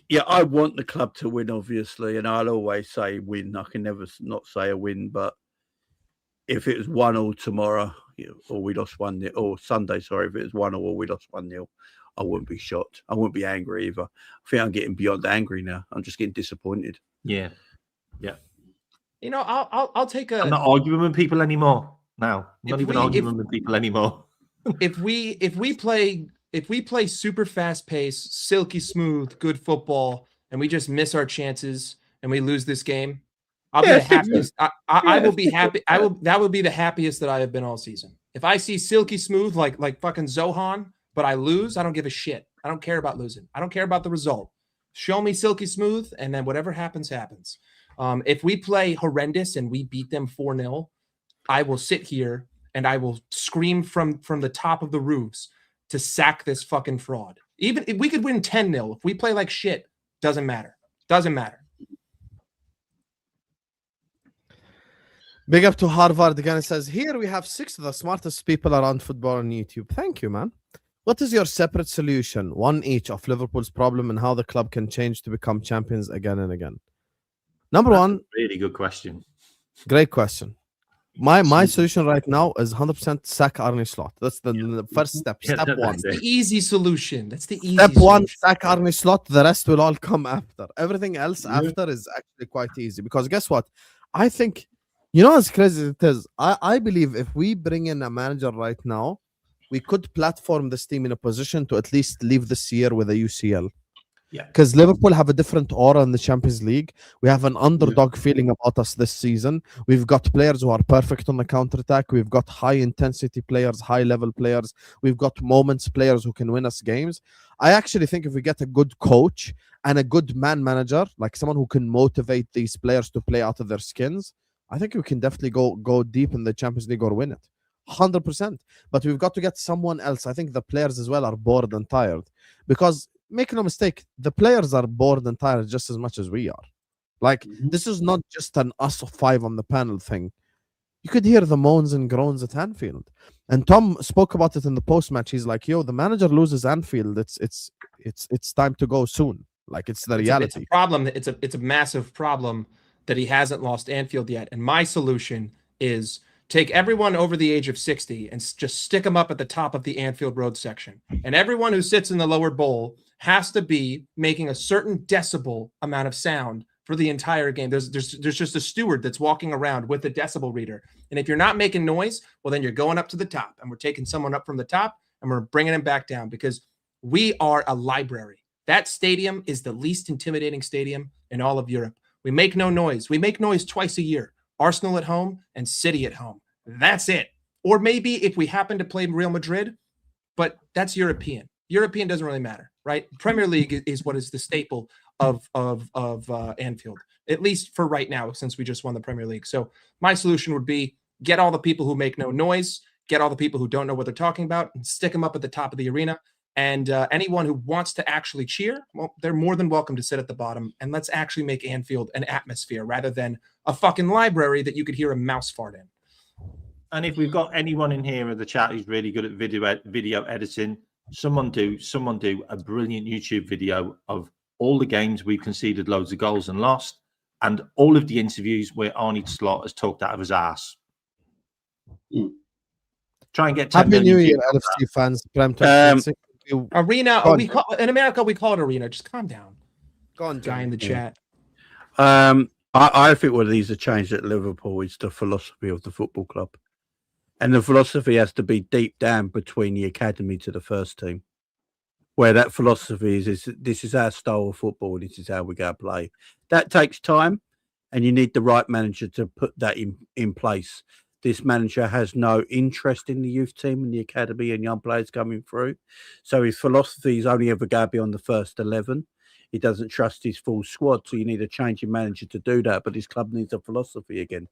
Yeah, I want the club to win, obviously, and I'll always say win. I can never not say a win, but if it was 1-1 tomorrow, or we lost 1-0, or Sunday, sorry, if it was 1-1 or we lost 1-0. I wouldn't be shocked. I wouldn't be angry either. I think I'm getting beyond angry now. I'm just getting disappointed. Yeah. I'll take a. I'm not arguing with people anymore. Now, I'm not even arguing with people anymore. if we play super fast pace, silky smooth, good football, and we just miss our chances and we lose this game, I'll be the happiest. I will be happy. That would be the happiest that I have been all season. If I see silky smooth like fucking Zohan, but I lose, I don't give a shit. I don't care about losing. I don't care about the result. Show me silky smooth, and then whatever happens, happens. If we play horrendous and we beat them 4-0, I will sit here and I will scream from the top of the roofs to sack this fucking fraud. Even if we could win 10-0, if we play like shit, doesn't matter. Doesn't matter. Big up to Harvard. The guy says, here we have 6 of the smartest people around football on YouTube. Thank you, man. What is your separate solution, one each, of Liverpool's problem and how the club can change to become champions again and again? Number one, really good question. Great question. My solution right now is 100% sack Arne Slot. That's the first step. Step one. That's the easy solution. That's the easy Step one, solution. sack Arne Slot. The rest will all come after. Everything else after is actually quite easy. Because guess what? I think, as crazy as it is, I believe if we bring in a manager right now, we could platform this team in a position to at least leave this year with a UCL. Yeah. Because Liverpool have a different aura in the Champions League. We have an underdog feeling about us this season. We've got players who are perfect on the counter-attack. We've got high-intensity players, high-level players. We've got moments players who can win us games. I actually think if we get a good coach and a good manager, like someone who can motivate these players to play out of their skins, I think we can definitely go deep in the Champions League or win it. 100%. But we've got to get someone else. I think the players as well are bored and tired. Because, make no mistake, the players are bored and tired just as much as we are. This is not just an us of 5 on the panel thing. You could hear the moans and groans at Anfield. And Tom spoke about it in the post-match. He's like, the manager loses Anfield. It's time to go soon. It's the reality. It's a problem. It's a massive problem that he hasn't lost Anfield yet. And my solution is take everyone over the age of 60 and just stick them up at the top of the Anfield Road section. And everyone who sits in the lower bowl has to be making a certain decibel amount of sound for the entire game. There's just a steward that's walking around with a decibel reader. And if you're not making noise, well, then you're going up to the top. And we're taking someone up from the top and we're bringing him back down because we are a library. That stadium is the least intimidating stadium in all of Europe. We make no noise. We make noise twice a year. Arsenal at home and City at home. That's it. Or maybe if we happen to play Real Madrid, but that's European. European doesn't really matter, right? Premier League is what is the staple of Anfield, at least for right now, since we just won the Premier League. So my solution would be get all the people who make no noise, get all the people who don't know what they're talking about, and stick them up at the top of the arena. And anyone who wants to actually cheer, well, they're more than welcome to sit at the bottom. And let's actually make Anfield an atmosphere rather than a fucking library that you could hear a mouse fart in. And if we've got anyone in here in the chat who's really good at video editing, someone do a brilliant YouTube video of all the games we've conceded loads of goals and lost, and all of the interviews where Arne Slot has talked out of his ass. Try and get 10 Happy New million Year, people. LFC fans. Prem 2026. Arena. Go on. In America, we call it arena. Just calm down, Go on, guy in the chat. I think what needs to change at Liverpool is the philosophy of the football club. And the philosophy has to be deep down between the academy to the first team. Where that philosophy is this is our style of football, this is how we go play. That takes time, and you need the right manager to put that in place. This manager has no interest in the youth team and the academy and young players coming through. So his philosophy is only ever going beyond the first 11. He doesn't trust his full squad. So you need a change in manager to do that. But his club needs a philosophy again.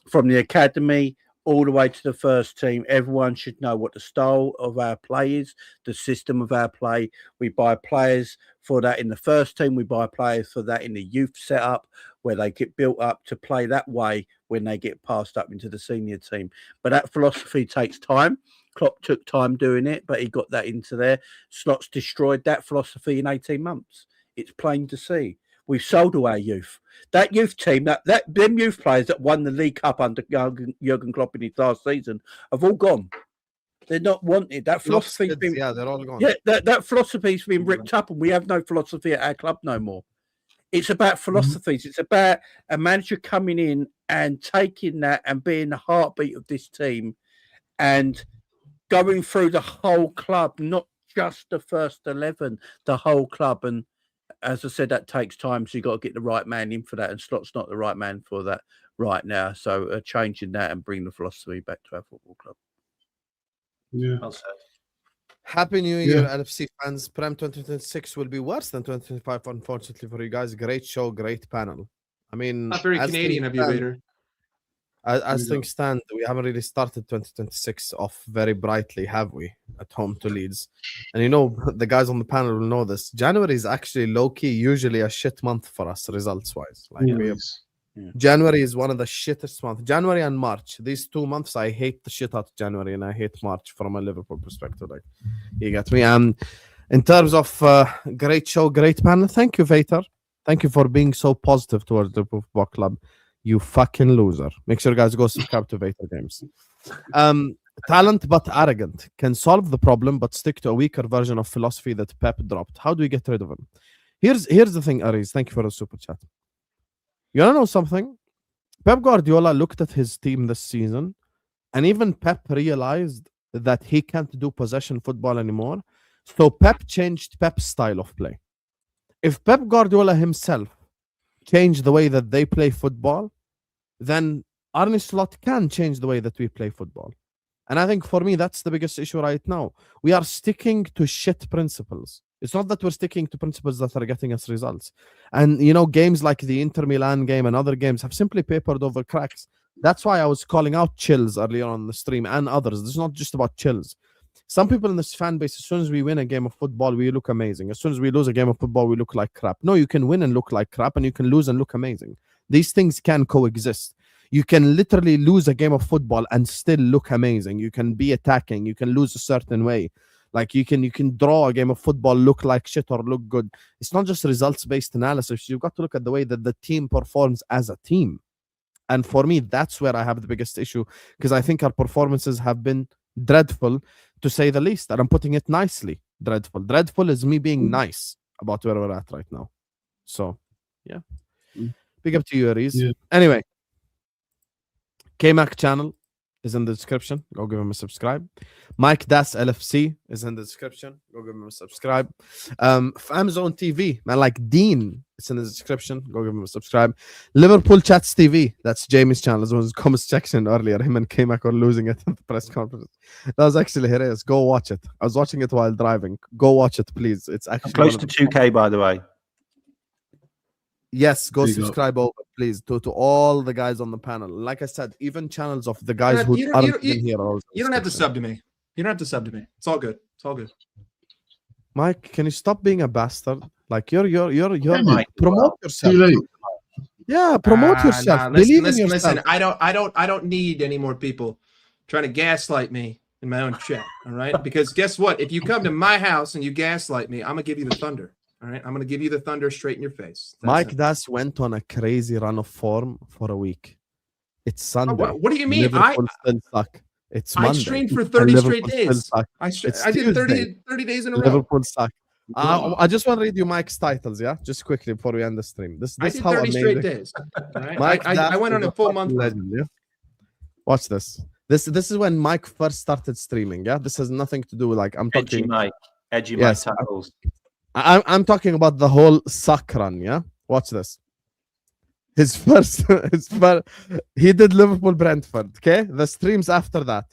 From the academy all the way to the first team, everyone should know what the style of our play is, the system of our play. We buy players for that in the first team. We buy players for that in the youth setup, where they get built up to play that way when they get passed up into the senior team. But that philosophy takes time. Klopp took time doing it, but he got that into there. Slot's destroyed that philosophy in 18 months. It's plain to see. We've sold all our youth. That youth team, them youth players that won the League Cup under Jurgen Klopp in his last season have all gone. They're not wanted. That philosophy, they're all gone. Yeah, that philosophy's been ripped up, and we have no philosophy at our club no more. It's about philosophies. It's about a manager coming in and taking that and being the heartbeat of this team and going through the whole club, not just the first 11, the whole club. And as I said, that takes time. So you've got to get the right man in for that. And Slot's not the right man for that right now. So changing that and bringing the philosophy back to our football club. Yeah. Well said. Happy New Year, LFC fans. Prem 2026 will be worse than 2025, unfortunately, for you guys. Great show, great panel. I mean, Not very Canadian of you, Vader. As things stand, we haven't really started 2026 off very brightly, have we? At home to Leeds. And you know, the guys on the panel will know this. January is actually low-key usually a shit month for us, results-wise. January is one of the shittest months. January and March, these 2 months, I hate the shit out of January and I hate March from a Liverpool perspective. Like, you get me. And in terms of great show, great panel, thank you, Vader. Thank you for being so positive towards the football club. You fucking loser. Make sure you guys go subscribe to Vader Games. Talent but arrogant can solve the problem but stick to a weaker version of philosophy that Pep dropped. How do we get rid of him? Here's the thing, Aries. Thank you for the super chat. You want to know something? Pep Guardiola looked at his team this season, and even Pep realized that he can't do possession football anymore. So Pep changed Pep's style of play. If Pep Guardiola himself changed the way that they play football, then Arne Slot can change the way that we play football. And I think for me, that's the biggest issue right now. We are sticking to shit principles. It's not that we're sticking to principles that are getting us results. And, you know, games like the Inter Milan game and other games have simply papered over cracks. That's why I was calling out chills earlier on the stream and others. It's not just about chills. Some people in this fan base, as soon as we win a game of football, we look amazing. As soon as we lose a game of football, we look like crap. No, you can win and look like crap, and you can lose and look amazing. These things can coexist. You can literally lose a game of football and still look amazing. You can be attacking. You can lose a certain way. Like you can draw a game of football, look like shit or look good. It's not just results-based analysis. You've got to look at the way that the team performs as a team. And for me, that's where I have the biggest issue, because I think our performances have been dreadful, to say the least. And I'm putting it nicely. Dreadful. Dreadful is me being nice about where we're at right now. So, yeah. Big up to you, Aries. Yeah. Anyway, K-Mac channel is in the description. Go give him a subscribe. Mike Das LFC is in the description. Go give him a subscribe. Famzone TV, man, like Dean, it's in the description. Go give him a subscribe. Liverpool Chats TV, that's Jamie's channel. It was comment section earlier. Him and K-Mac were losing it at the press conference. That was actually hilarious. Go watch it. I was watching it while driving. Go watch it, please. It's actually close to 2K, by the way. Yes, go subscribe over, please, to all the guys on the panel. Like I said, even channels of the guys who aren't in here. You don't have to sub to me. You don't have to sub to me. It's all good. It's all good. Mike, can you stop being a bastard? Like you're Mike, promote yourself. Yeah, promote yourself. Believe in yourself. Listen, I don't need any more people trying to gaslight me in my own chat. All right, because guess what? If you come to my house and you gaslight me, I'm gonna give you the thunder. All right, I'm going to give you the thunder straight in your face. Mike Das went on a crazy run of form for a week. It's Sunday. What do you mean? Liverpool still suck. It's I Monday. streamed for and 30 straight Liverpool still days. suck. I It's did 30 Tuesday. days in a row. Liverpool suck. I just want to read you Mike's titles, yeah, just quickly before we end the stream. This I is did how 30 straight amazing. days. Right? Mike I went Dash on is a full fucking month. legend, yeah? Watch this. This is when Mike first started streaming. Yeah, this has nothing to do with like I'm Edgy talking. Mike. Edgy Yes, Mike tackles. I'm talking about the whole suck run. Yeah, watch this. His first, he did Liverpool Brentford. Okay, the streams after that.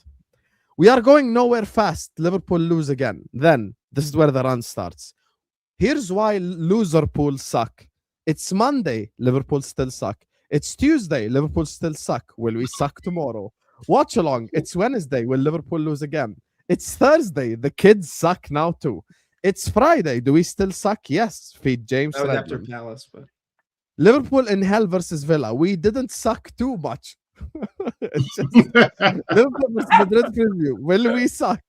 We are going nowhere fast. Liverpool lose again. Then this is where the run starts. Here's why loser pool suck. It's Monday. Liverpool still suck. It's Tuesday. Liverpool still suck. Will we suck tomorrow? Watch along. It's Wednesday. Will Liverpool lose again? It's Thursday. The kids suck now too. It's Friday. Do we still suck? Yes. Feed James. That was after Redmond. Palace, but Liverpool in hell versus Villa. We didn't suck too much. It's just Liverpool versus Madrid preview. Will we suck?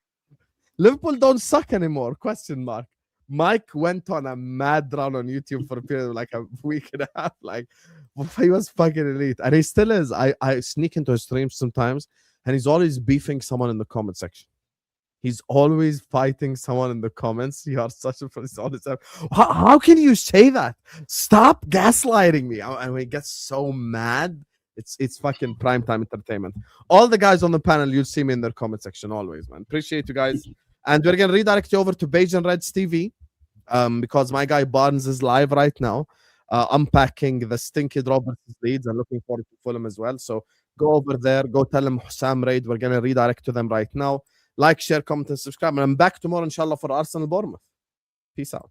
Liverpool don't suck anymore? Question mark. Mike went on a mad run on YouTube for a period of like a week and a half. Like he was fucking elite, and he still is. I sneak into his streams sometimes, and he's always beefing someone in the comment section. He's always fighting someone in the comments. You are such a how can you say that? Stop gaslighting me. And he gets so mad. It's fucking primetime entertainment. All the guys on the panel, you'll see me in their comment section always, man. Appreciate you guys. And we're gonna redirect you over to Beige and Reds TV. Because my guy Barnes is live right now, unpacking the stinky draw versus Leeds and looking forward to Fulham as well. So go over there, go tell him Husam raid. We're gonna redirect to them right now. Like, share, comment, and subscribe. And I'm back tomorrow, inshallah, for Arsenal Bournemouth. Peace out.